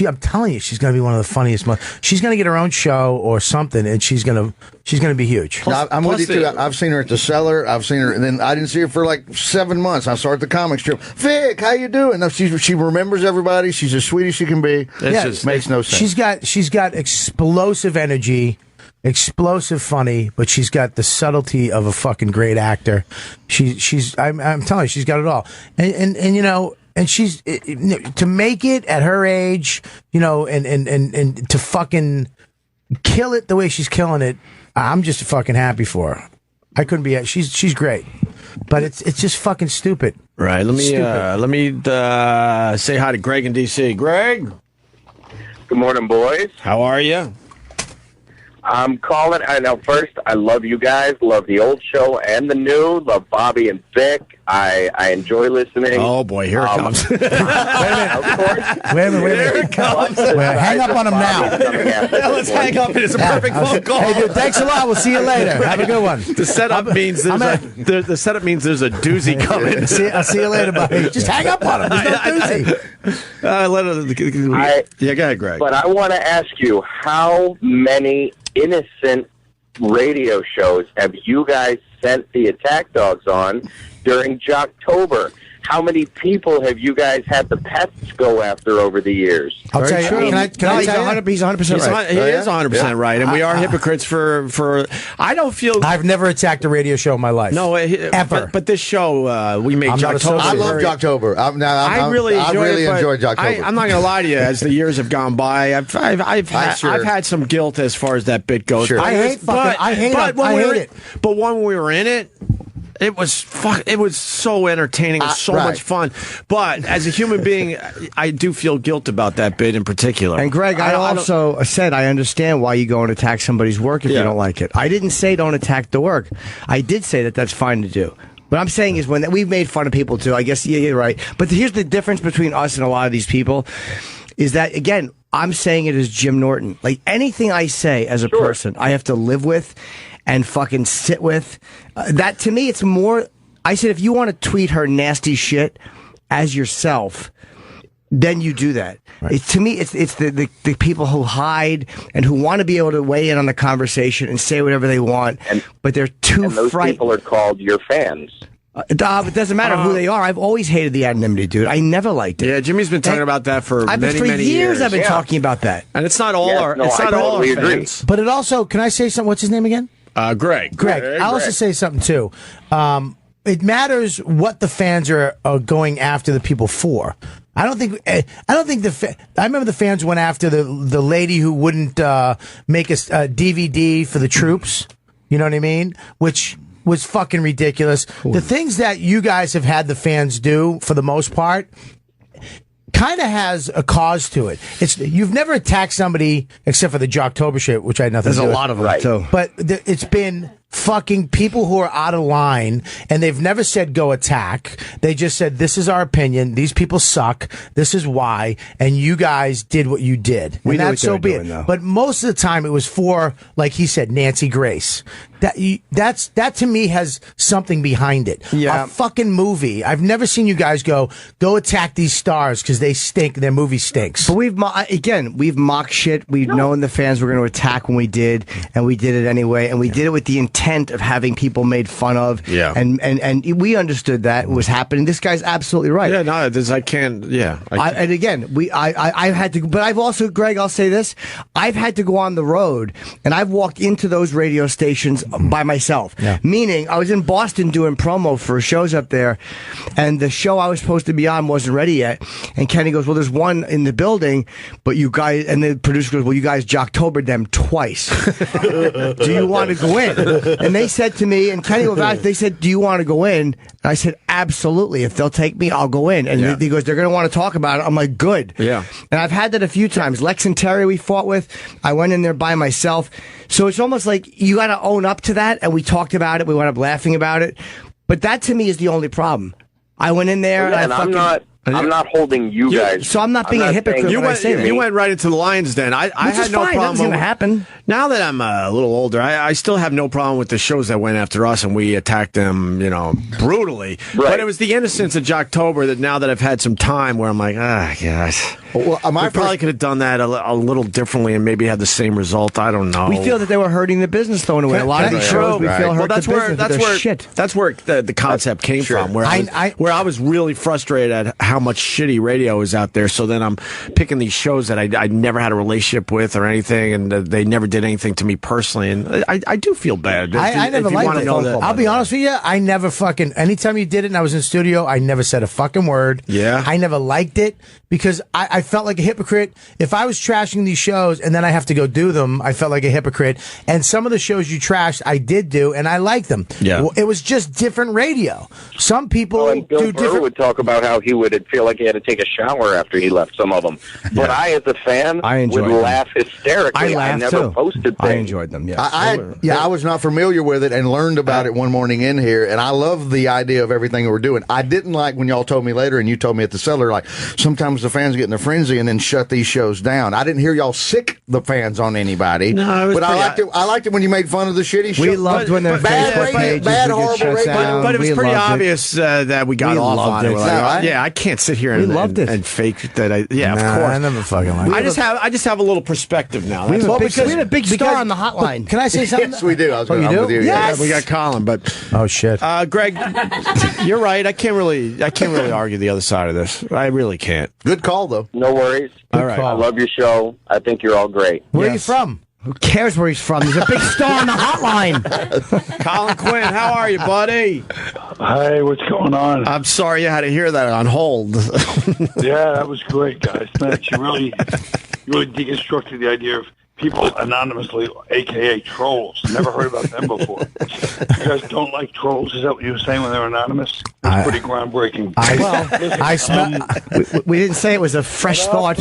I'm telling you, she's going to be one of the funniest. She's going to get her own show or something, and she's going to be huge. I'm with you too. I've seen her at the Cellar. I've seen her, and then I didn't see her for like 7 months. I saw her at the comic strip. Vic, how you doing? No, she remembers everybody. She's as sweet as she can be. It makes no sense. She's got explosive energy. Explosive funny, but she's got the subtlety of a fucking great actor. I'm telling you, she's got it all. And you know, and she's to make it at her age, you know, and to fucking kill it the way she's killing it, I'm just fucking happy for her. I couldn't be. She's great, but it's just fucking stupid. Right. Let me say hi to Greg in DC. Greg. Good morning, boys. How are you? I'm calling. I know. First, I love you guys. Love the old show and the new. Love Bobby and Vic. I enjoy listening. Oh boy, here it comes. Wait a minute. Here it comes. Well, hang up on him now. Let's hang up. It's a perfect phone call. Hey, dude, thanks a lot. We'll see you later. Have a good one. The setup means the setup means there's a doozy coming. I'll see you later, buddy. Just hang up on him. There's no doozy. Yeah, go ahead, Greg. But I want to ask you, how many innocent radio shows have you guys sent the attack dogs on during Jocktober? How many people have you guys had the pets go after over the years? I'll tell you. Can I tell you? He's 100% right. He is 100% right, and we are hypocrites for. I don't feel. I've never attacked a radio show in my life. No, ever. But this show, we made Jocktober. I love Jocktober. I really enjoy Jocktober. I'm not going to lie to you. As the years have gone by, I've had some guilt as far as that bit goes. Sure. I hate it. But when we were in it. It was so entertaining. It was so much fun. But as a human being, I do feel guilt about that bit in particular. And Greg, I also said I understand why you go and attack somebody's work if you don't like it. I didn't say don't attack the work. I did say that that's fine to do. What I'm saying is when we've made fun of people too. I guess you're right. But here's the difference between us and a lot of these people is that, again, I'm saying it as Jim Norton. Like anything I say as a person, I have to live with and fucking sit with. That to me, it's more. I said if you want to tweet her nasty shit as yourself, then you do that. Right. To me, it's the people who hide and who want to be able to weigh in on the conversation and say whatever they want, but they're too those frightened. People are called your fans. It doesn't matter who they are. I've always hated the anonymity, dude. I never liked it. Yeah, Jimmy's been talking about that for many years. years. I've been talking about that, and it's not all our fans. But it also, can I say something? What's his name again? Greg. I'll also say something too. It matters what the fans are going after the people for. I don't think I remember the fans went after the lady who wouldn't make a DVD for the troops. You know what I mean? Which was fucking ridiculous. Ooh. The things that you guys have had the fans do, for the most part, kind of has a cause to it. You've never attacked somebody except for the Jocktober shit, which I had nothing to do with. There's a lot of them, too. But it's been fucking people who are out of line, and they've never said go attack. They just said, this is our opinion. These people suck. This is why. And you guys did what you did. We and knew that's what so they be were it. doing, though. But most of the time it was for, like he said, Nancy Grace. That to me has something behind it. Yeah. A fucking movie. I've never seen you guys go attack these stars because they stink. Their movie stinks. But we've mocked shit. We've known the fans were going to attack when we did, and we did it anyway. And we did it with the intent of having people made fun of. Yeah. And we understood that was happening. This guy's absolutely right. Yeah, no, I can't. Yeah. And again, I've had to, but I've also, Greg, I'll say this: I've had to go on the road, and I've walked into those radio stations by myself. Yeah. Meaning, I was in Boston doing promo for shows up there, and the show I was supposed to be on wasn't ready yet. And Kenny goes, "Well, there's one in the building, but you guys," and the producer goes, "Well, you guys Jocktobered them twice. Do you want to go in?" And they said to me, and Kenny goes, they said, "Do you want to go in?" And I said, "Absolutely. If they'll take me, I'll go in." And he goes, "They're going to want to talk about it." I'm like, "Good." Yeah. And I've had that a few times. Lex and Terry we fought with. I went in there by myself. So it's almost like you got to own up to that. And we talked about it. We wound up laughing about it. But that to me is the only problem. I went in there and I'm not holding you guys. So I'm not being a hypocrite. You went right into the lion's den. I had no problem. That's going to happen. Now that I'm a little older, I still have no problem with the shows that went after us and we attacked them, brutally. Right. But it was the innocence of Jocktober that now that I've had some time where I'm like, gosh. Well, I probably could have done that a little differently and maybe had the same result. I don't know. We feel that they were hurting the business throwing away. A lot of these shows we feel hurt the business. That's where the concept came from. Where I was really frustrated at how much shitty radio is out there. So then I'm picking these shows that I never had a relationship with or anything, and they never did anything to me personally. And I do feel bad. I never liked it. I'll be honest with you. I never fucking. Anytime you did it and I was in the studio, I never said a fucking word. Yeah. I never liked it because I felt like a hypocrite. If I was trashing these shows and then I have to go do them, I felt like a hypocrite. And some of the shows you trashed, I did do, and I liked them. Yeah. Well, it was just different radio. Some people And Bill do Burr different. would talk about how he would feel like he had to take a shower after he left some of them. But I, as a fan, I enjoyed would them. laugh hysterically. I laughed never too. posted things. I enjoyed them. Yes. I was not familiar with it and learned about it one morning in here, and I love the idea of everything we're doing. I didn't like when y'all told me later, and you told me at the cellar, like sometimes the fans get in a frenzy and then shut these shows down. I didn't hear y'all sick the fans on anybody. No, it was but I pretty- liked it. I liked it when you made fun of the shitty show. We loved when their bad Facebook rating, pages bad would get horrible shut rating. down. But it was We pretty loved it. obvious that we got We off loved on it. it. We're like, No, I- yeah, I can't sit here We and, loved it. and fake that. Of Nah, course. I never fucking liked it. I just have a little perspective now. We That's had all. a big, we had a big star on the hotline. Can I say something? Yes, we do. I was Oh, going you to do? with you. Yes. We got Colin, but Oh shit. Greg, you're right. I can't really argue the other side of this. I really can't. Good call, though. No worries. All right. I love your show. I think you're all great. Where are you from? Who cares where he's from? There's a big star on the hotline. Colin Quinn, how are you, buddy? Hi, what's going on? I'm sorry you had to hear that on hold. Yeah, that was great, guys. Thanks. You really deconstructed the idea of people anonymously, a.k.a. trolls. Never heard about them before. You guys don't like trolls? Is that what you were saying when they're anonymous? It's pretty groundbreaking. I smell. We didn't say it was a fresh thought.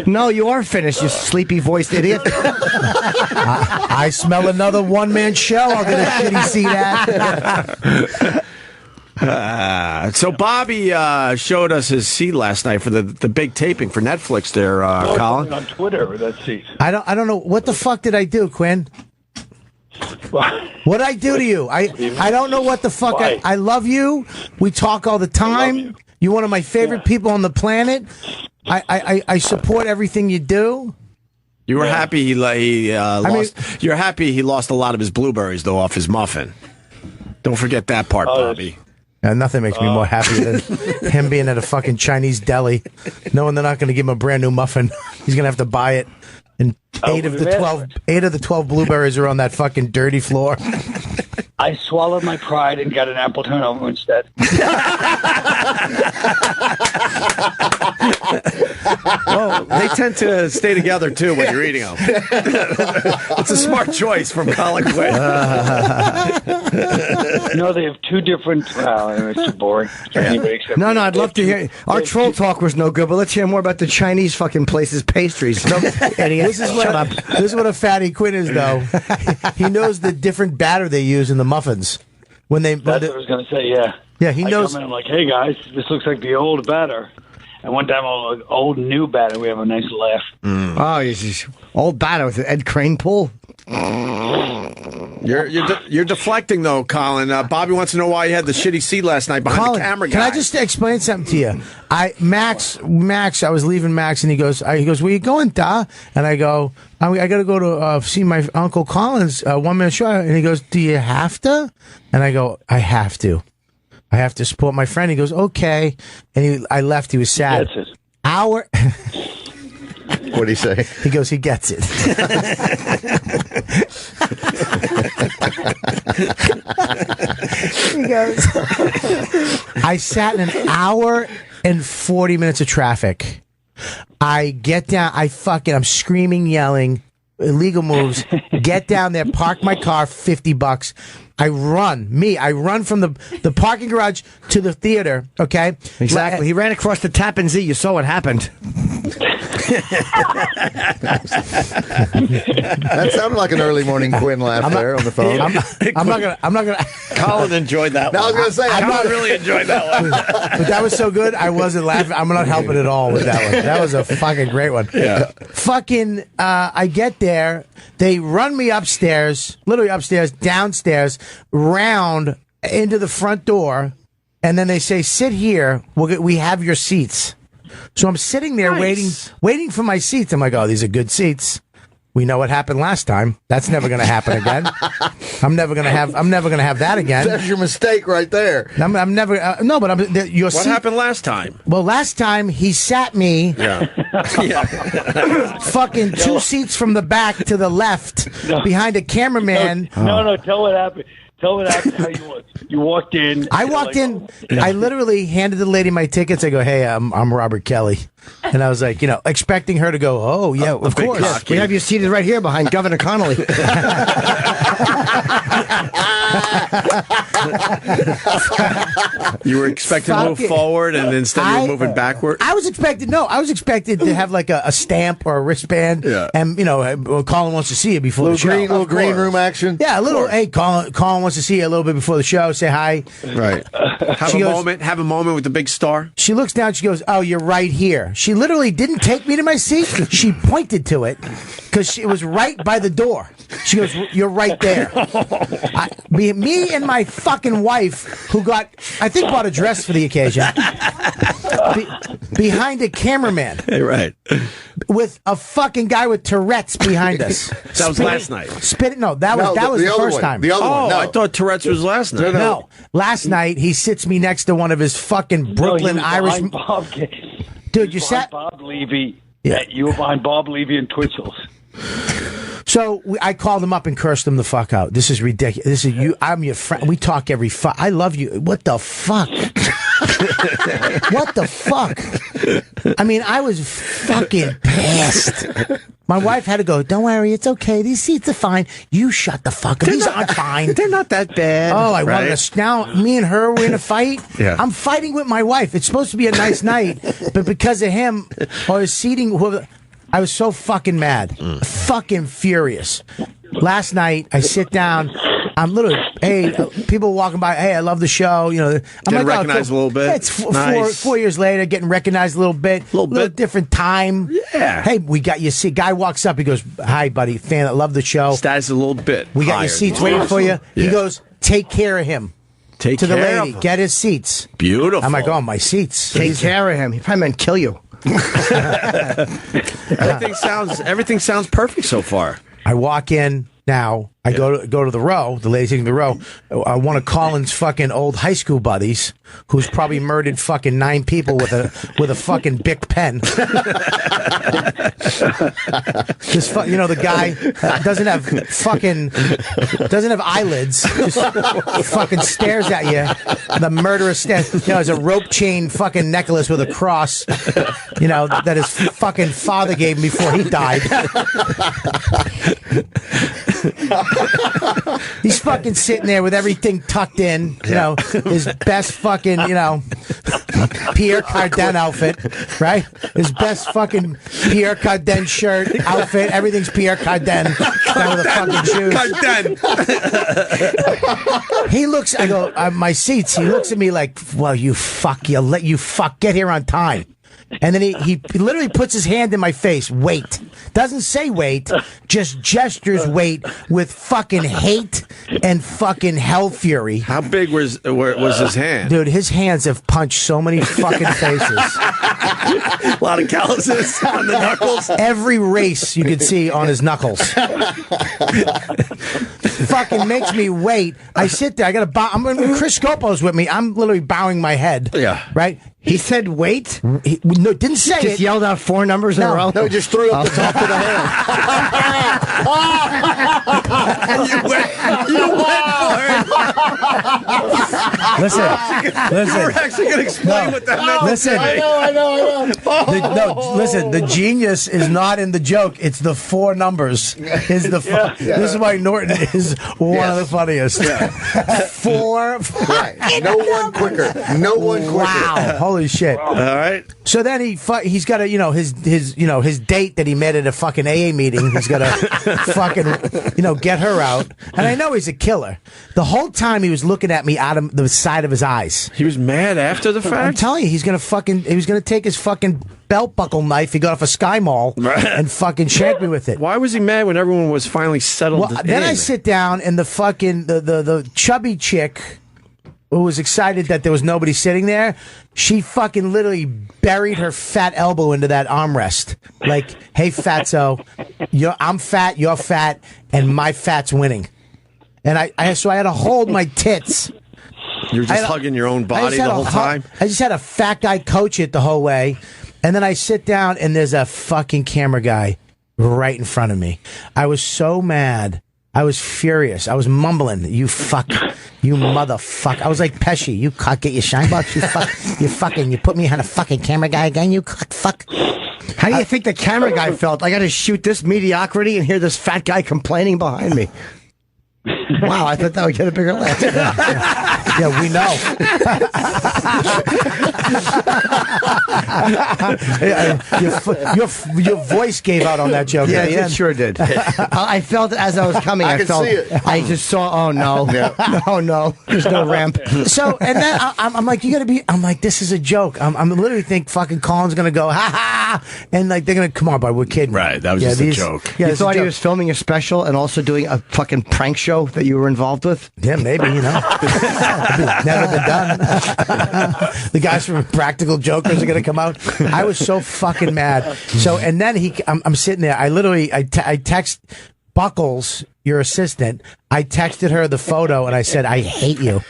No, you are finished, you sleepy-voiced idiot. I smell another one-man show. I'll get a shitty seat at. So Bobby showed us his seat last night for the big taping for Netflix there, Colin. On Twitter, that seat. I don't know what the fuck did I do, Quinn? What I do to you? I don't know what the fuck. I love you. We talk all the time. You're one of my favorite people on the planet. I support everything you do. You were happy he lost. You're happy he lost a lot of his blueberries though off his muffin. Don't forget that part, Bobby. Nothing makes me more happy than him being at a fucking Chinese deli, knowing they're not going to give him a brand new muffin. He's going to have to buy it. And 8 of the 12 blueberries are on that fucking dirty floor. I swallowed my pride and got an apple turnover instead. Well, they tend to stay together too when you're eating them. It's a smart choice from Colin Quinn. No, they have two different. It's too boring. Anybody except No, I'd love to hear. Our troll talk was no good, but let's hear more about the Chinese fucking place's pastries. Idiot. Shut up. This is what a fatty Quinn is, though. He knows the different batter they use in the muffins. That's what I was going to say. Yeah. Yeah, he knows. I come in, I'm like, hey guys, this looks like the old batter. And one time, old new batter, we have a nice laugh. Oh, he's old batter with Ed Crane pull. You're deflecting though, Colin. Bobby wants to know why you had the shitty seat last night behind Colin, the camera guy. can I just explain something to you? Max, I was leaving Max, and he goes, where you going, Da? And I go, I got to go to see my Uncle Colin's one-man show. And he goes, do you have to? And I go, I have to. I have to support my friend. He goes, okay. And I left. He was sad. That's it. What'd he say? He goes, he gets it. He goes, I sat in an hour and 40 minutes of traffic. I get down, I'm screaming, yelling, illegal moves, get down there, park my car, $50. I run from the parking garage to the theater, okay? Exactly. He ran across the Tappan Zee. You saw what happened. That sounded like an early morning Quinn laugh there on the phone. I'm not gonna. Colin enjoyed that one. I was going to say, Colin really enjoyed that one. But that was so good, I wasn't laughing. I'm not helping at all with that one. That was a fucking great one. Yeah. Fucking, I get there. They run me upstairs, literally upstairs, downstairs, round into the front door, and then they say, "Sit here. We have your seats." So I'm sitting there waiting for my seats. I'm like, "Oh, these are good seats." We know what happened last time. That's never going to happen again. I'm never going to have that again. That's your mistake right there. I'm never. No, but What happened last time? Well, last time he sat me. Yeah. Fucking 2 seats from the back to the left behind a cameraman. No, tell what happened. Tell it out how you want. You walked in. I walked in. I literally handed the lady my tickets. I go, "Hey, I'm Robert Kelly," and I was like, expecting her to go, "Oh yeah, of course." Yeah, we have you seated right here behind Governor Connolly. You were expecting to move forward, and instead you were moving backward. I was expected to have like a stamp or a wristband, and Colin wants to see you before the show. Little green room action. Yeah, a little. Hey, Colin wants to see you a little bit before the show. Say hi. Right. Have a moment with the big star. She looks down. She goes, "Oh, you're right here." She literally didn't take me to my seat. She pointed to it because it was right by the door. She goes, "You're right there." Me and my fucking wife, who bought a dress for the occasion, behind a cameraman. Hey, right. With a fucking guy with Tourette's behind us. That was last night. That was the first time. The other one. No. I thought Tourette's was last night. No. Last night he sits me next to one of his fucking Brooklyn Irish. Dude, you sat Bob Levy. Yeah. You were behind Bob Levy and Twitchell's. So I called him up and cursed him the fuck out. This is ridiculous. This is you. I'm your friend. We talk every I love you. What the fuck? What the fuck? I mean, I was fucking pissed. My wife had to go, "Don't worry, it's okay. These seats are fine." You shut the fuck up. These aren't fine. They're not that bad. Oh, I wanted to. Now, me and her were in a fight. Yeah. I'm fighting with my wife. It's supposed to be a nice night, but because of him, I was seating whoever. I was so fucking mad. Fucking furious. Last night, I sit down. I'm literally, hey, people walking by, hey, I love the show. I'm getting recognized a little bit. It's four years later, getting recognized a little bit. A little different time. Yeah. Hey, we got you. See, guy walks up. He goes, "Hi, buddy. Fan, I love the show. Status a little bit. We got higher. your seats waiting for you." He Yeah. goes, "Take care of him." Take to the care lady. of him. Get his seats. Beautiful. I'm like, "Oh, my seats." Take care of him. He probably meant kill you. Everything sounds perfect so far. I walk in now. I go to the row. The lady's taking the row. One of Colin's fucking old high school buddies, who's probably murdered fucking 9 people with a fucking Bic pen. The guy doesn't have eyelids. Just fucking stares at you. The murderous stare. Has a rope chain fucking necklace with a cross. That his fucking father gave him before he died. He's fucking sitting there with everything tucked in, his best fucking, Pierre Cardin outfit, right? His best fucking Pierre Cardin shirt, outfit, everything's Pierre Cardin down with the fucking shoes. He looks, I go, my seats, he looks at me like, well, you fuck, get here on time. And then he literally puts his hand in my face. Wait. Doesn't say wait, just gestures wait with fucking hate and fucking hell fury. How big was his hand? Dude, his hands have punched so many fucking faces. A lot of calluses on the knuckles. Every race you could see on his knuckles. Fucking makes me wait. I sit there. I got to bow. Chris Scopo's with me. I'm literally bowing my head. Yeah. Right? He said wait? No, didn't say it. Just yelled out 4 numbers in a row? No, he just threw up the top of the hand. And you went for it. Listen. You were actually going to explain what that meant. Listen. I know. Listen, the genius is not in the joke. It's the 4 numbers. This is why Norton is one of the funniest. 4. Right. No one quicker. Wow. Holy shit. All right. So then he's got his date that he met at a fucking AA meeting. He's got to fucking get her out. And I know he's a killer. The whole time he was looking at me out of the side of his eyes. He was mad after the fact. I'm telling you, he was gonna take his fucking belt buckle knife he got off a Sky Mall and fucking shank me with it. Why was he mad when everyone was finally settled? Well, then I sit down and the fucking the chubby chick who was excited that there was nobody sitting there, she fucking literally buried her fat elbow into that armrest. Like, hey, fatso, I'm fat, you're fat, and my fat's winning. And so I had to hold my tits. You were just hugging your own body the whole time? I just had a fat guy coach it the whole way. And then I sit down and there's a fucking camera guy right in front of me. I was so mad I was furious. I was mumbling, you motherfucker. I was like Pesci, you cock, get your shine box, you put me on a fucking camera guy again, you fuck. How do you think the camera guy felt? I got to shoot this mediocrity and hear this fat guy complaining behind me. Wow, I thought that would get a bigger laugh. Yeah, we know. your voice gave out on that joke. Yeah, it sure did. I felt it as I was coming. I felt see it. I just saw. Oh no, no, there's no ramp. So, and then I'm like, you gotta be. I'm like, this is a joke. I'm literally think fucking Colin's gonna go ha ha, and like they're gonna come on, but we're kidding. Right, that was just a joke. Yeah, you thought he was filming a special and also doing a fucking prank show that you were involved with? Yeah, maybe, you know. Never been done. The guys from Practical Jokers are going to come out. I was so fucking mad. So, and then I'm sitting there. I text Buckles, your assistant. I texted her the photo and I said, I hate you.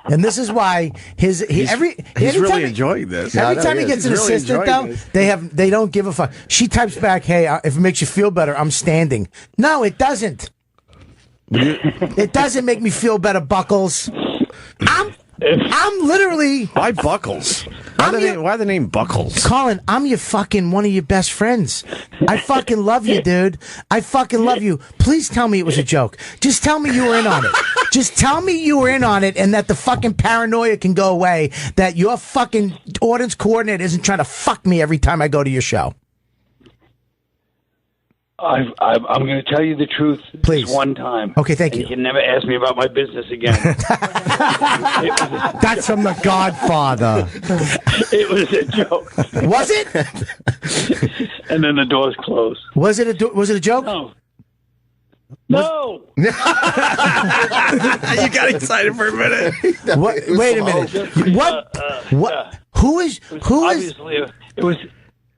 And this is why he's really enjoying this. Every time he gets an assistant, though, they don't give a fuck. She types back, "Hey, if it makes you feel better, I'm standing." No, it doesn't. It doesn't make me feel better, Buckles. I'm literally. Why Buckles? Why the name Buckles? Colin, I'm your fucking one of your best friends. I fucking love you, dude. I fucking love you. Please tell me it was a joke. Just tell me you were in on it. Just tell me you were in on it and that the fucking paranoia can go away, that your fucking audience coordinator isn't trying to fuck me every time I go to your show. I'm going to tell you the truth. Please. One time. Okay, thank you. You can never ask me about my business again. That's from The Godfather. It was a joke. Was it? And then the doors closed. Was it a joke? No. You got excited for a minute. What? Wait a minute. What? What? Who is? Obviously, it was.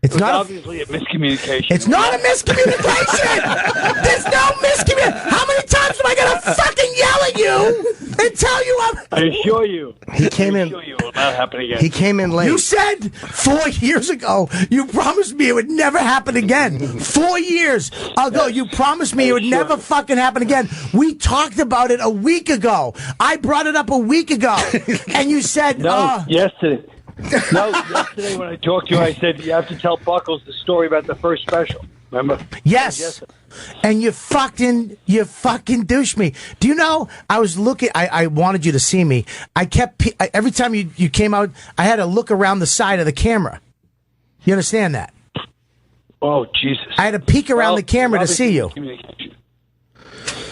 It's not obviously a miscommunication. It's not a miscommunication. There's no miscommunication. How many times am I gonna fucking yell at you and tell you I assure you. He came in. I assure you it will not happen again. He came in late. You said 4 years ago you promised me it would never happen again. 4 years ago you promised me it would never fucking happen again. We talked about it a week ago. I brought it up a week ago, and you said yesterday. No, yesterday when I talked to you, I said you have to tell Buckles the story about the first special. Remember? Yes. And you fucking douche me. Do you know? I was looking. I wanted you to see me. Every time you came out, I had to look around the side of the camera. You understand that? Oh Jesus! I had to peek around the camera to see you.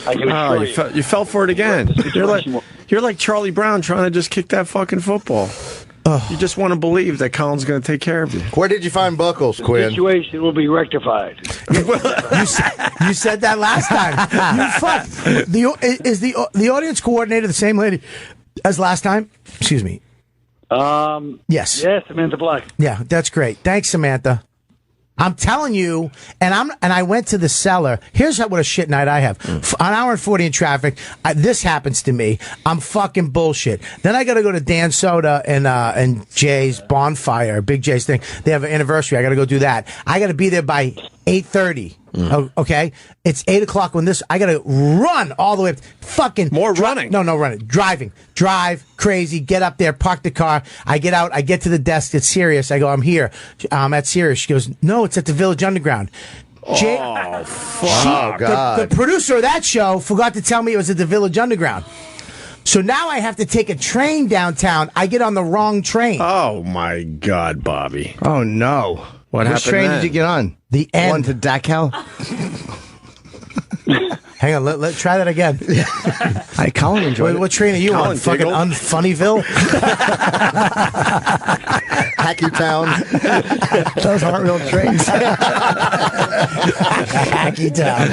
I can assure you fell for it again. You're like Charlie Brown trying to just kick that fucking football. You just want to believe that Colin's going to take care of you. Where did you find Buckles, Quinn? The situation will be rectified. You said that last time. You fuck. Is the audience coordinator the same lady as last time? Excuse me. Yes. Yes, Samantha Black. Yeah, that's great. Thanks, Samantha. I'm telling you, and I went to the cellar. Here's what a shit night I have. An hour and 40 in traffic. This happens to me. I'm fucking bullshit. Then I got to go to Dan Soda and Jay's bonfire, Big Jay's thing. They have an anniversary. I got to go do that. I got to be there by 8:30. Okay, it's 8 o'clock when I got to run all the way up. Fucking running. No, running. Drive crazy. Get up there. Park the car. I get out. I get to the desk. It's Sirius. I go, I'm here. I'm at Sirius. She goes, no, it's at the Village Underground. Fuck. The producer of that show forgot to tell me it was at the Village Underground. So now I have to take a train downtown. I get on the wrong train. Oh my God, Bobby. Oh no. What happened train then? did you get on? The end. One to Dachau? Hang on, let's try that again. Colin enjoyed it. What train are you Colin on? Fucking Unfunnyville? Hacky Town. Those aren't real trains. Hacky Town.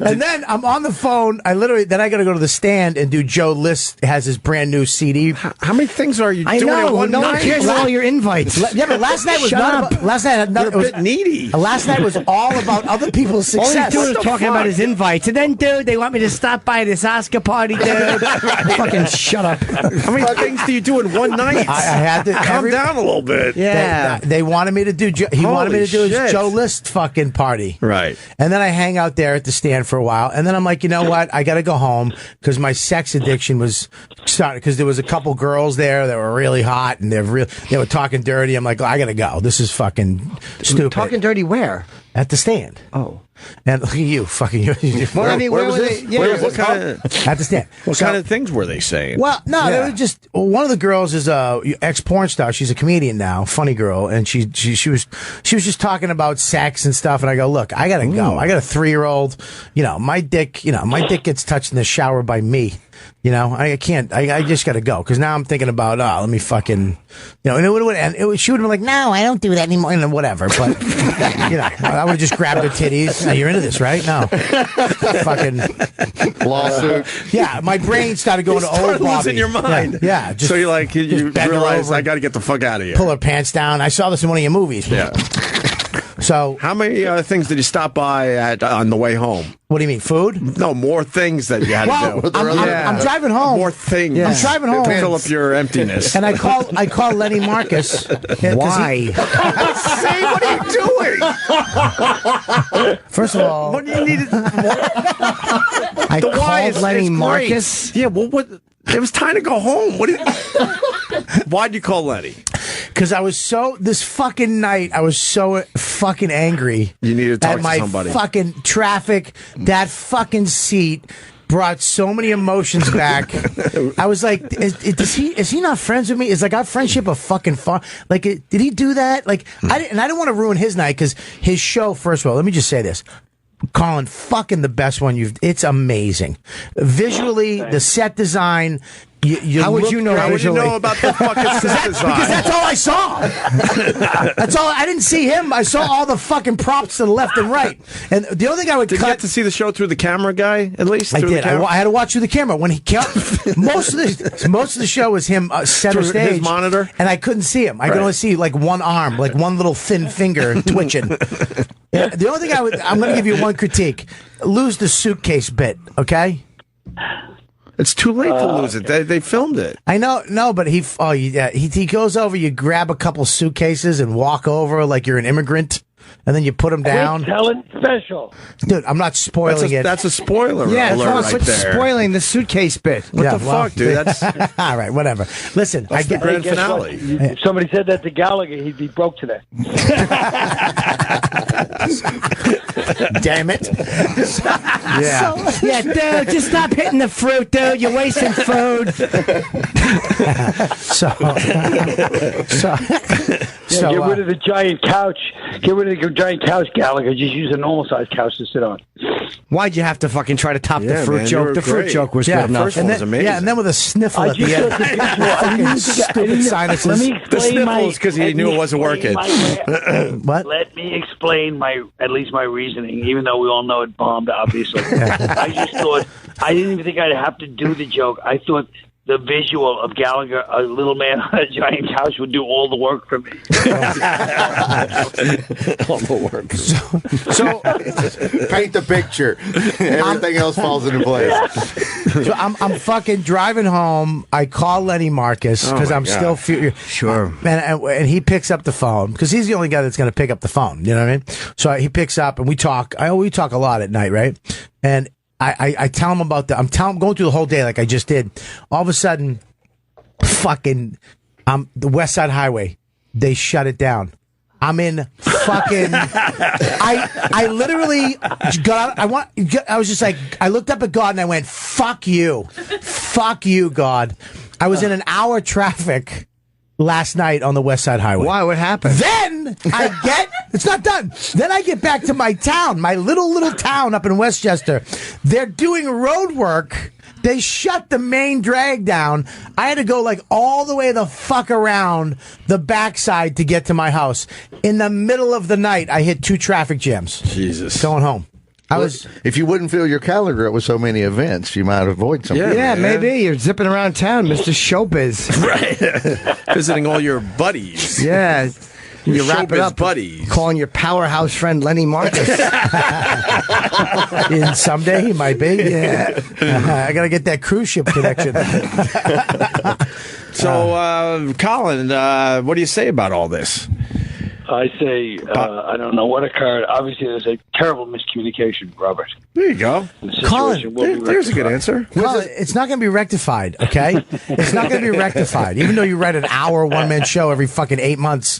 And then I'm on the phone. Then I got to go to the stand and do Joe List has his brand new CD. How many things are you doing at one no night? one cares about all your invites. Yeah, but last night was Shut not. up. Last night You're a bit needy. Last night was all about other people's All he's success. doing is talking about his invites. And then, dude, they want me to stop by this Oscar party, dude. Fucking shut up. How many things do you do in one night. I had to calm down a little bit. They wanted me to do. He wanted me to do his shit. Joe List fucking party. Right. And then I hang out there at the stand for a while, and then I'm like, you know what? I got to go home because my sex addiction was starting. Because there was a couple girls there that were really hot, and they were talking dirty. I'm like, I got to go. This is fucking stupid. Talking dirty where? At the stand. Oh. And look at you, fucking you. Well, I mean, where was were this? they? Yeah, What kind of, at the stand. what kind of things were they saying? Well, no, they were just one of the girls is a ex porn star. She's a comedian now, funny girl, and she was just talking about sex and stuff. And I go, look, I gotta go. I got a 3-year-old. My dick gets touched in the shower by me. I can't. I just got to go because now I'm thinking about let me fucking and she would have been like, no, I don't do that anymore, and whatever. But I would have just grabbed her titties. Now, you're into this, right? No, fucking lawsuit. Yeah, my brain started going to old Bobby. Losing your mind. Yeah. So you're like, you bend her realize over, I got to get the fuck out of here. pull her pants down. I saw this in one of your movies. Yeah. So how many things did you stop by on the way home? What do you mean, food? No, more things that you had to do. I'm driving home. More things. I'm driving home to fill up your emptiness. And I call Lenny Marcus. Why? Say, what are you doing? First of all, what do you need? I called Lenny Marcus. Yeah, well, what? It was time to go home. Why'd you call Lenny? Because this fucking night, I was so fucking angry. You needed to talk at my to somebody. Fucking traffic, that fucking seat brought so many emotions back. I was like, is he not friends with me? Is like our friendship a fucking fun? Like, did he do that? Like, I didn't want to ruin his night because his show. First of all, let me just say this. Colin, fucking the best one it's amazing. Visually, the set design. How would you know? How would you know about the fucking set design? Because that's all I saw. That's all. I didn't see him. I saw all the fucking props to the left and right. And the only thing I would Did you get to see the show through the camera guy at least? I through did. The camera? I had to watch through the camera when he kept most of the show was him center Through stage his monitor, and I couldn't see him. I could only see like one arm, like one little thin finger twitching. Yeah, the only thing I'm going to give you one critique: lose the suitcase bit, okay? It's too late to lose it. They filmed it. I know, no, but he goes over. You grab a couple suitcases and walk over like you're an immigrant, and then you put them down. Telling special, dude. I'm not spoiling it. That's a spoiler. Yeah, alert that's right there. spoiling the suitcase bit. What the fuck, dude? That's all right. Whatever. Listen, that's the grand finale. If somebody said that to Gallagher, he'd be broke today. Damn it. Yeah. Dude, just stop hitting the fruit, dude. You're wasting food. Get rid of the giant couch. Get rid of the giant couch, Gallagher. Just use a normal sized couch to sit on. Why'd you have to fucking try to top the fruit man, joke? The fruit joke was good enough. First one was amazing. Yeah, and then with a sniffle at the end. Stupid sinuses. Let me The explain sniffles because he knew it wasn't working. What? Let me explain at least my reasoning, even though we all know it bombed, obviously. I just thought, I didn't even think I'd have to do the joke. I thought the visual of Gallagher, a little man on a giant couch, would do all the work for me. All the work. So paint the picture. Everything else falls into place. So I'm fucking driving home. I call Lenny Marcus because I'm still furious. Sure. And he picks up the phone because he's the only guy that's going to pick up the phone. You know what I mean? So he picks up and we talk. We talk a lot at night, right? And I tell him about I'm going through the whole day like I just did. All of a sudden, fucking, the West Side Highway, they shut it down. I'm in fucking. I literally got. I was just like. I looked up at God and I went, "Fuck you, God." I was in an hour traffic last night on the West Side Highway. Why? What happened? Then it's not done. Then I get back to my town, my little town up in Westchester. They're doing road work. They shut the main drag down. I had to go like all the way the fuck around the backside to get to my house. In the middle of the night, I hit 2 traffic jams. Jesus. Going home. If you wouldn't fill your calendar up with so many events, you might avoid something. Yeah, maybe. You're zipping around town, Mr. Showbiz. Right. Visiting all your buddies. Yeah. You wrap it Showbiz up, buddies. calling your powerhouse friend Lenny Marcus. And someday he might be. Yeah. I got to get that cruise ship connection. So, Colin, what do you say about all this? I say, I don't know what occurred. Obviously, there's a terrible miscommunication, Robert. There you go. Colin, there's a good answer. Well, it's not going to be rectified, okay? It's not going to be rectified. Even though you write an hour one-man show every fucking 8 months,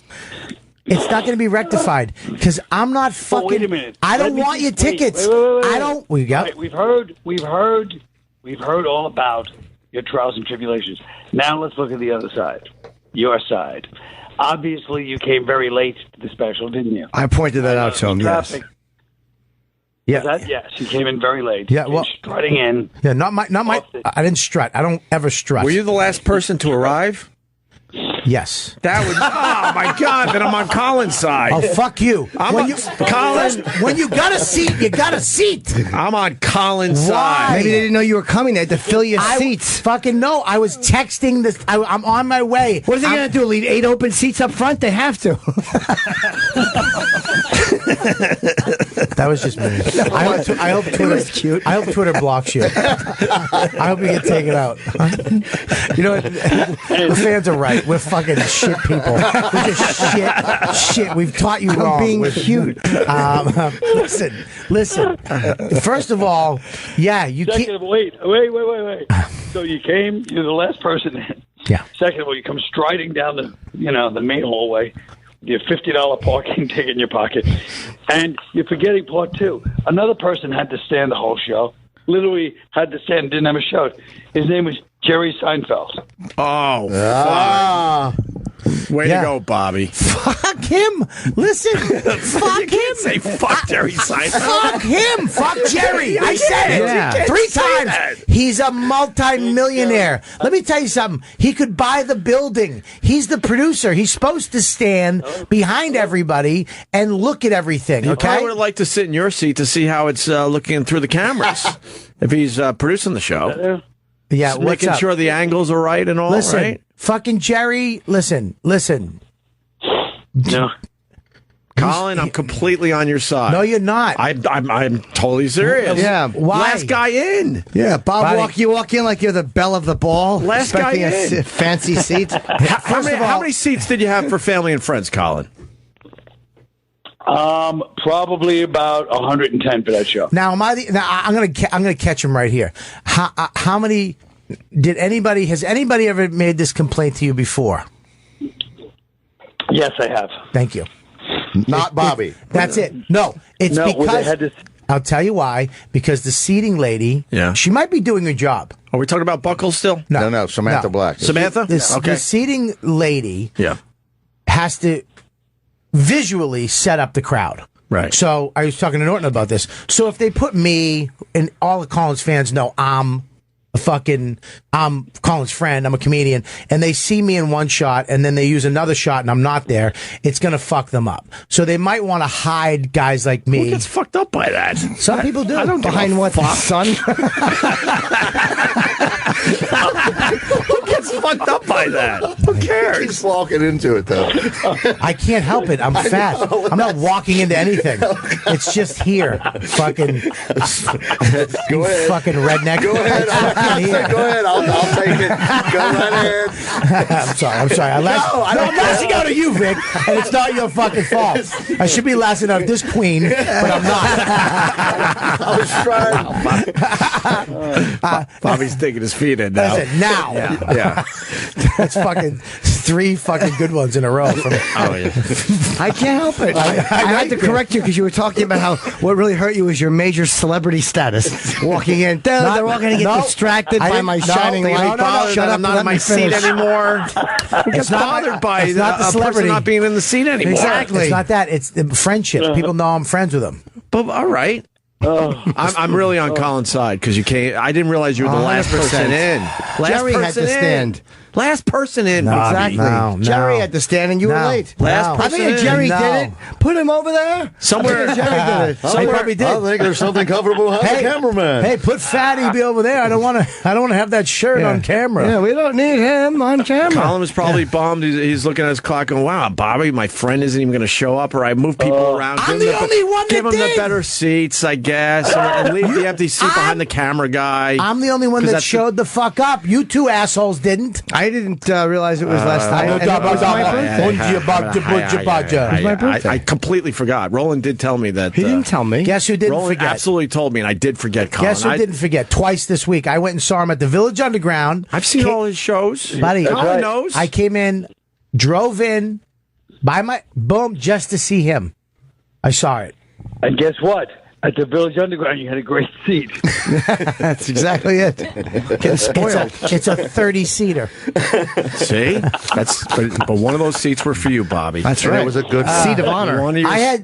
it's not going to be rectified because I'm not fucking. Oh, wait a minute. I don't want your tickets. I don't. We got. We've heard all about your trials and tribulations. Now let's look at the other side, your side. Obviously, you came very late to the special, didn't you? I pointed that out to him. Yes. Traffic. Yeah. Yes, you came in very late. Yeah. Well, strutting in. Yeah. Not my. I didn't strut. I don't ever strut. Were you the last person to arrive? Yes. That would. Oh my God! Then I'm on Colin's side. Oh fuck you! Colin. When you got a seat, you got a seat. I'm on Colin's side. Maybe they didn't know you were coming. They had to fill your seats. Fucking no! I was texting this. I'm on my way. What is he going to do? Leave 8 open seats up front? They have to. That was just me. I hope Twitter. Cute. I hope Twitter blocks you. I hope you get taken out. You know what? The fans are right. We're fucking shit people. We're just shit. We've taught you wrong. Being cute. Listen. First of all, yeah, you Second, wait. So you came. You're the last person in. Yeah. Second of all, you come striding down the main hallway. Your $50 parking ticket in your pocket, and you're forgetting part two. Another person had to stand the whole show. Literally had to stand. Didn't have a show. His name was Jerry Seinfeld. Oh, way to go, Bobby. Fuck him. Listen. Fuck him. Say fuck Jerry Seinfeld. Fuck him. Fuck Jerry. I said it. Yeah. 3 times. He's a multi-millionaire. Let me tell you something. He could buy the building. He's the producer. He's supposed to stand behind everybody and look at everything. He Okay. probably would like to sit in your seat to see how it's looking through the cameras if he's producing the show. Yeah, just what's making up? sure the angles are right and all. Listen, right? fucking Jerry. Listen. No. Colin, I'm completely on your side. No, you're not. I'm totally serious. Yeah. Why? Last guy in. Yeah, Bob, Buddy. you walk in like you're the belle of the ball. Last guy expecting in. a fancy seat. How many seats did you have for family and friends, Colin? Probably about 110 for that show. Now, I'm gonna catch him right here. How many has anybody ever made this complaint to you before? Yes, I have. Thank you. Not Bobby. That's it. No, it's No, well, they because had this- I'll tell you why. Because the seating lady, she might be doing a job. Are we talking about Buckles still? No, Samantha Black. Samantha? The seating lady has to visually set up the crowd. Right. So I was talking to Norton about this. So if they put me, and all the Collins fans know I'm Colin's friend, I'm a comedian, and they see me in one shot and then they use another shot and I'm not there, it's going to fuck them up. So they might want to hide guys like me. Who gets fucked up by that? Some people do. I don't give Behind a what, fuck. son? Who gets fucked up by that? Who cares? He's walking into it, though. I can't help it. I'm fat. I'm not walking into anything. It's just here. Fucking Go ahead. fucking redneck. Go ahead. Go ahead. I'll take it. Go right ahead. I'm sorry. I'm lashing out at you, Vic, and it's not your fucking fault. I should be lashing out at this queen, but I'm not. I was trying. Bobby's taking his feet in now. Listen, now. Yeah. That's fucking 3 fucking good ones in a row. I can't help it. I had to correct you because you were talking about how what really hurt you was your major celebrity status. Walking in, they're all going to get distracted by my shining light. Shut up! I'm not in my seat anymore. Who gets bothered by it's not the a celebrity person not being in the seat anymore? Exactly. It's not that. It's the friendship. People know I'm friends with them. But all right. I'm really on Colin's side because you came. I didn't realize you were the last person in. Jerry had to stand. Last person in. Exactly. No. Jerry had to stand and you were late. Last I person think Jerry in. did it. Put him over there. Somewhere. I think Jerry did it. He probably did. I think there's something comfortable behind the cameraman. Hey, put Fatty be over there. I don't want to have that shirt on camera. Yeah, we don't need him on camera. Colin was probably bummed. He's looking at his clock going, wow, Bobby, my friend isn't even going to show up, or I move people around. I'm the only one that Give him the did. better seats, I guess, and leave the empty seat behind the camera guy. I'm the only one 'Cause that that's showed the fuck up. You two assholes didn't. I didn't realize it was last night. And it was my birthday. I completely forgot. Roland did tell me that. He didn't tell me. Guess who didn't Roland forget? absolutely told me, and I did forget, Colin. Guess who didn't forget? Twice this week. I went and saw him at the Village Underground. I've seen all his shows. Buddy, Colin knows. I came in, drove in, just to see him. I saw it. And guess what? At the Village Underground, you had a great seat. That's exactly it. Getting spoiled. It's a 30-seater. See? But one of those seats were for you, Bobby. That's And right. it was a good seat of honor.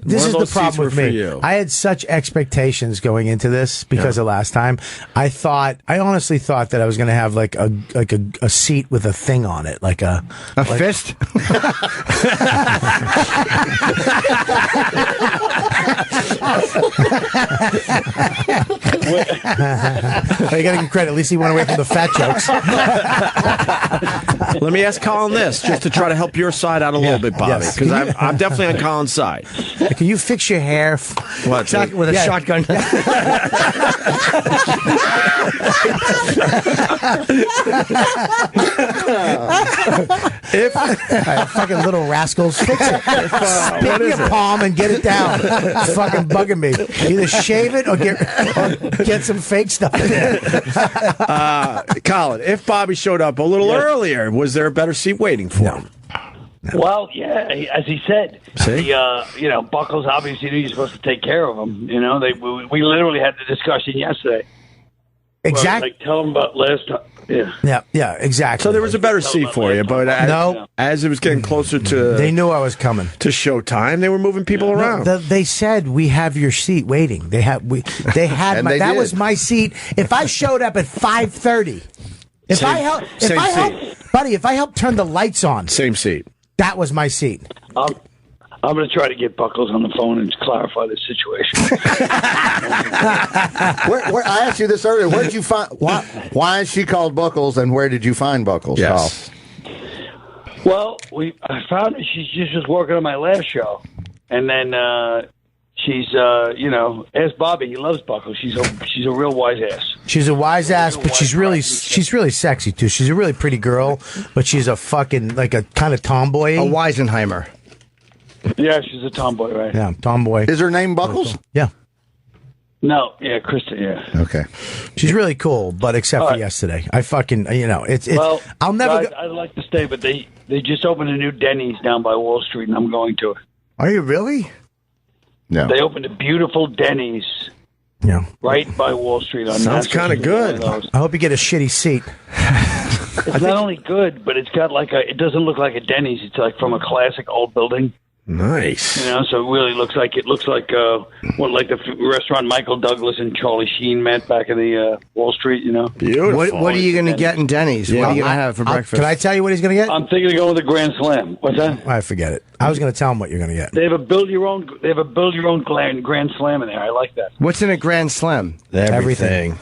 This is the problem with me. You. I had such expectations going into this because of last time. I honestly thought that I was going to have like a seat with a thing on it, like a fist. I got to give credit. At least he went away from the fat jokes. Let me ask Colin this, just to try to help your side out a little bit, Bobby, because I'm definitely on Colin's side. Can you fix your hair? What? With a shotgun. Fucking little rascals, fix it. Pick your palm and get it down. It's fucking bugging me. Either shave it or get some fake stuff in there. Colin, if Bobby showed up a little earlier, was there a better seat waiting for him? Well, yeah, as he said, See? Buckles obviously knew you're supposed to take care of him. You know, we literally had the discussion yesterday. Exactly. Like, tell him about last time. Yeah, exactly. So there was a better seat for you, but as it was getting closer to... They knew I was coming. To showtime, they were moving people around. They said, we have your seat waiting. They had that was my seat. If I showed up at 5:30, if I helped turn the lights on, same seat. That was my seat. I'm going to try to get Buckles on the phone and clarify the situation. I asked you this earlier. Where did you find? Why is she called Buckles, and where did you find Buckles? Yes. Well, I found her. She just was working on my last show, and then she's ask Bobby. He loves Buckles. She's a real wise ass. She's a wise ass, but she's really sexy too. She's a really pretty girl, but she's a fucking like a kind of tomboy. A Weisenheimer. Yeah, she's a tomboy, right? Yeah, tomboy. Is her name Buckles? Yeah. No, yeah, Krista, yeah. Okay. She's really cool, but except for yesterday. I fucking, it's well, I'll never guys, I'd like to stay, but they just opened a new Denny's down by Wall Street, and I'm going to it. Are you really? No. They opened a beautiful Denny's. Yeah. Right by Wall Street. Sounds kind of good. I hope you get a shitty seat. It's not only good, but it's got it doesn't look like a Denny's. It's like from a classic old building. Nice. So it really looks like the restaurant Michael Douglas and Charlie Sheen met back in the Wall Street. Beautiful. What are you going to get in Denny's? Yeah. What are you going to have for breakfast? Can I tell you what he's going to get? I'm thinking of going with the Grand Slam. What's that? I forget it. I was going to tell him what you're going to get. They have a build your own Grand Slam in there. I like that. What's in a Grand Slam? Everything.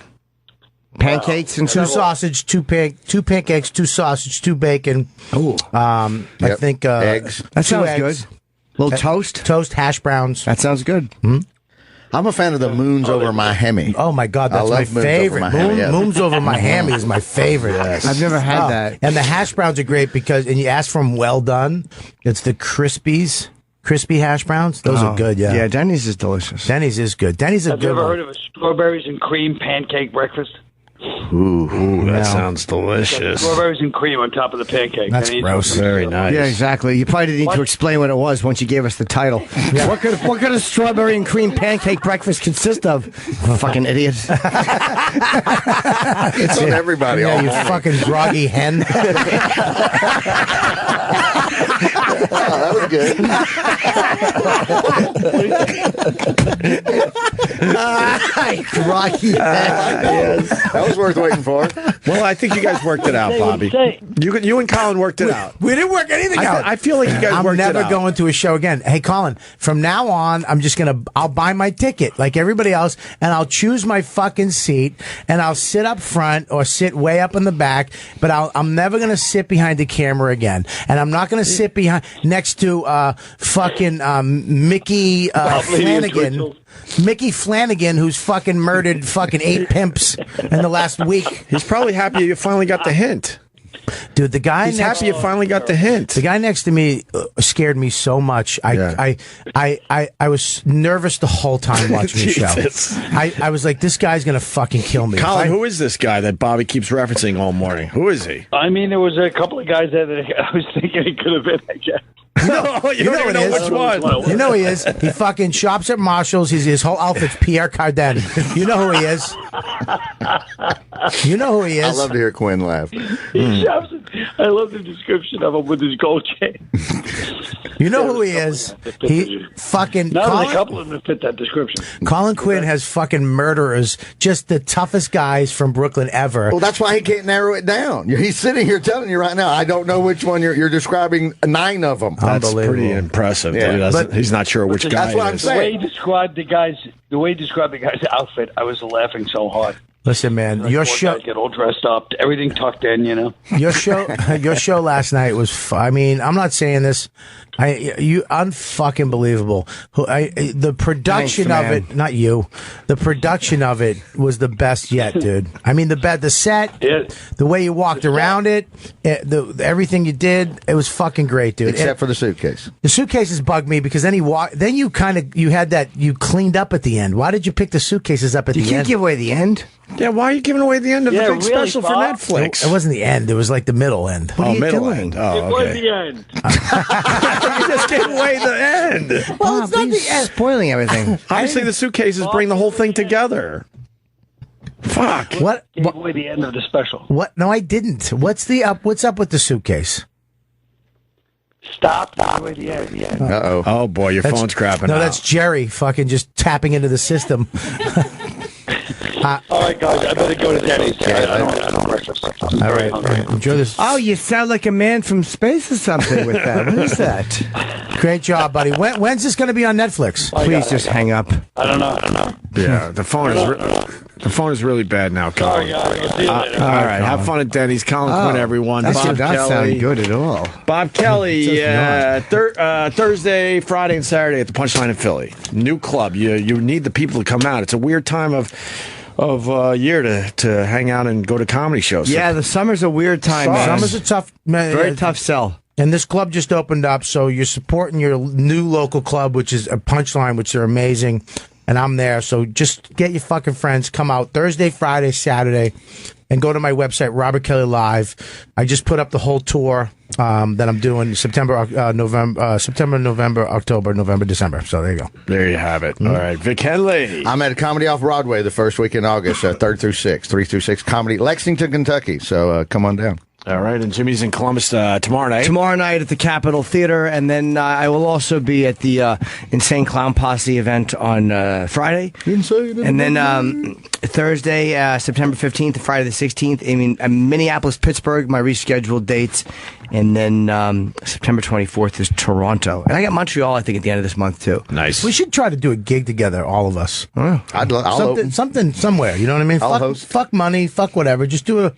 Pancakes and two sausage, two pancakes, two sausage, two bacon. Ooh. I think eggs. That sounds eggs. good. Little toast, hash browns. That sounds good. I'm a fan of the moons over my Hemi. Oh my God, that's my favorite. Moons over my hammy is my favorite. Yes. I've never had that. And the hash browns are great because, and you ask for them well done. It's the crispy hash browns. Those are good. Yeah. Yeah. Denny's is delicious. Denny's is good. Denny's a Have good you ever one. heard of a strawberries and cream pancake breakfast? Ooh, that sounds delicious. Strawberries and cream on top of the pancake. That's gross. Very nice. Yeah, exactly. You probably didn't need to explain what it was once you gave us the title. Yeah. What could a strawberry and cream pancake breakfast consist of? Fucking idiot. It's on everybody. Yeah, all you morning. fucking groggy hen. That was good. Groggy hen. That was was worth waiting for. Well, I think you guys worked it out, Bobby. You and Colin worked it out. We didn't work anything out. I feel like you guys worked it out. I'm never going to a show again. Hey, Colin, from now on, I'll buy my ticket like everybody else, and I'll choose my fucking seat, and I'll sit up front or sit way up in the back, but I'm never going to sit behind the camera again. And I'm not going to sit behind next to fucking Mickey Flanagan. Mickey Flanagan, who's fucking murdered fucking 8 pimps in the last week. He's probably happy you finally got the hint. Dude, the guy He's happy you finally got the hint. The guy next to me scared me so much. I was nervous the whole time watching the show. I was like, this guy's gonna fucking kill me. Colin, who is this guy that Bobby keeps referencing all morning? Who is he? I mean, there was a couple of guys that I was thinking it could have been, I guess. You don't even know which one. You know who he is. He fucking shops at Marshall's. His whole outfit's Pierre Cardin. You know who he is. You know who he is. I love to hear Quinn laugh. He shops. I love the description of him with his gold chain. You know who he is. He fucking. Not a couple of them fit that description. Colin Quinn has fucking murderers, just the toughest guys from Brooklyn ever. Well, that's why he can't narrow it down. He's sitting here telling you right now, I don't know which one you're describing 9 of them. That's pretty impressive. Yeah. But he's not sure which guy that's what it I'm is. The way he described the guy's outfit, I was laughing so hard. Listen, man, your show get all dressed up, everything tucked in, you know. Your show last night was. I mean, I'm not saying this. You unfucking believable. The production of it, not you. The production of it was the best yet, dude. I mean, the set, the way you walked around it, everything you did, it was fucking great, dude. Except for the suitcase. The suitcases bugged me because then you cleaned up at the end. Why did you pick the suitcases up at the end? You can't give away the end. Yeah, why are you giving away the end of the big special for Netflix? It wasn't the end. It was like the middle end. What are you middle doing? end. Oh, It was okay. the end. You just gave away the end. Well, it's not the end. Spoiling everything. Obviously, the suitcases bring the whole thing together. Fuck. What? Gave away the end of the special. What? No, I didn't. What's up with the suitcase? Stop. Gave away the end. Uh-oh. Oh, boy, your phone's crapping No, out. that's Jerry fucking just tapping into the system. All right, guys, I better go to Denny's. I don't breakfast. All right, enjoy this. Oh, you sound like a man from space or something with that. What is that? Great job, buddy. When's this going to be on Netflix? Please just hang up. I don't know. Yeah, the phone is really bad now, Colin. Sorry, guys. See you later. All right, have fun at Denny's. Colin Quinn, everyone. That Bob did not Kelly. sound good at all. Bob Kelly, Thursday, Friday, and Saturday at the Punchline in Philly. New club. You need the people to come out. It's a weird time of year to hang out and go to comedy shows. Yeah, the summer's a weird time. man. Summer's a tough, Very tough sell. And this club just opened up, so you're supporting your new local club, which is a Punchline, which are amazing. And I'm there, so just get your fucking friends. Come out Thursday, Friday, Saturday, and go to my website, Robert Kelly Live. I just put up the whole tour that I'm doing September, November, October, November, December. So there you go. There you have it. All right, Vic Henley. I'm at a Comedy Off Broadway the first week in August, 3rd through 6th Comedy, Lexington, Kentucky. So come on down. All right, and Jimmy's in Columbus tomorrow night. Tomorrow night at the Capitol Theater, and then I will also be at the Insane Clown Posse event on Friday. And then Thursday, September 15th, Friday the 16th, Minneapolis, Pittsburgh, my rescheduled dates. And then September 24th is Toronto. And I got Montreal, I think, at the end of this month, too. Nice. We should try to do a gig together, all of us. Something somewhere, you know what I mean? I'll host. Fuck money, fuck whatever. Just do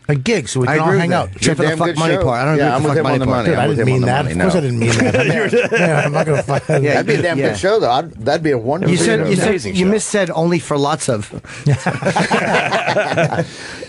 a gig so we can all hang out. Except for the fuck money part. I don't I'm with him on the money. Dude, I didn't mean that. Of course I didn't mean that. Yeah, I'm not going to fuck. That'd be a damn good show, though. That'd be a wonderful You show. missaid only for lots of.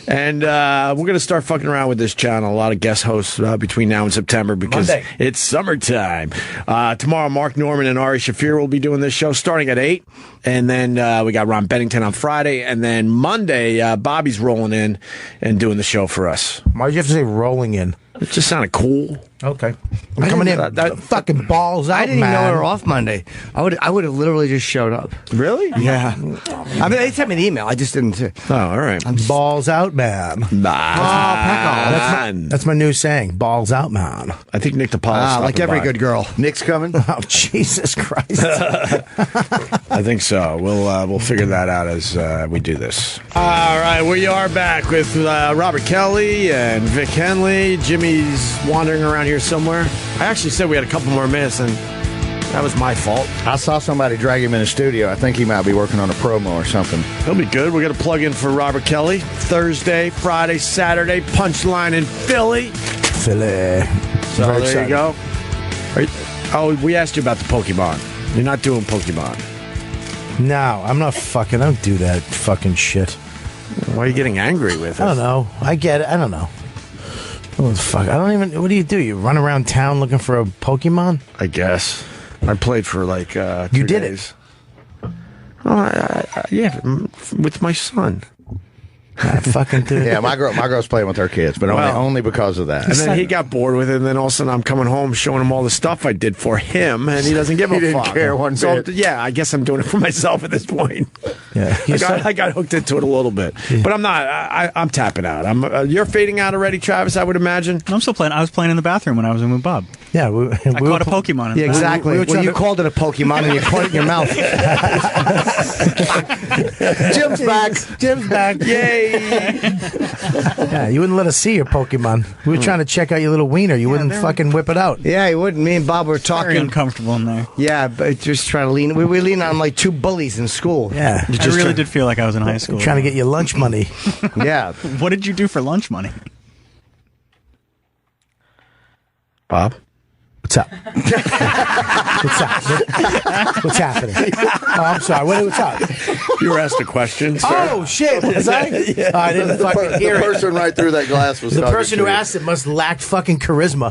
And we're going to start fucking around with this channel. A lot of guest hosts between now and September because it's summertime. Tomorrow, Mark Norman and Ari Shaffir will be doing this show starting at 8. And then we got Ron Bennington on Friday. And then Monday, Bobby's rolling in and doing the show for us. Why'd you have to say rolling in? It just sounded cool. Okay. I'm coming in fucking balls out, I didn't even know man. we were off Monday. I would have literally just showed up. Really? Yeah. I mean, they sent me an email. I just didn't. Oh, all right. Balls out, man. That's my new saying. Balls out, man. I think Nick DiPaolo. Like every good girl. Nick's coming. Oh, Jesus Christ. I think so. We'll figure that out as we do this. All right, we are back with Robert Kelly and Vic Henley. Jimmy's wandering around here somewhere. I actually said we had a couple more minutes, and that was my fault. I saw somebody drag him in the studio. I think he might be working on a promo or something. He'll be good. We're going to plug in for Robert Kelly Thursday, Friday, Saturday, Punchline in Philly. So there you go. We asked you about the Pokemon. You're not doing Pokemon. No, I'm not fucking. I don't do that fucking shit. Why are you getting angry with it? I don't know. I get it. I don't know. Oh, fuck. I don't even. What do? You run around town looking for a Pokemon? I guess. I played for like 2 You did days. Yeah, with my son. Fucking dude. Yeah, my girl's playing with her kids, but only because of that. And then he got bored with it, and then all of a sudden I'm coming home showing him all the stuff I did for him, and he doesn't give a He didn't fuck. care one So, bit. yeah, I guess I'm doing it for myself at this point. Yeah, I got hooked into it a little bit, but I'm not. I'm tapping out. You're fading out already, Travis. I would imagine. I'm still playing. I was playing in the bathroom when I was in with Bob. Yeah, I caught a Pokemon. Yeah, exactly. Well, you called it a Pokemon, and you caught it in your mouth. Jim's back. Jim's back. Yay! Yeah, you wouldn't let us see your Pokemon. We were trying to check out your little wiener. You wouldn't fucking whip it out. Yeah, he wouldn't. Me and Bob were talking. Very uncomfortable in there. Yeah, but just trying to lean. We were leaning on like two bullies in school. Yeah, I really did feel like I was in high school. Trying to get your lunch money. Yeah. What did you do for lunch money? Bob? What's up? What's up? What's happening? Oh, I'm sorry. What's up? You were asked a question, sir. Oh, shit. Was I? Yeah. Oh, I didn't fucking hear The it. person right through that glass was The talking person to who you. asked it must lack fucking charisma.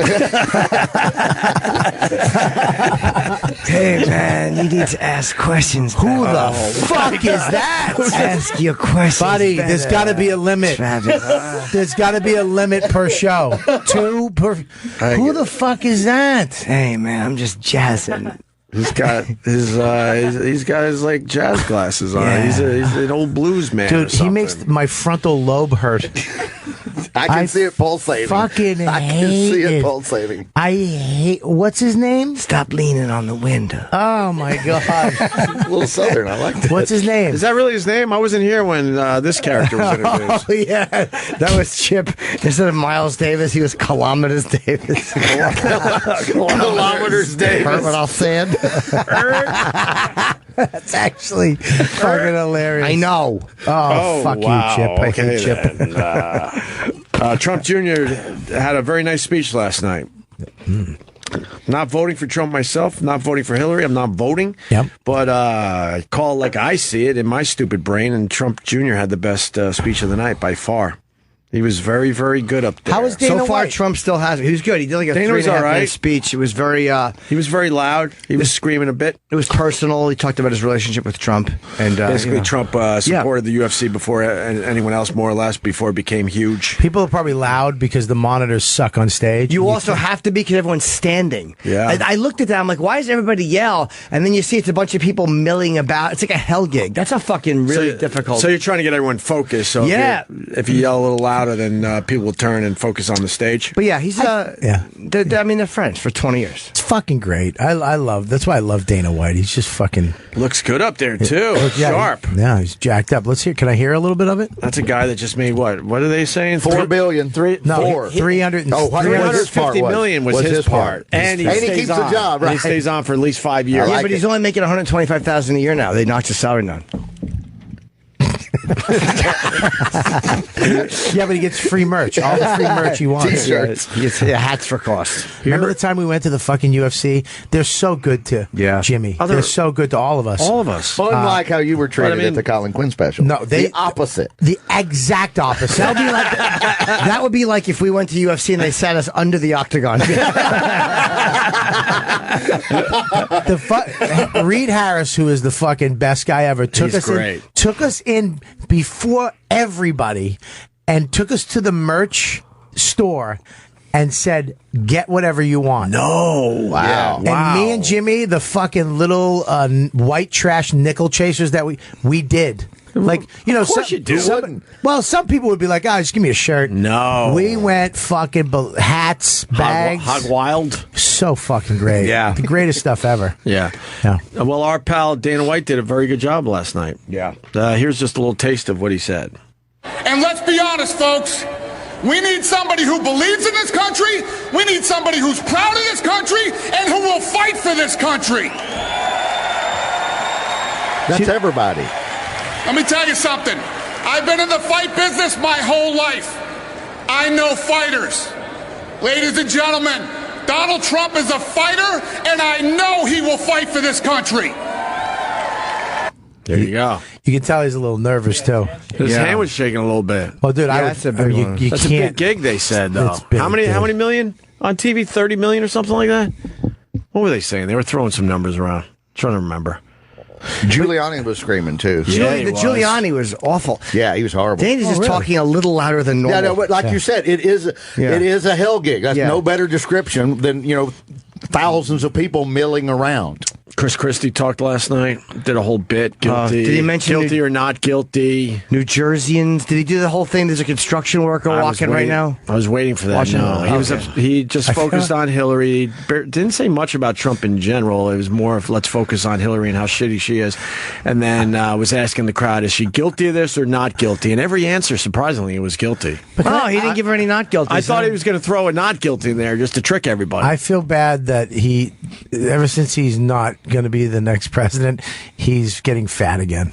Hey, man, you need to ask questions. Who the fuck is that? Ask your questions. Buddy, better. there's got to be a limit. There's got to be a limit per show. 2 per. Who the fuck is that? Hey, man, I'm just jazzing. He's got his like jazz glasses on. Yeah. He's an old blues man. Dude, he makes my frontal lobe hurt. I can see it pulsating. Fucking I can hate see it it. pulsating. I hate. What's his name? Stop leaning on the window. Oh my god. A little southern. I like that. What's his name? Is that really his name? I wasn't here when this character was introduced. Oh, yeah. That was Chip. Instead of Miles Davis, he was Kilometers Davis. Kilometers Davis. Heard what I'll say? That's actually fucking hilarious. I know. Oh, fuck wow. you, Chip. I Okay, hate Chip. then. Trump Jr. had a very nice speech last night. Not voting for Trump myself, not voting for Hillary. I'm not voting. Yep. But I call it like I see it in my stupid brain, and Trump Jr. had the best speech of the night by far. He was very, very good up there. How was Dana So far, White? Trump still has it. He was good. He did like a Dana was 3.5 all right. minute speech. It was very. He was very loud. He was screaming a bit. It was personal. He talked about his relationship with Trump, and Basically, Trump supported the UFC before anyone else, more or less, before it became huge. People are probably loud because the monitors suck on stage. You also have to be because everyone's standing. Yeah. I looked at that. I'm like, why does everybody yell? And then you see it's a bunch of people milling about. It's like a hell gig. That's a fucking really difficult. So you're trying to get everyone focused. So Yeah. if you yell a little louder, then people will turn and focus on the stage. But yeah, he's they're friends for 20 years. It's fucking great. I love. That's why I love Dana White. He's just fucking Looks good up there too. Yeah, Sharp. Yeah, he's jacked up. Let's hear. Can I hear a little bit of it? That's a guy that just made what? What are they saying? 4 billion. No, 4. 300. Oh, what his part 350 was. million was his part. And he stays keeps on. the job, And right? he stays on for at least 5 years. Yeah, but he's only making $125,000 a year now. They knocked his salary down. Yeah, but he gets free merch. All the free merch he wants. T-shirts. He gets hats for cost. Remember the time we went to the fucking UFC? They're so good to Jimmy. They're so good to all of us. All of us. Unlike how you were treated at the Colin Quinn special. No, the opposite. The exact opposite. That would be like that would be like if we went to UFC and they sat us under the octagon. Reed Harris, who is the fucking best guy ever, took us in before everybody and took us to the merch store and said, "Get whatever you want." No. Wow. And me and Jimmy, the fucking little white trash nickel chasers that we did. Like, you know, Of course you do. Some people would be like, just give me a shirt. No. We went fucking hats, bags. Hog Wild. So fucking great. Yeah. The greatest stuff ever. Yeah. Well, our pal Dana White did a very good job last night. Yeah. Here's just a little taste of what he said. And let's be honest, folks. We need somebody who believes in this country. We need somebody who's proud of this country and who will fight for this country. That's everybody. Let me tell you something. I've been in the fight business my whole life. I know fighters. Ladies and gentlemen, Donald Trump is a fighter, and I know he will fight for this country. There you go. You can tell he's a little nervous too. His hand was shaking a little bit. Oh, dude, that's a big one. You That's a can't. big gig, they said, though. It's big, how many dude. million on TV? 30 million or something like that? What were they saying? They were throwing some numbers around. Trying to remember. Giuliani was screaming too. Giuliani was awful. Yeah, he was horrible. Danny's just talking a little louder than normal. Yeah, no, but like you said, it is a hell gig. That's no better description than thousands of people milling around. Chris Christie talked last night. Did a whole bit. Guilty. Did he mention guilty or not guilty? New Jerseyans? Did he do the whole thing? There's a construction worker walking right now. I was waiting for that. Watching No, he just focused on Hillary. Didn't say much about Trump in general. It was more of let's focus on Hillary and how shitty she is. And then was asking the crowd, is she guilty of this or not guilty? And every answer, surprisingly, it was guilty. He didn't give her any not guilty. I thought he was going to throw a not guilty in there just to trick everybody. I feel bad that ever since he's not going to be the next president, he's getting fat again.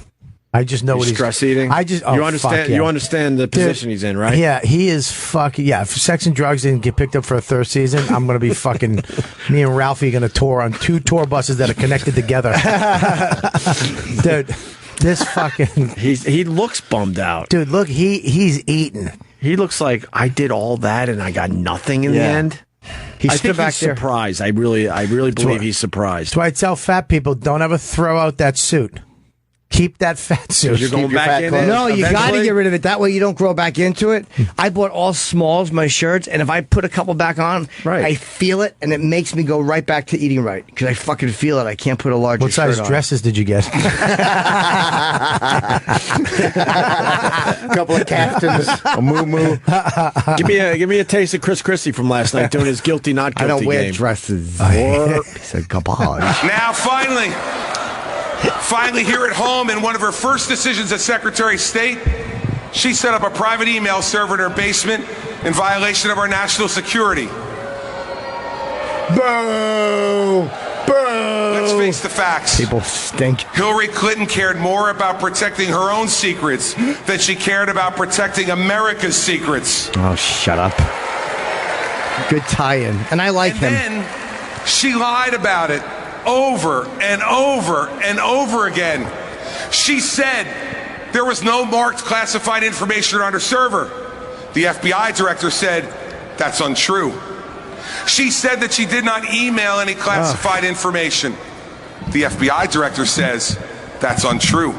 I just know what he's stress eating. You understand. You understand the position he's in, right? Yeah, he is fucking. Yeah, if sex and drugs didn't get picked up for a third season, I'm going to be fucking. Me and Ralphie are going to tour on 2 tour buses that are connected together. Dude, this fucking. He looks bummed out. Dude, look, he's eating. He looks like I did all that and I got nothing in the end. I think he's surprised. I really believe he's surprised. That's why I tell fat people, don't ever throw out that suit. Keep that fat suit. You're going back in it? No, you got to get rid of it. That way you don't grow back into it. I bought all smalls, my shirts, and if I put a couple back on, I feel it, and it makes me go right back to eating right. Because I fucking feel it. I can't put a larger shirt on. What size dresses did you get? A couple of caftans, a moo-moo. Give me a taste of Chris Christie from last night doing his guilty, not guilty I don't wear game. dresses. He said, garbage. Now, finally here at home, in one of her first decisions as Secretary of State, she set up a private email server in her basement in violation of our national security. Boo! Boo! Let's face the facts. People stink. Hillary Clinton cared more about protecting her own secrets than she cared about protecting America's secrets. Oh, shut up. Good tie-in. And I like him. Then she lied about it over and over and over again. She said there was no marked classified information on her server. The FBI director said that's untrue. She said that she did not email any classified information. The FBI director says that's untrue.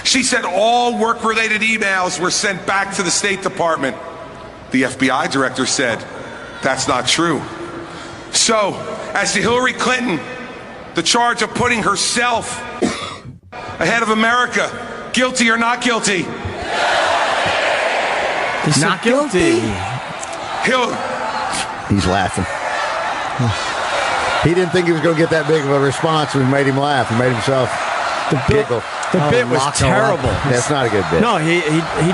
She said all work-related emails were sent back to the State Department. The FBI director said that's not true. So, as to Hillary Clinton, the charge of putting herself ahead of America, guilty or not guilty? Not guilty. He's laughing. He didn't think he was going to get that big of a response, and we made him laugh. He made himself giggle. The bit was terrible. That's not a good bit. No, he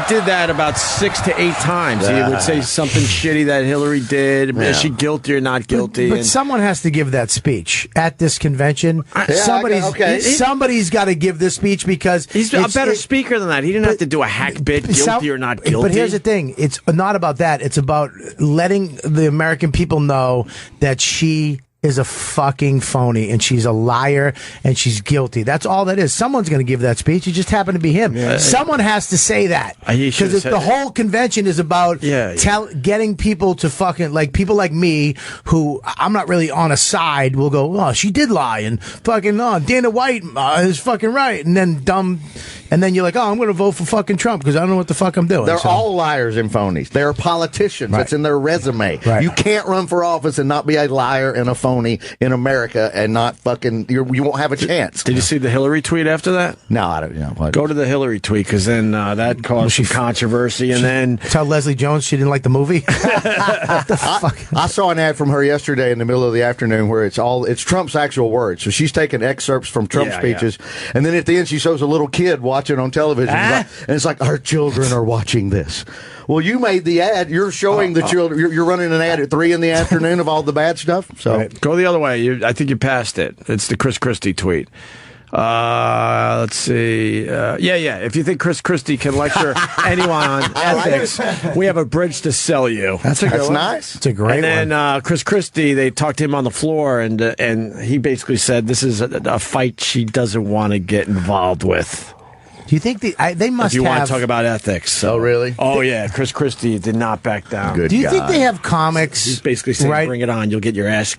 did that about 6 to 8 times. He would say something shitty that Hillary did. Yeah. Is she guilty or not guilty? But someone has to give that speech at this convention. Yeah, Somebody's got to give this speech because he's a better speaker than that. He didn't have to do a hack bit, guilty or not guilty. But here's the thing. It's not about that. It's about letting the American people know that she is a fucking phony and she's a liar and she's guilty. That's all that is. Someone's going to give that speech. It just happened to be him. Yeah. Someone has to say that because the whole convention is about getting people to fucking, like people like me who I'm not really on a side will go, oh, she did lie and fucking Dana White is fucking right, and then dumb and then you're like, oh, I'm going to vote for fucking Trump because I don't know what the fuck I'm doing. They're So- all liars and phonies. They're politicians. Right. That's in their resume. Right. You can't run for office and not be a liar and a phony in America and not fucking. You won't have a chance. Did you see the Hillary tweet after that? No, I don't know. What? Go to the Hillary tweet because then that caused some controversy, and then tell Leslie Jones she didn't like the movie. I saw an ad from her yesterday in the middle of the afternoon where it's Trump's actual words. So she's taking excerpts from Trump speeches, and then at the end she shows a little kid watching on television, and it's like our children are watching this. Well, you made the ad. You're showing the children. You're running an ad at 3 in the afternoon of all the bad stuff. So go the other way. I think you passed it. It's the Chris Christie tweet. Let's see. Yeah. If you think Chris Christie can lecture anyone on ethics, we have a bridge to sell you. That's a good one. Nice. It's a great and then Chris Christie, they talked to him on the floor, and he basically said this is a fight she doesn't want to get involved with. Do you think they must if you want have? to talk about ethics? Oh, really? Oh, yeah. Chris Christie did not back down. Good Do you God. think they have comics? He's basically saying, bring it on. You'll get your ass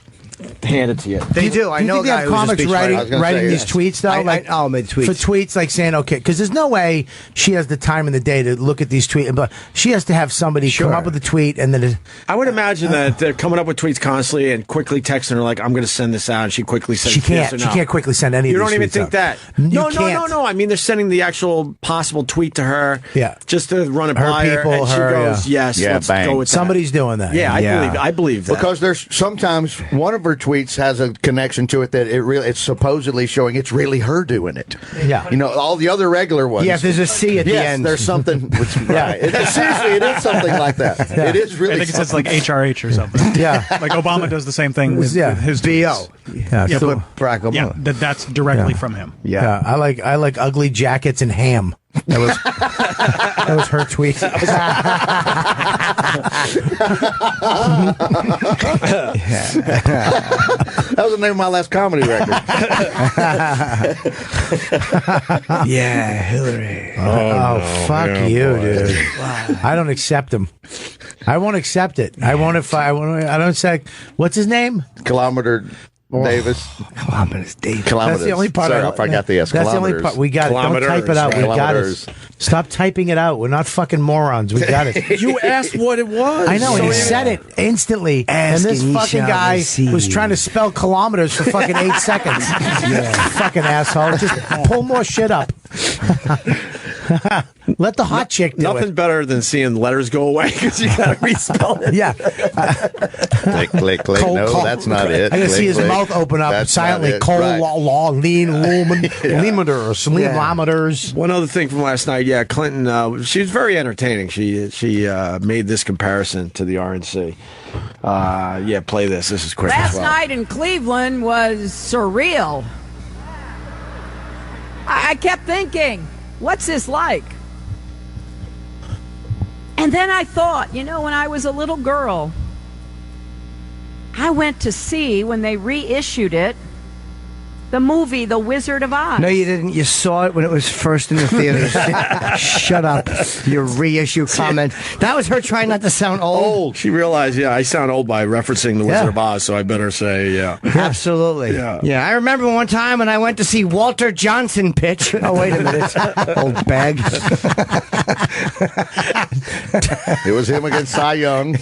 handed to you. They do. I Do you know think they a guy have who's a comics speechwriter. writing these tweets though? I'll make tweets for tweets, like saying, okay, because there's no way she has the time in the day to look at these tweets, but she has to have somebody come up with a tweet and then. I would imagine that they're coming up with tweets constantly and quickly texting her like, "I'm going to send this out," and she quickly sends. She can't. Yes or no. She can't quickly send any. You of don't these even tweets think out. that? You No. can't. I mean, they're sending the actual possible tweet to her. Yeah. Just to run it Her by people, her, and she her, goes, yeah. "Yes, Yeah, let's bang. go with that." Somebody's doing that. Yeah, I believe that. Because there's sometimes one of her tweets has a connection to it that it's supposedly showing it's really her doing it. Yeah. You know, all the other regular ones. Yeah, if there's a C at the end. There's something. Right. Seriously, it is something like that. Yeah. It is really. I think it says like HRH or something. Yeah. Like Obama does the same thing with his BO. tweets. Yeah, Yeah, so- but Barack Obama. yeah, that's directly from him. Yeah, I like ugly jackets and ham. That was her tweet. That was the name of my last comedy record. Yeah, Hillary. Oh, fuck yeah, you, boy. dude. I don't accept him. I won't accept it. I won't if I won't. I don't say. What's his name? Kilometer Davis. Kilometers Davis. Kilometers. That's the only part. Sorry, I forgot the S. That's the only part. We got it. Don't type it out. We got it. Stop typing it out. We're not fucking morons. We got it. You asked what it was. I know, and he said it instantly. And this and ye fucking shall guy receive. was trying to spell kilometers for fucking 8 seconds. Fucking asshole. Just pull more shit up. Let the hot chick do Nothing it. better than seeing letters go away because you got to respell it. Yeah. Click, click, click. Cold, No, cold. that's not it. I can see Click, his click. mouth open up That's silently. not it. Cold, Right. law, lean, limeters, limeters. One other thing from last night, yeah, Clinton. She was very entertaining. She made this comparison to the RNC. Yeah, play this. This is quick as Last well. night in Cleveland was surreal. I kept thinking, what's this like? And then I thought, when I was a little girl, I went to see, when they reissued it, the movie The Wizard of Oz. No, you didn't. You saw it when it was first in the theaters. Shut up. Your reissue comment. That was her trying not to sound old. She realized, I sound old by referencing The Wizard of Oz, so I better say, yeah. Absolutely. Yeah. I remember one time when I went to see Walter Johnson pitch. Oh, wait a minute. Old bag. It was him against Cy Young.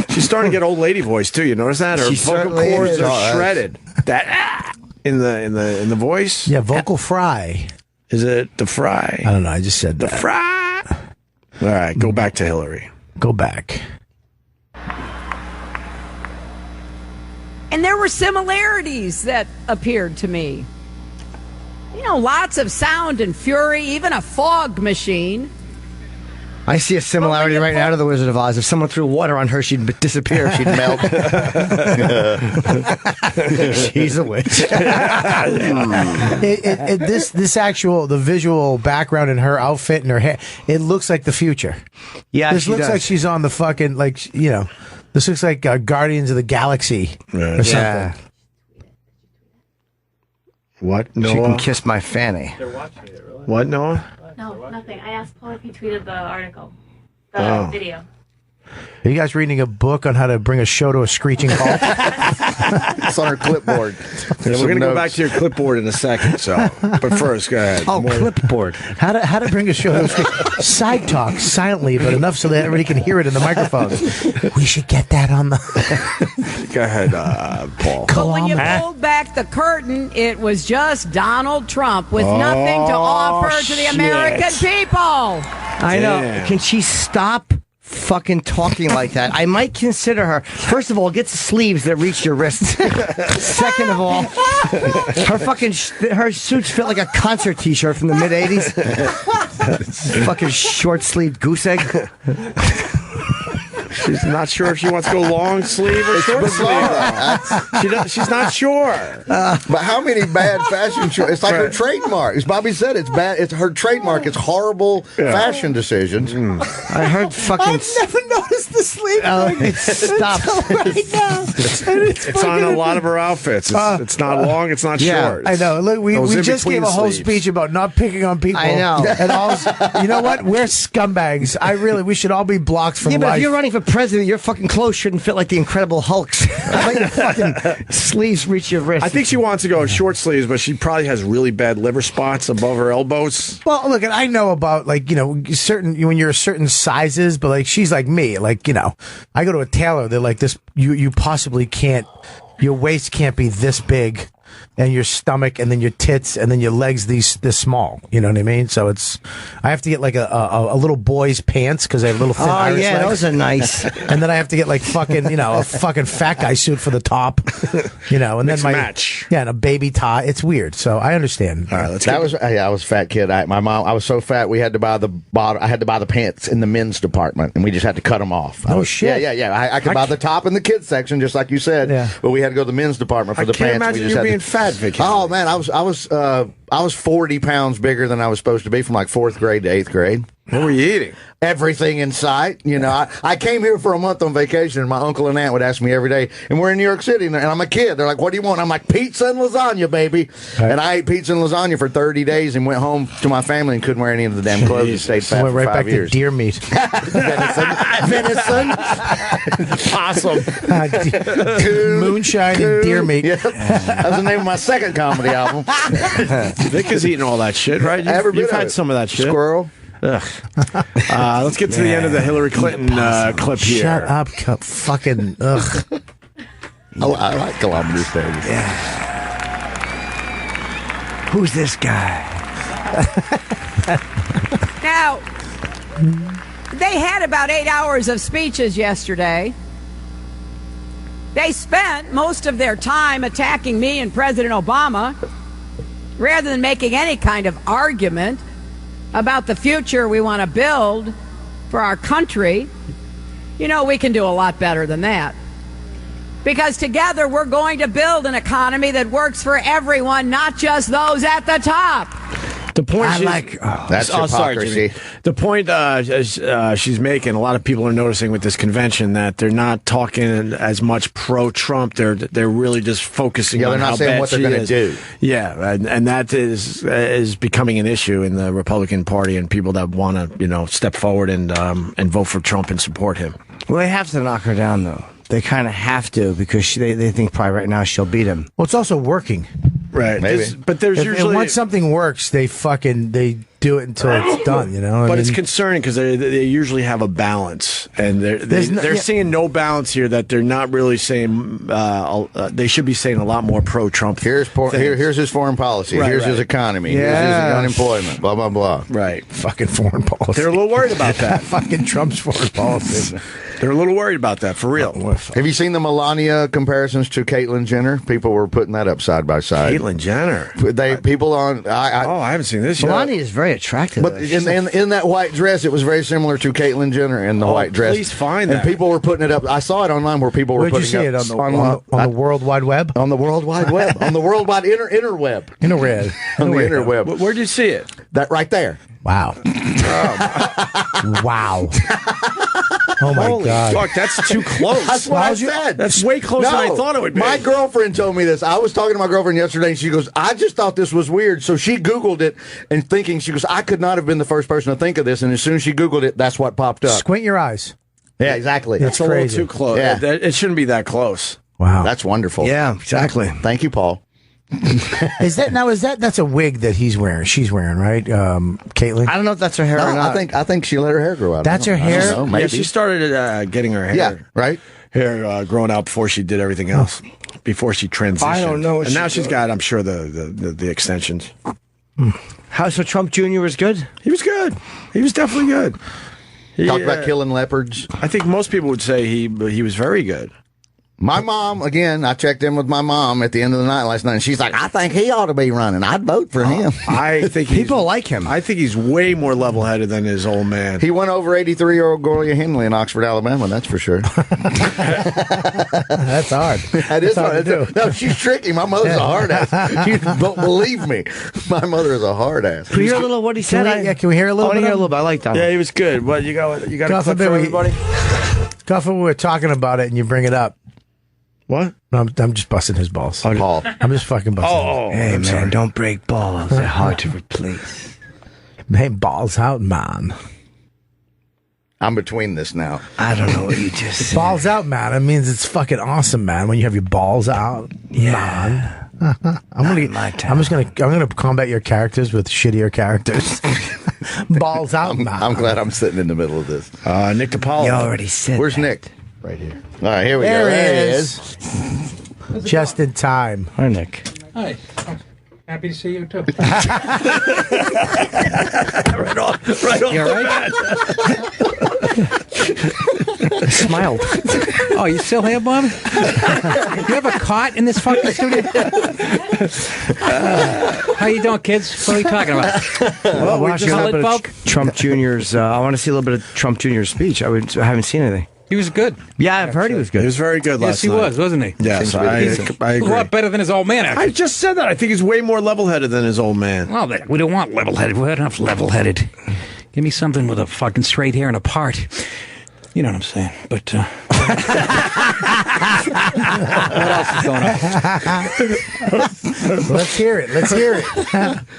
She's starting to get old lady voice, too. You notice that? Her She vocal certainly cords is. are shredded. That in the voice. Yeah, vocal fry. Is it the fry? I don't know. I just said The that. fry. All right, go back to Hillary. Go back. And there were similarities that appeared to me. Lots of sound and fury, even a fog machine. I see a similarity right now to The Wizard of Oz. If someone threw water on her, she'd disappear. She'd melt. She's a witch. The visual background in her outfit and her hair, it looks like the future. Yeah, this she looks does. like she's on the fucking, this looks like Guardians of the Galaxy or something. Yeah. What, Noah? She can kiss my fanny. They're watching it, really. What, Noah? No, nothing. I asked Paul if he tweeted the article, Oh. video. Are you guys reading a book on how to bring a show to a screeching halt? It's on her clipboard. Yeah, we're going to go back to your clipboard in a second. So, but first, go ahead. Oh, clipboard. How to bring a show? Side talk silently, but enough so that everybody can hear it in the microphones. We should get that on the. Go ahead, Paul. But when you pulled back the curtain, it was just Donald Trump with nothing to offer to the American people. I know. Can she stop fucking talking like that? I might consider her. First of all, get sleeves that reach your wrists. Second of all, her suits fit like a concert T-shirt from the mid '80s. Fucking short-sleeved goose egg. She's not sure if she wants to go long sleeve or short sleeve. She's not sure. But how many bad fashion choices? It's like her trademark. As Bobby said, it's bad. It's her trademark. It's horrible fashion decisions. I heard fucking. I've never noticed the sleeve. It stops right now. It's on a lot of her outfits. It's not long. It's not short. I know. Look, we just gave a whole speech about not picking on people. I know. And all, you know what? We're scumbags. We should all be blocked from life. But if you're running for president, your fucking clothes shouldn't fit like the Incredible Hulk's. Like your fucking sleeves reach your wrist. I think she wants to go short sleeves, but she probably has really bad liver spots above her elbows. Well, look, I know about certain when you're certain sizes, but like she's like me, I go to a tailor. They're like this. You possibly can't. Your waist can't be this big. And your stomach, and then your tits, and then your legs this small. You know what I mean? So I have to get like a little boy's pants because I have little thin Irish legs. Those are nice. And then I have to get like fucking a fucking fat guy suit for the top. And Mix then match. And a baby tie. It's weird. So I understand. All right, I was a fat kid. My mom. I was so fat we had to buy the bottom. I had to buy the pants in the men's department, and we just had to cut them off. Shit. Yeah. I could buy the top in the kids section, just like you said. Yeah. But we had to go to the men's department for the can't pants. imagine you being fat, Vic. Oh man, I was 40 pounds bigger than I was supposed to be from like 4th grade to 8th grade. What were you eating? Everything in sight. I came here for a month on vacation, and my uncle and aunt would ask me every day, and we're in New York City, and I'm a kid. They're like, what do you want? I'm like, pizza and lasagna, baby. Right. And I ate pizza and lasagna for 30 days and went home to my family and couldn't wear any of the damn clothes and stayed fat went for right 5 back years. to deer meat. Venison. Awesome. Moonshine and deer meat. Yeah. That was the name of my second comedy album. Vic is eating all that shit, right? You've had some of that shit. Squirrel. Ugh. Let's get to the end of the Hillary Clinton clip here. Shut up, fucking ugh. I like Kilome Davis. Yeah. Who's this guy? Now, they had about 8 hours of speeches yesterday. They spent most of their time attacking me and President Obama rather than making any kind of argument about the future we want to build for our country. We can do a lot better than that. Because together we're going to build an economy that works for everyone, not just those at the top. The point that's hypocrisy. The point she's making, a lot of people are noticing with this convention that they're not talking as much pro-Trump. They're really just focusing on they're not how saying bad what they're going to do. Yeah, and that is becoming an issue in the Republican Party and people that want to step forward and vote for Trump and support him. Well, they have to knock her down, though. They kind of have to because they think probably right now she'll beat him. Well, it's also working. Right. Maybe. But there's usually... once something works, they do it until it's done, But it's concerning because they usually have a balance. And they're seeing no balance here, that they're not really saying... they should be saying a lot more pro-Trump Here's his foreign policy. Right, Here's his economy. Here's his unemployment. Blah, blah, blah. Right. Fucking foreign policy. They're a little worried about that. Fucking Trump's foreign policy. They're a little worried about that, for real. Have you seen the Melania comparisons to Caitlyn Jenner? People were putting that up side by side. Caitlyn Jenner. I haven't seen this yet. Melania is very attractive. But in that white dress, it was very similar to Caitlyn Jenner in the white dress. Please find that. And people were putting it up. I saw it online where people were Where'd putting you see it it on the World Wide Web? On the World Wide Web. On the World Wide interweb. Interweb. On the interweb. Where'd you see it? That right there. Wow. Wow. Oh my Holy God! Fuck, that's too close. That's what I said. That's way closer than I thought it would be. My girlfriend told me this. I was talking to my girlfriend yesterday, and she goes, "I just thought this was weird." So she Googled it, and thinking, she goes, "I could not have been the first person to think of this." And as soon as she Googled it, that's what popped up. Squint your eyes. Yeah, exactly. It's a little too close. Yeah. It shouldn't be that close. Wow. That's wonderful. Yeah, exactly. Thank you, Paul. That's a wig that she's wearing, right? Caitlin? I don't know if that's her hair or not. I think she let her hair grow out. That's her hair? I don't know, maybe. Yeah, she started getting her hair, hair growing out before she did everything else, before she transitioned. I don't know what And now she she's got, I'm sure, the extensions. So Trump Jr. was good? He was good. He was definitely good. Talked about killing leopards. I think most people would say he was very good. My mom, again, I checked in with my mom at the end of the night last night, and she's like, I think he ought to be running. I'd vote for him. I think people like him. I think he's way more level-headed than his old man. He won over 83-year-old Gloria Henley in Oxford, Alabama, that's for sure. That's hard. That is hard to do. No, she's tricky. My mother's a hard ass. You don't believe me. My mother is a hard ass. Can we hear a little what he said? Can we hear a little I bit? want to hear a little bit. I like that. Yeah, he was good. What you got a God clip forbid for we- everybody? God forbid we're talking about it and you bring it up. What? No, I'm just busting his balls. Paul. I'm just fucking busting his Hey, I'm man, sorry. don't break balls. They're hard to replace. Hey, balls out, man. I'm between this now. I don't know what you just said. Balls out, man. It means it's fucking awesome, man. When you have your balls out, man. I'm gonna combat your characters with shittier characters. Balls out, man. I'm glad I'm sitting in the middle of this. Nick DiPaolo. You already said Where's that. Nick? Right here. All right, here we go. There he There he is. Just in time. Hi, Nick. Hi. Happy to see you too. Right on. You all right? I smiled. Oh, you still here, Bob? You have a cot in this fucking studio? How you doing, kids? What are we talking about? Well, we're watching a Colored little bit folk? of Trump Jr.'s. I want to see a little bit of Trump Jr.'s speech. I haven't seen anything. He was good. Yeah, I've heard he was good. He was very good Yes, last he night. was, wasn't he? Yes, I A agree. lot better than his old man, actually. I just said that. I think he's way more level-headed than his old man. Well, we don't want level-headed. We're enough level-headed. Give me something with a fucking straight hair and a part. You know what I'm saying? But what else is going on? Let's hear it. Let's hear it.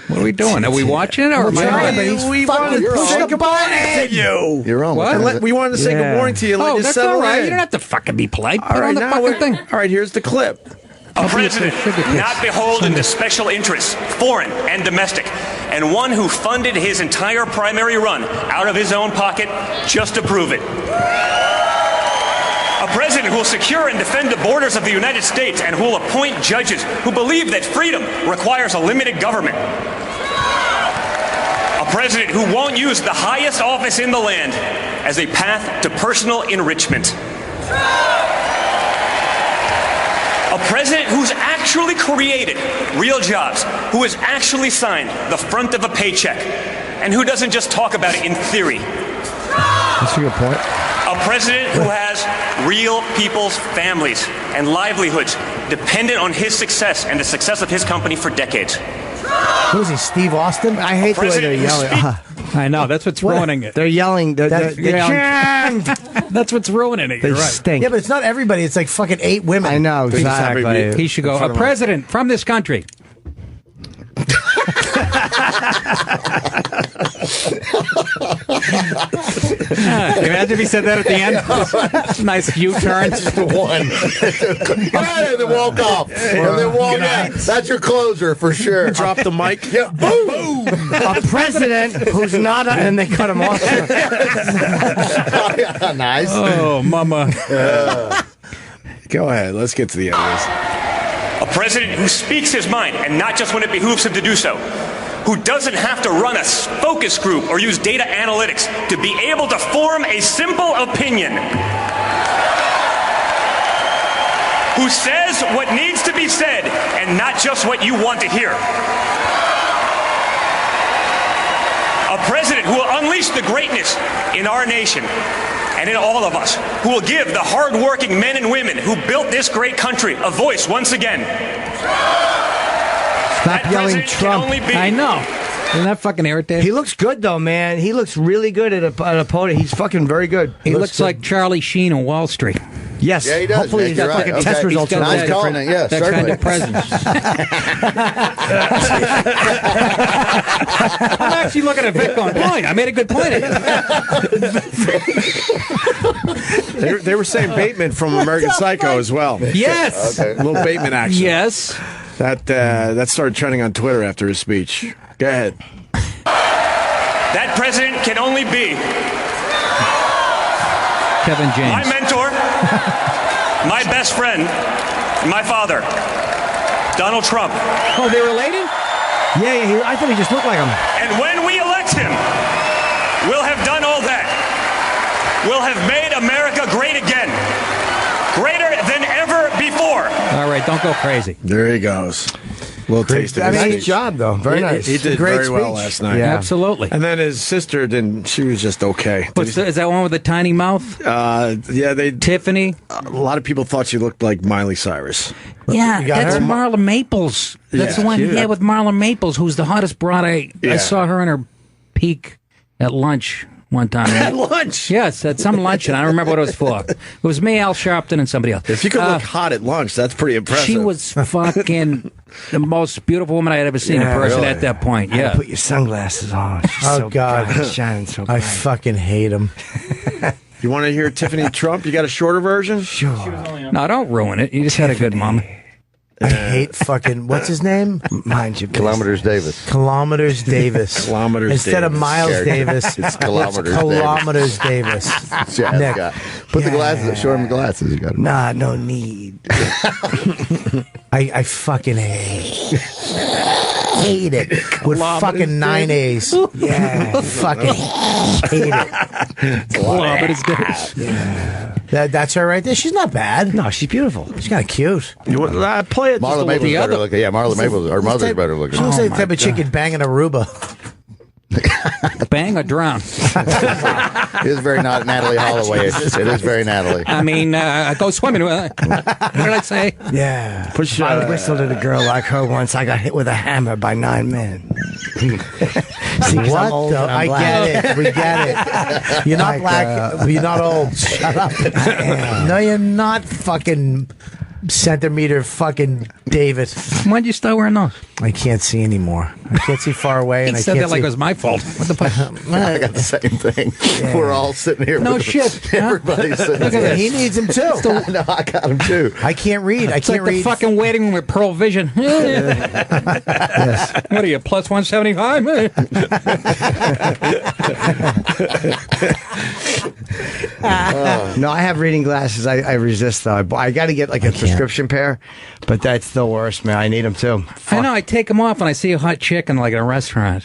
What are we doing? Are we watching it or am I? We wanted to say good morning to you. You're on. What? We wanted to say good morning to you. Let Oh, you that's settle all right. in. You don't have to fucking be polite. All Put right, on the now fucking thing. all right, here's the clip. A president not beholden to special interests, foreign and domestic, and one who funded his entire primary run out of his own pocket just to prove it. A president who will secure and defend the borders of the United States and who will appoint judges who believe that freedom requires a limited government. A president who won't use the highest office in the land as a path to personal enrichment. A president who's actually created real jobs, who has actually signed the front of a paycheck, and who doesn't just talk about it in theory. That's a good point. A president who has real people's families and livelihoods dependent on his success and the success of his company for decades. Who is he, Steve Austin? I hate the way they're yelling. I know. That's what's ruining it. They're yelling. That's what's ruining it. They You're right. stink. Yeah, but it's not everybody. It's like fucking 8 women. I know, exactly. He should go, a president from this country. Imagine if he said that at the end. Nice U-turn. One. And then walk off. And then walk out. That's your closer for sure. Drop the mic. Yeah, boom. A president who's not, and they cut him off. Nice. Oh, mama. Go ahead. Let's get to the end of this. A president who speaks his mind, and not just when it behooves him to do so. Who doesn't have to run a focus group or use data analytics to be able to form a simple opinion. Who says what needs to be said and not just what you want to hear. A president who will unleash the greatness in our nation and in all of us, who will give the hardworking men and women who built this great country a voice once again. Stop yelling Trump. I know. Isn't that fucking irritating? He looks good, though, man. He looks really good at a podium. He's fucking very good. He looks like Charlie Sheen on Wall Street. Yes. Yeah, he does. Hopefully, Nick, he's you're got right. fucking Okay. test results. He's got are nice calling it. Yeah, that certainly. kind of presence. I'm actually looking at Vic going, boy, I made a good point. They were saying Bateman from American Psycho as well. Yes. A little Bateman action. Yes. That started trending on Twitter after his speech. Go ahead. That president can only be Kevin James. my mentor, my best friend, and my father, Donald Trump. Oh, they related? Yeah, I thought he just looked like him. And when we elect him, we'll have done all that. We'll have made America great again. Greater than ever before. All right, don't go crazy. There he goes. Little taste of his Nice speech. job, though. Very nice. He did Great very well speech. last night. Yeah. Absolutely. And then his sister didn't. She was just okay. Is that one with the tiny mouth? Yeah, Tiffany. A lot of people thought she looked like Miley Cyrus. Yeah, You got that's her? Marla Maples. That's Yeah, the one cute. with Marla Maples, who's the hottest broad. I saw her in her peak at lunch one time. At lunch? Yes, at some luncheon. I don't remember what it was for. It was me, Al Sharpton, and somebody else. If you could look hot at lunch, that's pretty impressive. She was fucking the most beautiful woman I had ever seen in person really. at that point. Had to Yeah. put your sunglasses on. She's Oh, so God. bright, shining so bright. I fucking hate him. You want to hear Tiffany Trump? You got a shorter version? Sure. No, don't ruin it. You just had a good mom. I hate fucking, what's his name? Mind your Kilometers Davis. Kilometers Davis. Kilometers Instead of Davis. Miles Scared. Davis, It's Kilometers Kilometers Davis. Yeah, Nick. Put the glasses. Show him the glasses. You got it. Nah, no need. I fucking hate it with fucking 9 A's. Yeah, fucking hate it. Kilometers Davis. That's her right there. She's not bad. No, she's beautiful. She's kind of cute. You want, play it. Marla Maples better looking. Yeah, Marla Maples. Her mother's better looking. She looks like the type of chicken banging Aruba. Bang or drown? It is very not Natalie Holloway. It is very Natalie. I mean, go swimming with her. What did I say? Yeah. Push, I whistled at a girl like her once. I got hit with a hammer by 9 men. See, 'cause I'm What? old and I'm I black. get it. We get it. You're not Like, black. You're not old. Shut up. No, you're not fucking centimeter fucking David. When did you start wearing those? I can't see anymore. I can't see far away, and He I said can't that like see. it was my fault. What the fuck? I got the same thing. Yeah. We're all sitting here. No with shit. Everybody's sitting Look at here. that. He needs him too. No, I got him too. I can't read. I It's can't like the read. fucking waiting room with Pearl Vision. Yes. What are you, plus 175? No, I have reading glasses. I resist though. I got to get like a prescription pair, but that's the worst, man. I need them too. I know, I take them off when I see a hot chick in like a restaurant.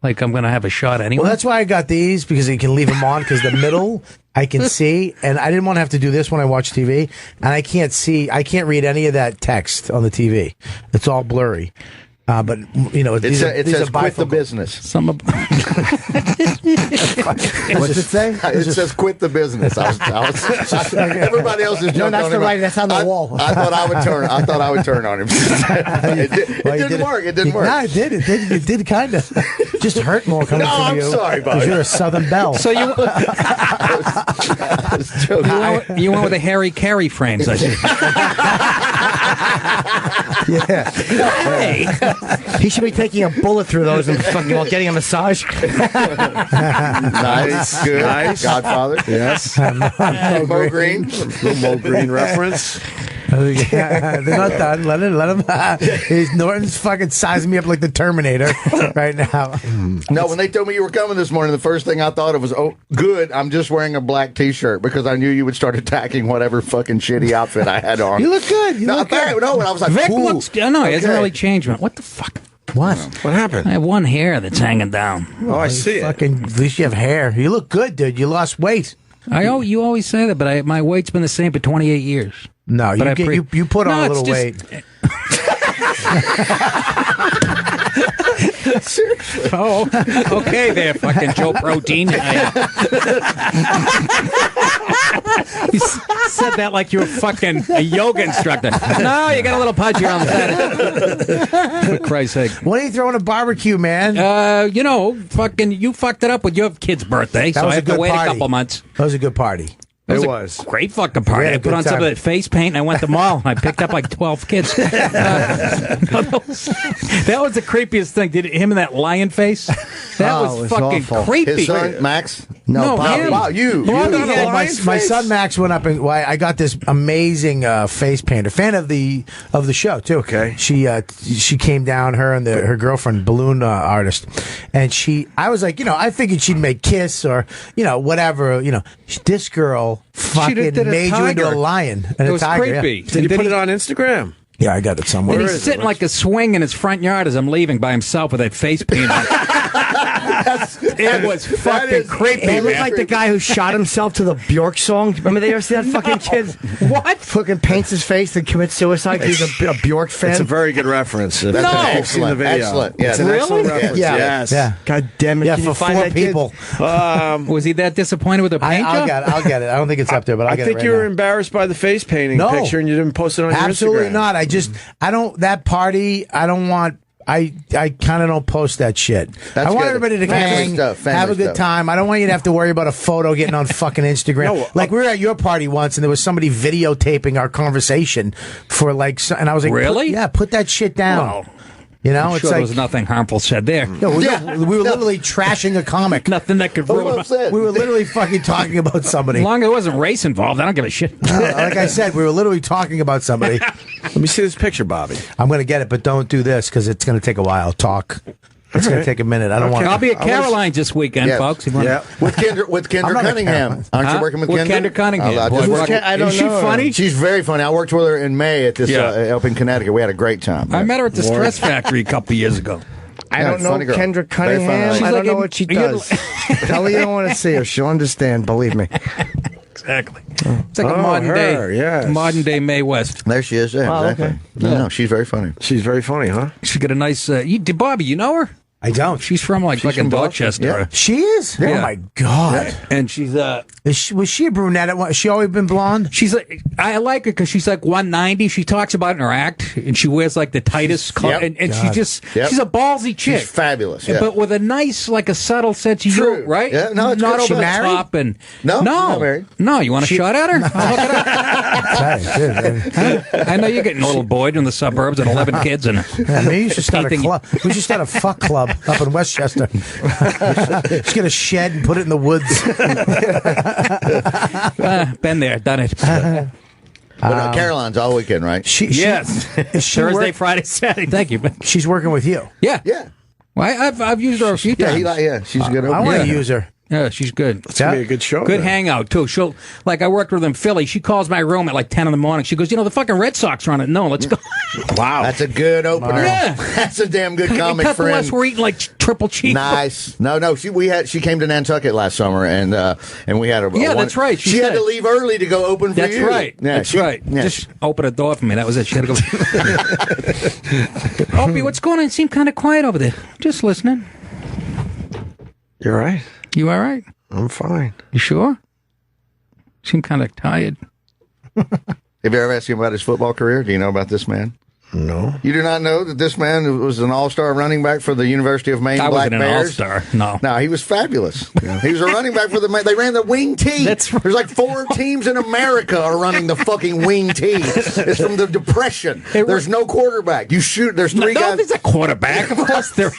Like I'm going to have a shot anyway. Well, that's why I got these, because you can leave them on, because the middle I can see, and I didn't want to have to do this when I watch TV, and I can't see, I can't read any of that text on the TV. It's all blurry. But you know, It these says are quit the bifocal. business. Some of What's it say? It says quit the business. Everybody else is jumping No, that's on the him. right. That's on the wall. I thought I would turn on him. It didn't work. It didn't work. No, it did. It did kind of. Just hurt more coming No, from I'm you. sorry, buddy. Because you're a Southern Belle. So you you went with the Harry Carey frames, I see. Yeah. Hey. He should be taking a bullet through those and fucking while getting a massage. Nice, good. Nice. Godfather. Yes. Mo Green. Little Mo Green reference. They're not done. Let him. Norton's fucking sizing me up like the Terminator right now. No, when they told me you were coming this morning, the first thing I thought of was, oh, good, I'm just wearing a black T-shirt, because I knew you would start attacking whatever fucking shitty outfit I had on. You look good. You look good. No, and I was like, Vic cool. looks. No, he hasn't really changed. Man. What the fuck? What? What happened? I have one hair that's hanging down. Oh, I see it. Fucking, at least you have hair. You look good, dude. You lost weight. You always say that, but my weight's been the same for 28 years. No, But you put on a it's little just- weight. Seriously. Oh, okay there, fucking Joe Protein. You said that like you were fucking a yoga instructor. No, you got a little pudgy on the head. For Christ's sake. When are you throwing a barbecue, man? Fucking, you fucked it up with your kid's birthday, so I was a have to good wait party. a couple months. That was a good party. It was. A great fucking party. Yeah, I put good on some of time. that face paint and I went to the mall. I picked up like 12 kids. That was the creepiest thing. Did him and that lion face? That Oh, it was was fucking awful. creepy. His son, Max? No, Bobby. him. Wow, you. Yeah, my son Max went up and I got this amazing face painter, fan of the show too. Okay. She came down, her and her girlfriend, balloon artist, and I was like, I figured she'd make Kiss or whatever. This girl fucking did a made you into a tiger. lion and It a was tiger. yeah. creepy. Did you put it on Instagram? Yeah, I got it somewhere. And he's sitting like a swing in his front yard as I'm leaving by himself with that face paint on. It was fucking creepy, He looked man. like the guy who shot himself to the Bjork song. Remember they ever see that fucking kid? What? Fucking paints his face to commit suicide because he's a Bjork fan. It's a very good reference. That's If an you've seen excellent, the video. excellent. Yeah, It's an Really? excellent reference. Yeah. Yes. Yeah. God damn it. Yeah, Can for you find 4 that kid? people. Was he that disappointed with the paint I'll job? get it. I don't think it's up there, but I'll I get think it right you were now. embarrassed by the face painting No. picture and you didn't post it on your Absolutely Instagram. not. I don't. That party. I don't want. I kind of don't post that shit. That's I want good. everybody to Family hang, stuff, family have a good stuff. time. I don't want you to have to worry about a photo getting on fucking Instagram. No, like we were at your party once, and there was somebody videotaping our conversation for like, and I was like, Really? put that shit down. Well, I'm it's sure there like was nothing harmful said there. no, we were literally trashing a comic. Nothing that could ruin That's what I'm saying. We were literally fucking talking about somebody. As long as there wasn't race involved, I don't give a shit. Like I said, we were literally talking about somebody. Let me see this picture, Bobby. I'm going to get it, but don't do this because it's going to take a while. Talk. It's going to take a minute. I don't want. I'll be at Caroline's this weekend, Yes. folks. If you want- Yeah. With Kendra I'm not a Cunningham. Caroline. Aren't you Huh? working with With Kendra? Kendra Cunningham. I Boy, just we're worked- like- I don't is she know her. funny? She's very funny. I worked with her in May at this Yeah. up in Connecticut. We had a great time. I met her at the Stress Factory a couple years ago. I Yeah, don't know funny girl. Kendra Very Cunningham. funny. I She's don't like know in- what she you're- does. Tell her you don't want to see her. She'll understand. Believe me. Exactly. It's like a Oh, modern her, day, yes. modern day Mae West. There she is. Yeah, Oh, exactly. okay. No, she's very funny. She's very funny, huh? She got a nice. Bobby, you know her? I don't. She's from like fucking from Boston, Dorchester. yeah. She is? Oh Yeah. my god! And she's Was she a brunette? Has she always been blonde? she's like I like her because she's like 190. She talks about it in her act, and she wears like the tightest, Yep. and she God. just Yep. she's a ballsy chick. She's fabulous. Yeah. But with a nice, like a subtle sense of True. humor, right? Yeah, no, it's not good. over She the married? top and No, she's not married. No, you want a shot at her? I'll hook it up. Huh? I know you're getting a little boy in the suburbs and 11 kids and Maybe you should start a Painting- club. We should start a fuck club up in Westchester. Just get a shed and put it in the woods. been there, done it. But Caroline's all weekend, right? Yes. Is she Thursday, work- Friday, Saturday. Thank you. She's working with you. Yeah. Yeah. Well, I've used her a few Yeah, times. she's a good. I want to Yeah. use her. Yeah, she's good. It's going to be a good show. Good then. hangout too. She'll I worked with her in Philly. She calls my room at like 10 in the morning. She goes, the fucking Red Sox are on it. No, let's go. Wow. That's a good opener. Yeah. That's a damn good comic Cut the friend. West, we're eating like triple cheese. Nice. No. She came to Nantucket last summer, and we had a Yeah, that's right. She had said. to leave early to go open for That's you. right. Yeah, That's right. Yeah, Just open a door for me. That was it. She had to go. Opie, what's going on? You seem kind of quiet over there. Just listening. You're right. You all right? I'm fine. You sure? Seem kind of tired. Have you ever asked him about his football career? Do you know about this man? No. You do not know that this man was an all-star running back for the University of Maine I Black wasn't an Bears? all-star. No. No, he was fabulous. He was a running back for the. They ran the wing tee. That's right. There's like 4 teams in America are running the fucking wing tee. It's from the Depression. There's no quarterback. You shoot. There's 3 No, guys. there's a quarterback. Of course there.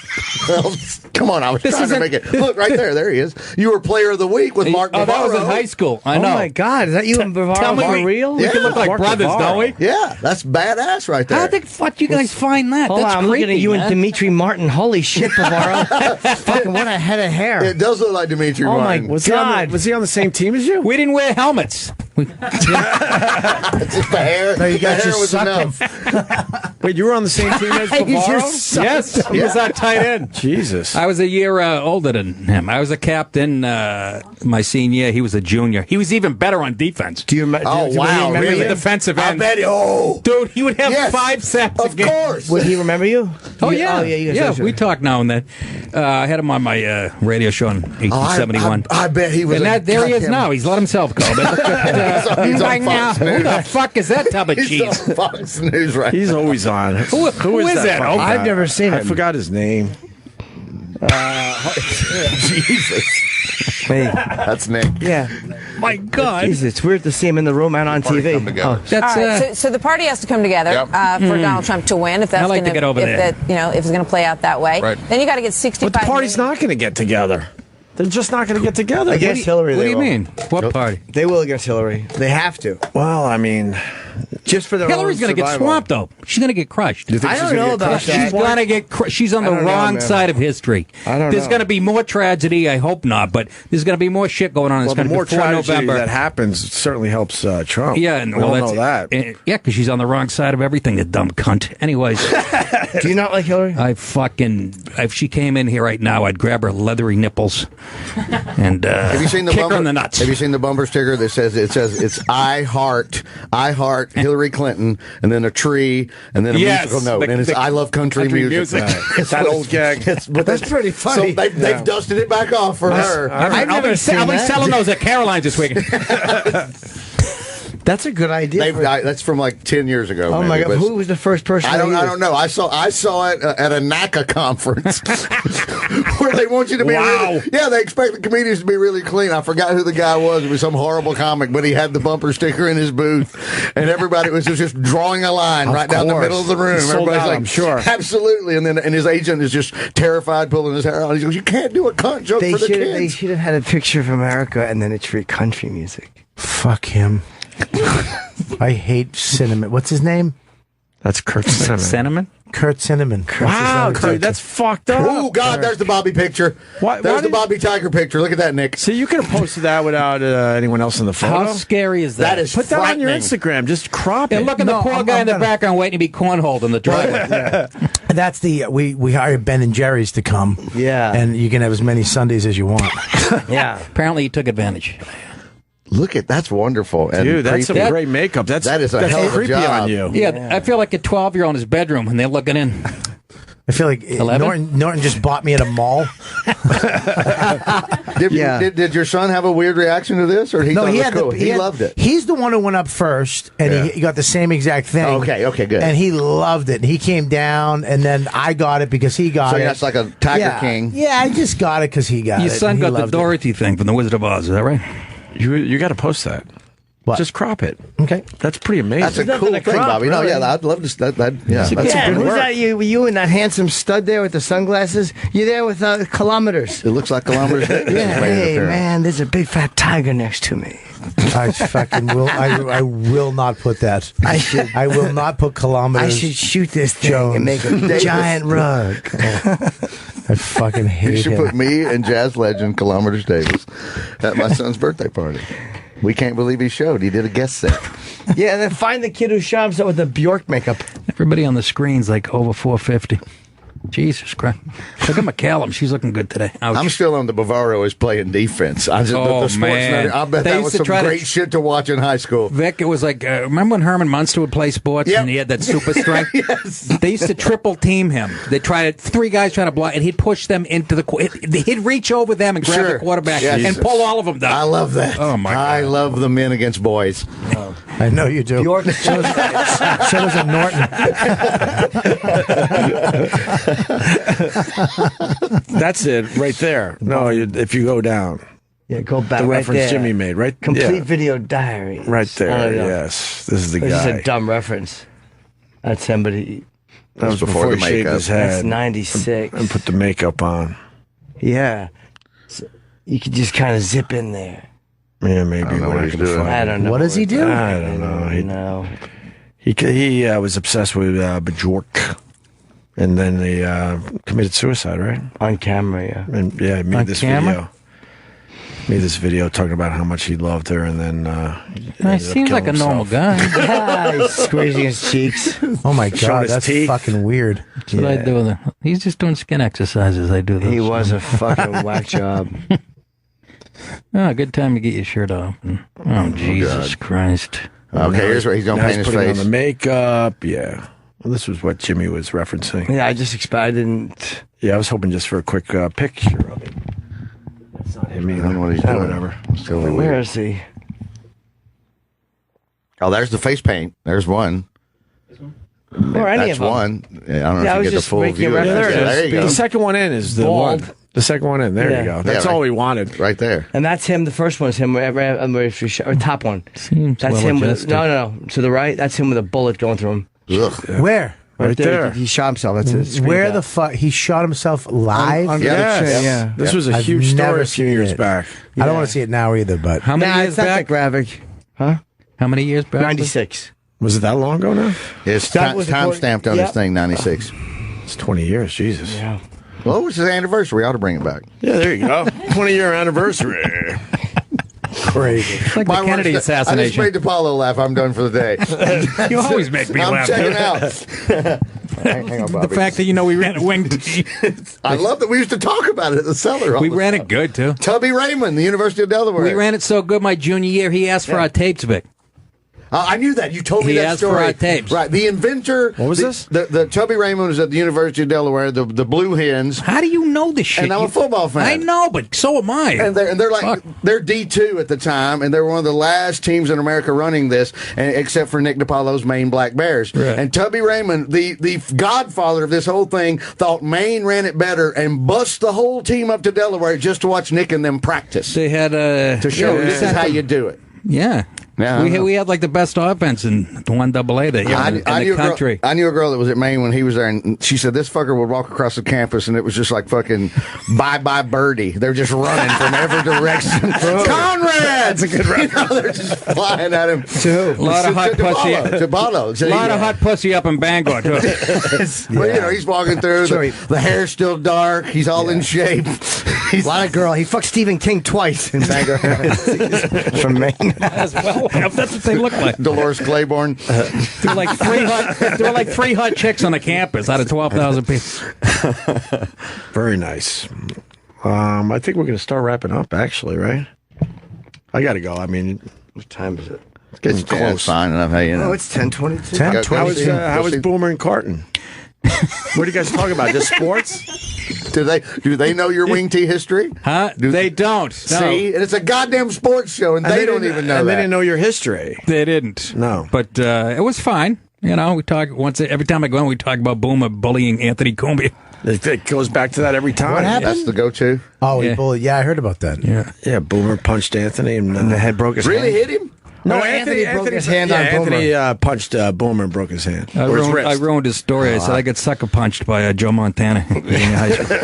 Well, come on, I was This trying to isn't- make it. Look right there. There he is. You were Player of the Week with Mark Oh, that was in Navarro. high school. I know. Oh my God, is that you and Bavaro tell me for we- real? we can look like brothers, don't we? Yeah, that's badass right there. How the fuck you guys find that? Hold That's on, I'm creepy, looking at you man. and Dimitri Martin. Holy shit, Bavaro. Fucking what a head of hair. It does look like Dimitri Oh my Martin. Was God. he on the same team as you? We didn't wear helmets. It's just the hair. No, you the got hair your was sucking. enough. Wait, you were on the same team as Bavaro? Yes, he was that tight end. Jesus. I was a year older than him. I was a captain my senior year. He was a junior. He was even better on defense. Do you remember? Oh, do you wow, remember He was really? a defensive I end. bet. Oh, Dude, he would have Yes, 5 sacks a of game. course. Would he remember you? Oh yeah, you guys We talk now and then. I had him on my radio show in 1871. I bet he was. And there he is now. He's let himself go. But He's on right now, Fox who News. the fuck is that tub of He's cheese? on Fox News right He's always on. Who is that? fucking Oh, I've guy? never seen I him. forgot his name. Jesus. Me. That's Nick. Yeah. my God. Jesus, it's weird to see him in the room and on TV. All right, so the party has to come together for Donald Trump to win. If that's I like to gonna, get over if there. that, if it's going to play out that way, then you got to get 65. But the party's not going to get together. They're just not going to get together. Against Hillary, What they do you will. mean? What party? They will against Hillary. They have to. Well, I mean, just for their Hillary's own going to get survival. swamped, though. She's going to get crushed. Do you think I she's don't gonna know get about crushed? that. She's going to get. She's on the I don't know, wrong man. side of history. I don't There's know. going to be more tragedy. I hope not, but there's going to be more shit going on. Well, It's the going to more be before tragedy November. that happens certainly helps Trump. Yeah, and we well, all that's know that. Yeah, because she's on the wrong side of everything. The dumb cunt. Anyways, Do you not like Hillary? if she came in here right now, I'd grab her leathery nipples and Have you seen the kick bumper? her in the nuts. Have you seen the bumper sticker that says it's I heart Hillary Clinton, and then a tree, and then a musical note, and it's I love country music. It's that old gag. But That's pretty funny. So they've dusted it back off for her. I'll be selling those at Caroline's this weekend. That's a good idea. That's from like 10 years ago. Oh maybe, my God! but Who was the first person? I to use it? don't know. I saw it at a NACA conference where they want you to be. Wow. They expect the comedians to be really clean. I forgot who the guy was. It was some horrible comic, but he had the bumper sticker in his booth, and everybody was just drawing a line right down the middle of the room. He sold Everybody's out, like, I'm sure. absolutely. And his agent is just terrified, pulling his hair out. He goes, "You can't do a cunt joke for the They kids." should have had a picture of America and then it's free country music. Fuck him. I hate Cinnamon. What's his name? That's Kurt Cinnamon. Cinnamon? Kurt Cinnamon. Wow, dude, that's fucked up. Oh God, there's the Bobby picture. There's the Bobby Tiger picture. Look at that, Nick. See, you could have posted that without anyone else in the photo. How scary is that? That is Put that on your frightening. Instagram. Just crop it. And look at the poor guy in the background waiting to be cornholed in the driveway. That's the we hired Ben and Jerry's to come. Yeah. And you can have as many Sundays as you want. Yeah. Apparently, he took advantage. Look at that's wonderful, and Dude, that's some creepy. great makeup. That's a hell of a creepy job. on you. Yeah, I feel like a 12-year-old in his bedroom, and they're looking in. I feel like 11? Norton just bought me at a mall. Did your son have a weird reaction to this, or he thought it was cool? He loved it. He's the one who went up first, and he got the same exact thing. Okay, good. And he loved it. And he came down, and then I got it because he got So it. that's like a Tiger King. Yeah, I just got it because he got it. Your son and he got the loved it. Dorothy thing from The Wizard of Oz, is that right? You got to post that. What? Just crop it. Okay. That's pretty amazing. That's a cool thing, Bobby. No, yeah, I'd love to. That's Yeah, some good who's work. that? You and that handsome stud there with the sunglasses? You're there with kilometers. It looks like kilometers. Yeah, hey man, there's a big fat tiger next to me. I fucking will. I will not put that. I will not put kilometers. I should shoot this thing and make a giant rug. I fucking hate You should him. put me and jazz legend Kilometers Davis at my son's birthday party. We can't believe he showed. He did a guest set. Yeah, and then find the kid who shops up with the Bjork makeup. Everybody on the screen's like over 450. Jesus Christ. Look at McCallum. She's looking good today. Ouch. I'm still on the Bavaro is playing defense. The sports man. I bet They that used was to some try to- great shit to watch in high school. Vic, it was like, remember when Herman Munster would play sports and he had that super strength? Yes. They used to triple team him. They tried three guys trying to block, and he'd push them into the. He'd reach over them and grab the quarterback Yes. and pull all of them down. I love that. Oh my God. I love the men against boys. I know you do. Bjork So does a Norton. That's it right there. No, if you go down. Yeah, go back The right reference there. Jimmy made, right? Complete Yeah. video diary. Right I there, don't know. yes. This is the This guy. is a dumb reference. That's somebody. That was before the he shaved makeup. his head. That's 96. And put the makeup on. Yeah. So you could just kind of zip in there. Yeah, maybe. I don't know we're what not he's gonna doing. find I it. don't know. What does he do? I don't know. No. He was obsessed with Bjork. And then he committed suicide, right? On camera, yeah. And yeah, he made On this camera? video. Made this video talking about how much he loved her, and then He seems like a normal guy. He's squeezing his cheeks. Oh my Showing God, his that's teeth. fucking weird. That's what I do with him. He's just doing skin exercises. I do those. He was a fucking whack job. Oh, good time to get your shirt off. Oh, Jesus Christ. Okay, here's where he's going to Now paint he's his putting face. on the makeup. Yeah. Well, this was what Jimmy was referencing. Yeah, I just expected. I didn't. Yeah, I was hoping just for a quick picture of it. That's not him I either. don't know what he's Oh, doing. whatever. It's totally Where weird. is he? Oh, there's the face paint. There's one. Or any That's of them. one. Yeah, I don't know Yeah, I if was you get the just full making view. a of reference. that. There you go. The second one in is the Bald. one. The second one in. There Yeah. you go. That's Yeah, right. all we wanted. Right there. And that's him. The first one is him. Or top one. Seems That's well him. adjusted. No. To the right. That's him with a bullet going through him. Where? Right there. He shot himself. That's his screen Where cap. the fuck? He shot himself live? On the train, yeah. This was a I've huge never story a few seen years it. back. I don't want to see it now either, but. How many years it's not that back? graphic. Huh? How many years back? 96. Was it that long ago now? It's That was time according- stamped on Yep. this thing, 96. It's 20 years. Jesus. Yeah. Well, it was his anniversary. We ought to bring it back. Yeah, there you go. 20-year anniversary. Crazy. It's like the My Kennedy worst- I just assassination. made DiPaolo laugh. I'm done for the day. You always make me I'm laugh. checking out. Hang on, The Bobby. fact that we ran a winged team. I love that we used to talk about it at the cellar. all We the ran time. it good, too. Tubby Raymond, the University of Delaware. We ran it so good my junior year, he asked for our tapes, Vic. I knew that. You told me He that asked for story. our tapes. Right. The inventor. What was the, this? The Tubby Raymond was at the University of Delaware, the Blue Hens. How do you know this shit? And I'm a football fan. I know, but so am I. And they're like Fuck. they're D2 at the time, and they were one of the last teams in America running this, except for Nick DiPaolo's Maine Black Bears. Right. And Tubby Raymond, the godfather of this whole thing, thought Maine ran it better and bust the whole team up to Delaware just to watch Nick and them practice They had to show this is how you do it. Yeah. Yeah, we had like the best offense in the 1AA that year in the country. I knew a girl that was at Maine when he was there, and she said this fucker would walk across the campus, and it was just like fucking bye-bye birdie. They're just running from every direction. Conrad! That's a good reference. They're just flying at him. A lot of hot pussy. DiPaolo. A lot of hot pussy up in Bangor, too. Well, he's walking through. The hair's still dark. He's all in shape. A lot of girl. He fucked Stephen King twice in Bangor. From Maine. As well. That's what they look like. Dolores Claiborne. There were like three hot chicks on the campus out of 12,000 people. Very nice. I think we're going to start wrapping up, actually, right? I got to go. I mean, what time is it? It's getting close. Fine enough. Hey, you know. Oh, it's 10:22. 10:22. How was Boomer and Carton? What do you guys talk about? Just sports? Do they know your wing tee history? Huh? They don't. No. See, and it's a goddamn sports show, and they don't even know and that. they didn't know your history. They didn't. No. But it was fine. You know, we talk every time I go in, we talk about Boomer bullying Anthony Cumbia. It goes back to that every time. What happened? That's the go-to. Oh, Yeah. he bullied. Yeah, I heard about that. Yeah. Boomer punched Anthony and The head broke his Really hand. hit him? No, Anthony broke his hand on Anthony punched Boomer and broke his hand. I Or his ruined, wrist. I ruined his story. I said I got sucker punched by Joe Montana. in high school.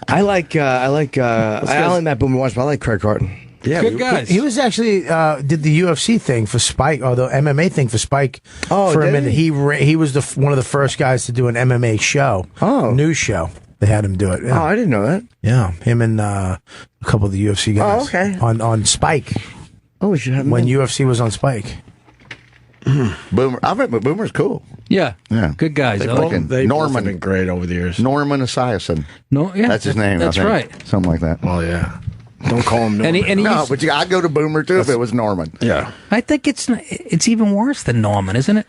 I only met Boomer once, but I like Craig Carton. Yeah, Good guys. He was actually did the UFC thing for Spike, or the MMA thing for Spike. Oh, for a did minute. he? He was one of the first guys to do an MMA show. News show. They had him do it. Yeah. Oh, I didn't know that. Yeah, him and a couple of the UFC guys. Oh, okay. On Spike. Oh, we should have him When in. UFC was on Spike. Boomer. I bet Boomer's cool. Yeah. Yeah. Good guys. They I like both, them. they both have Norman. been great over the years. Norman Esiason. No, yeah, That's his name. That's I think. right. Something like that. Oh, yeah. Don't call him Norman. And he No, used- but I'd go to Boomer too if it was Norman. Yeah. I think it's even worse than Norman, isn't it?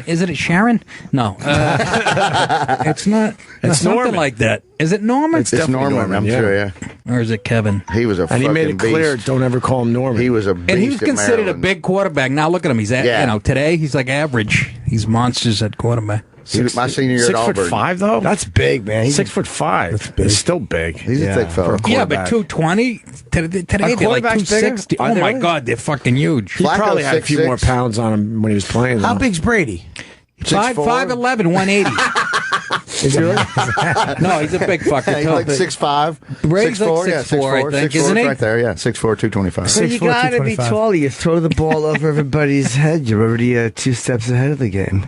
Isn't it Sharon? No, it's not. It's something Norman. like that. Is it Norman? It's definitely Norman, Norman, I'm yeah. sure. Yeah, Or is it Kevin? he was a And fucking he made it clear, beast. don't ever call him Norman. He was a beast. And he was at considered a Maryland. big quarterback. Now look at him. He's Yeah. today he's like average. He's monsters at quarterback. He was my senior year at Auburn. 6'5", though? That's big, man. He's 6'5". That's big. It's still big. He's a thick fella. Yeah, but 220 today they're like quarterback's bigger? 260. Are Oh they my really? God, they're fucking huge. He Flacco's probably had a few 6'6". more pounds on him when he was playing. How though. big's Brady? 5'11", 180. Is he really? No, he's a big fucker. Yeah, he's too. like 6'5", Brady's like 6'4", yeah, 6'4", I think, 6'4", isn't he? right there, yeah, 6'4", 225. So you 6'4", gotta be 225. taller. You throw the ball over everybody's head. You're already 2 steps ahead of the game.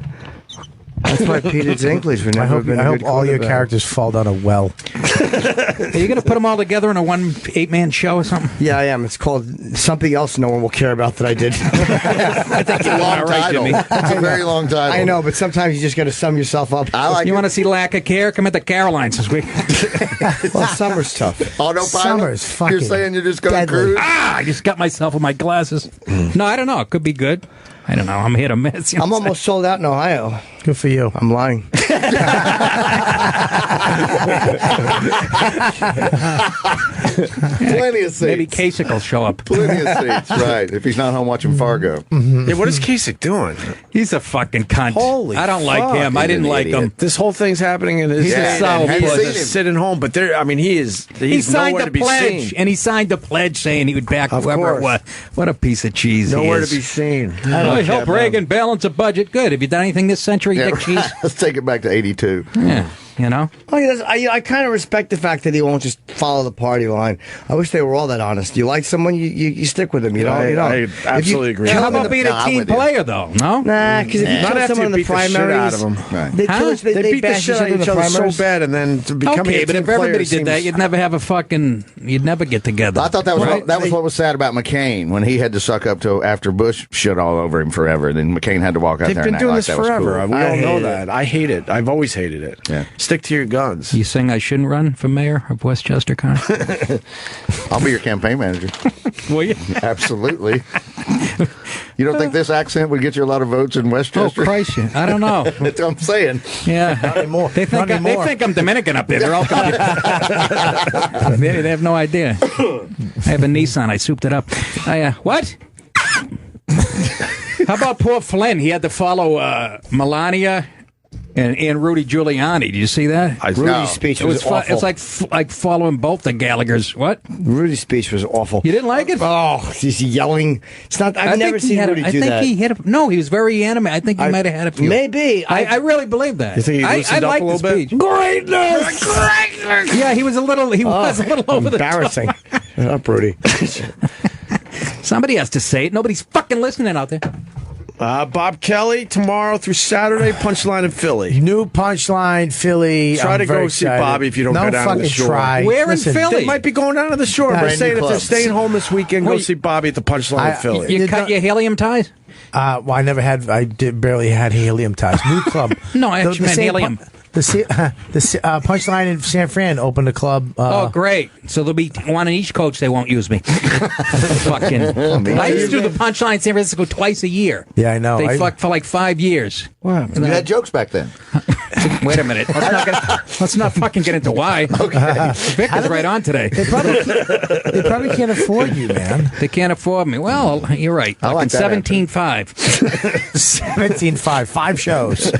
That's why Peter Dinklage would I never hope, been I a hope good all your quarterback. characters fall down a well. Are you going to put them all together in a 8-man show or something? Yeah, I am. It's called something else no one will care about that I did. I think you're Long all right, title. Jimmy. It's a very long title. I know, but sometimes you just got to sum yourself up. I like You it. want to see lack of care? Come at the Carolines this week. Well, summer's tough. Autopilot? Summer's fucking You're saying you're just going to deadly. cruise? I just got myself with my glasses. No, I don't know. It could be good. I don't know. I'm hit or miss. You know I'm what I'm almost sold out in Ohio. Good for you. I'm lying. Plenty of seats. Maybe Kasich will show up. Plenty of seats, right. If he's not home watching Fargo. Yeah, what is Kasich doing? He's a fucking cunt. Holy I don't like fuck. him. I didn't like him. This whole thing's happening in his He's a head, sour and puss. he's just sitting home. But there, I mean, he's signed nowhere a to be pledge, seen. and he signed a pledge saying he would back Of whoever it course. was. What a piece of cheese Nowhere he is. to be seen. I help Reagan balance a budget. Good. Have you done anything this century, Yeah, Dick Cheese? Let's take it back to 82. Yeah, you know? I kind of respect the fact that he won't just follow the party line. I wish they were all that honest. You like someone, you stick with them. You know, I absolutely agree. How about being a team player, though? No? Nah, because if you Not kill after someone you in the beat the shit out primaries, of them. they, Huh? kill each- They beat the bash shit out each of each other in other the so primaries. bad, and then to becoming Okay, a but team if everybody player did that, seems- you'd never have you'd never get together. I thought that was Right? that was what was sad about McCain when he had to suck up to after Bush shit all over him forever. Then McCain had to walk out They've there. been and doing act this like that was forever. cool. We all know that. I hate it. I've always hated it. Yeah. Stick to your guns. You saying I shouldn't run for mayor of Westchester County? I'll be your campaign manager. Will you? Absolutely. You don't think this accent would get you a lot of votes in Oh, Westchester? Christ. I don't know. That's what I'm saying. Yeah. Not anymore. They think I'm Dominican up there. They're all confused. They have no idea. I have a Nissan. I souped it up. What? How about poor Flynn? He had to follow Melania and Rudy Giuliani. Did you see that? Rudy's speech was awful. It's like following both the Gallaghers. What? Rudy's speech was awful. You didn't like it? Oh, he's yelling. It's not. I've never seen Rudy do that. I think he hit. No, he was very animated. I think he might have had a few. Maybe. I really believe that. You think he loosened up liked a little the bit? speech. Greatness. Yeah, he was a little. He was a little over the top. Embarrassing. Shut up, Rudy. Somebody has to say it. Nobody's fucking listening out there. Bob Kelly tomorrow through Saturday, Punchline in Philly. New Punchline, Philly. Try I'm to very go see excited. Bobby if you don't No go down to the fucking shore. try. Where in Listen, Philly? They might be going down to the shore. Yeah, But brand saying new if they're clubs. staying home this weekend, go Wait. see Bobby at the Punchline in Philly. You cut your helium ties? Well, I barely had helium ties. New club. No, I actually meant same helium. The Punchline in San Fran opened a club. Oh, great. So there'll be one in each coach. They won't use me. Fucking. I used to do the Punchline in San Francisco twice a year. Yeah, I know. They fucked for like 5 years. Wow. You had jokes back then. Wait a minute. Let's not fucking get into why. Okay. Vic is right on today. They probably can't afford you, man. They can't afford me. Well, you're right. I like that 17.5. 17.5, 5 shows.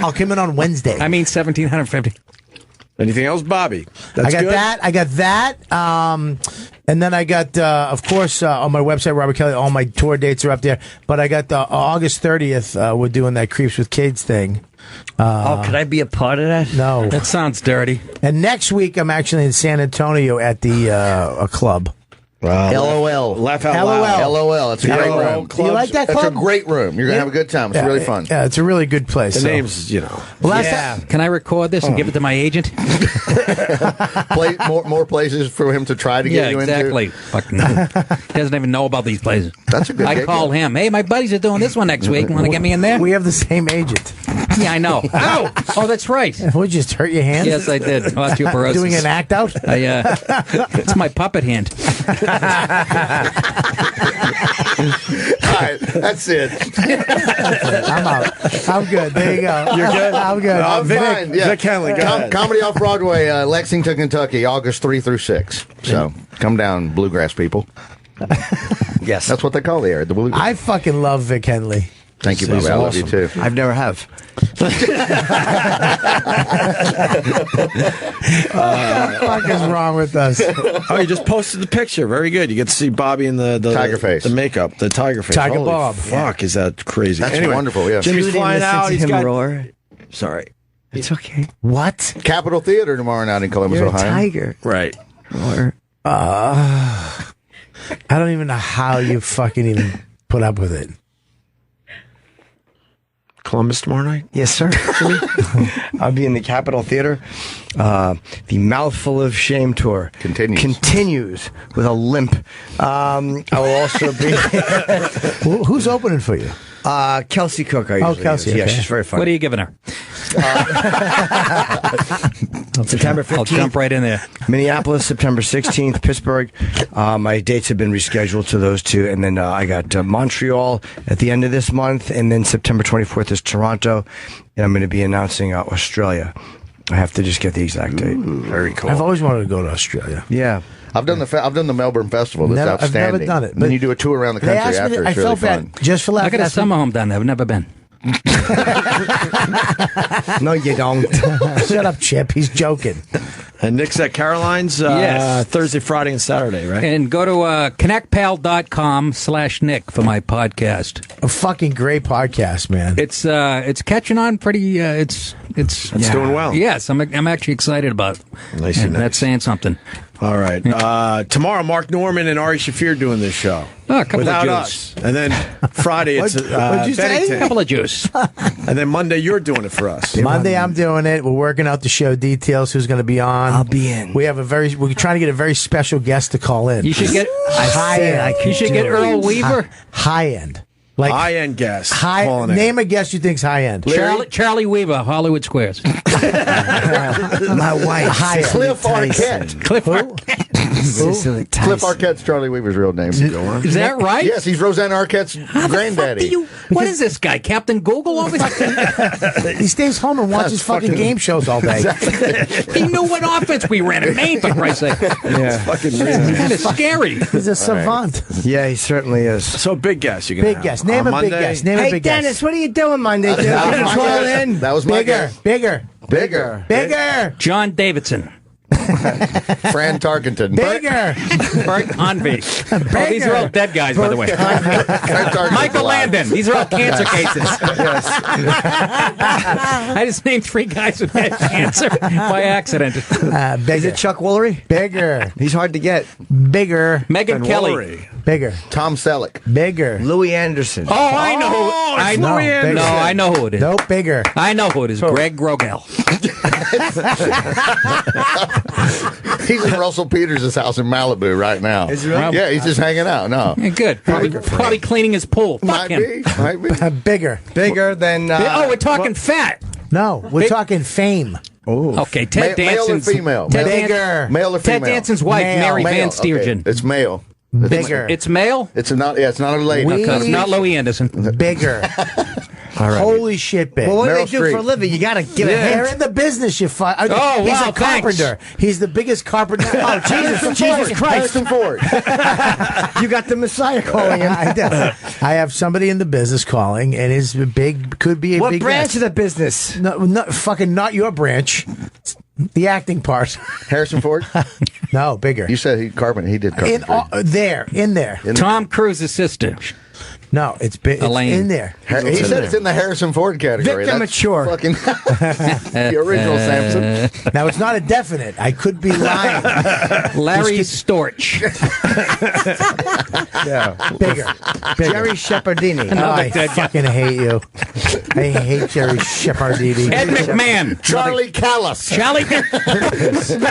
I'll come in on Wednesday. I mean 1,750. Anything else, Bobby? That's I got good? that. I got that. And then I got, of course, on my website, Robert Kelly, all my tour dates are up there. But I got August 30th, we're doing that Creeps with Kids thing. Could I be a part of that? No. That sounds dirty. And next week, I'm actually in San Antonio at the a club. LOL. Laugh out loud. LOL. It's a great LOL room. Do you like that It's a club? great room. You're going to have a good time. It's really fun. Yeah, it's a really good place. The so. name's, Last time- Can I record this and give it to my agent? More places for him to try to get you exactly. into. Fucking he doesn't even know about these places. That's a good I gig, call him. Hey, my buddies are doing this one next week. Want to get me in there? We have the same agent. Yeah, I know. Ow! Oh, that's right. Would you just hurt your hand? Yes, I did. Osteoporosis. Doing an act out? It's my puppet hand. All right, that's it. I'm out. I'm good. There you go. You're good? I'm good. I'm fine. Yeah. Vic Henley, go ahead. Comedy off Broadway, Lexington, Kentucky, August 3 through 6. So come down, bluegrass people. Yes. That's what they call the area, the bluegrass. I fucking love Vic Henley. Thank you, Bobby. I love you too. I've never have. What the fuck is wrong with us? Oh, you just posted the picture. Very good. You get to see Bobby in the Tiger face. the makeup, the tiger face. Tiger Holy Bob. Fuck, is that crazy? That's Anyway, wonderful, yeah. Jimmy's Judy flying listened out. to He's him got. roar. Sorry. It's okay. What? Capitol Theater tomorrow night in Columbus, You're a Ohio. tiger. Right. Roar. I don't even know how you fucking even put up with it. Columbus tomorrow night? Yes, sir. Jimmy. I'll be in the Capitol Theater. The Mouthful of Shame tour continues with a limp. I will also be. Who's opening for you? Kelsey Cook. I usually Kelsey. use. Yeah, Okay. she's very funny. What are you giving her? September 15th. I'll jump right in there. Minneapolis, September 16th. Pittsburgh. My dates have been rescheduled to those two. And then I got Montreal at the end of this month. And then September 24th is Toronto. And I'm going to be announcing Australia. I have to just get the exact date. Very cool. I've always wanted to go to Australia. Yeah. I've done the Melbourne Festival. That's I've outstanding. never done it. And then you do a tour around the They country asked me after. to- It's I really felt fun. bad. Just for I laughing. got a summer home down there. I've never been. No, you don't. Shut up, Chip. He's joking. And Nick's at Caroline's Yes. Thursday, Friday, and Saturday, right? And go to connectpal.com/Nick for my podcast. A fucking great podcast, man. It's catching on pretty. It's doing well. Yes, I'm actually excited about it. Nice And and nice. that's saying something. All right. Tomorrow, Mark Norman and Ari Shafir doing this show. Oh, a couple Without of us. And then Friday, it's What'd you say? Bennington. A couple of juice. And then Monday, you're doing it for us. Monday, I'm doing it. We're working out the show details. Who's going to be on? I'll be in. We're trying to get a very special guest to call in. You should get high end. You should get Earl Weaver. High end. Like high-end guest. high. Name a guest you think's high end. Charlie Weaver, Hollywood Squares. My wife. High Cliff Arquette. Cliff Arquette. Cliff Arquette's Charlie Weaver's real name. Is that right? Yes, he's Roseanne Arquette's granddaddy. What is this guy, Captain Google over here? He stays home and watches fucking game shows all day. He knew what offense we ran in Maine, for Christ's sake. Yeah. Fucking reason. That is scary. He's a savant. Yeah, he certainly is. So big guest. You Big guest. Name a big guest. Name a Hey, big Dennis, guest. what are you doing Monday, dude? That was You my call guess. in? That was my Bigger. guess. Bigger. Bigger. Bigger. John Davidson. Fran Tarkenton. Bigger. Bert Honvey. Oh, these are all dead guys, by the way. Fran Tarkenton's Michael alive. Landon. These are all cancer cases. I just named 3 guys who had cancer by accident. Is Bigger. it Chuck Woolery? Bigger. He's hard to get. Bigger. Megan Kelly. Bigger. Tom Selleck. Bigger. Louis Anderson. Oh, I know who. I know. Louis Anderson. No, I know who it is. Nope. Bigger. I know who it is. Greg Rogel. He's in Russell Peters' house in Malibu right now. Is he really? Yeah, he's just hanging out. No. Yeah, good. Probably cleaning his pool. Fuck Might him. be. Might be. Bigger. Bigger than. Oh, we're talking fat. No, we're talking fame. Okay, Ted Male or Danson's female? Ted Bigger. Male or female? Ted Danson's wife, Male. Mary Male. Van Okay. Stiergen. It's male. Bigger. It's male. It's not. Yeah, it's not a lady. We- It's not Louis Anderson. Bigger. Holy shit, big. Well, what do Meryl they do Streep. for a living? You got to give a They're hint. in the business, you Oh, he's wow, a carpenter. He's the biggest carpenter. Oh, Jesus Christ. Harrison Ford. You got the Messiah calling in. I do. I have somebody in the business calling, and his big could be a What big branch guest. of the business? No, fucking not your branch. The acting part. Harrison Ford. No, bigger. You said he carpenter. He did carpentry. In there. Tom Cruise's sister. No, it's big. Elaine. In there. He said it's in the Harrison Ford category. Victor That's Mature. Fucking the original Samson. Now it's not a definite. I could be lying. Larry Storch. Yeah, bigger. Jerry Shepherdini. I fucking hate you. I hate Jerry Shepherdini. Ed McMahon. Charlie Callis. Charlie.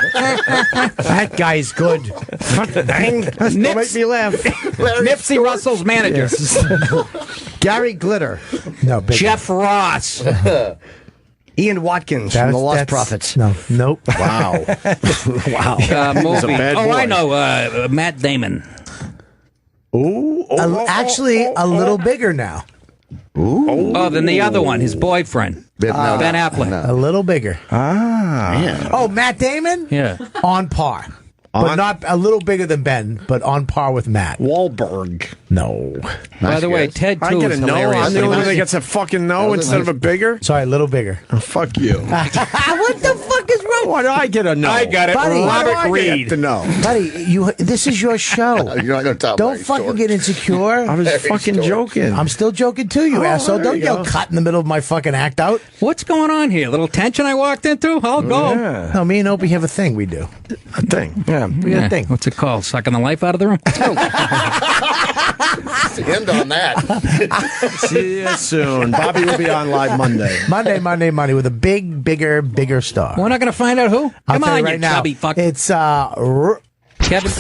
That guy's good. Don't make me laugh. Nipsey Russell's manager. Gary Glitter. No, bigger. Jeff Ross. Ian Watkins from The Lost Prophets. No, nope. Wow. Wow. Movie. bad Oh, boy. I know. Matt Damon. Actually, a little bigger now. Oh, then the other one, his boyfriend, Ben Affleck. A little bigger. Oh, Matt Damon? Yeah. On par. But not a little bigger than Ben, but on par with Matt. Wahlberg. No. By the way, Ted I too get is a no. hilarious. I'm the only one that gets a fucking no instead of a bigger. Sorry, a little bigger. Oh, fuck you. What the fuck is wrong? Why do I get a no? I got it. Buddy, Robert Reed. The no. Buddy, this is your show. You're not going to tell. Don't fucking get insecure. I was fucking joking. I'm still joking too, you asshole. there Don't you yell go. cut in the middle of my fucking act out. What's going on here? Little tension I walked into? I'll go. Yeah. No, me and Opie have a thing we do. A thing. Yeah, we have a thing. What's it called? Sucking the life out of the room? End on that. See you soon. Bobby will be on live Monday. Monday with a bigger star. We're not going to find out who? I'll Come tell on, you right you now. chubby fuck. It's Kevin.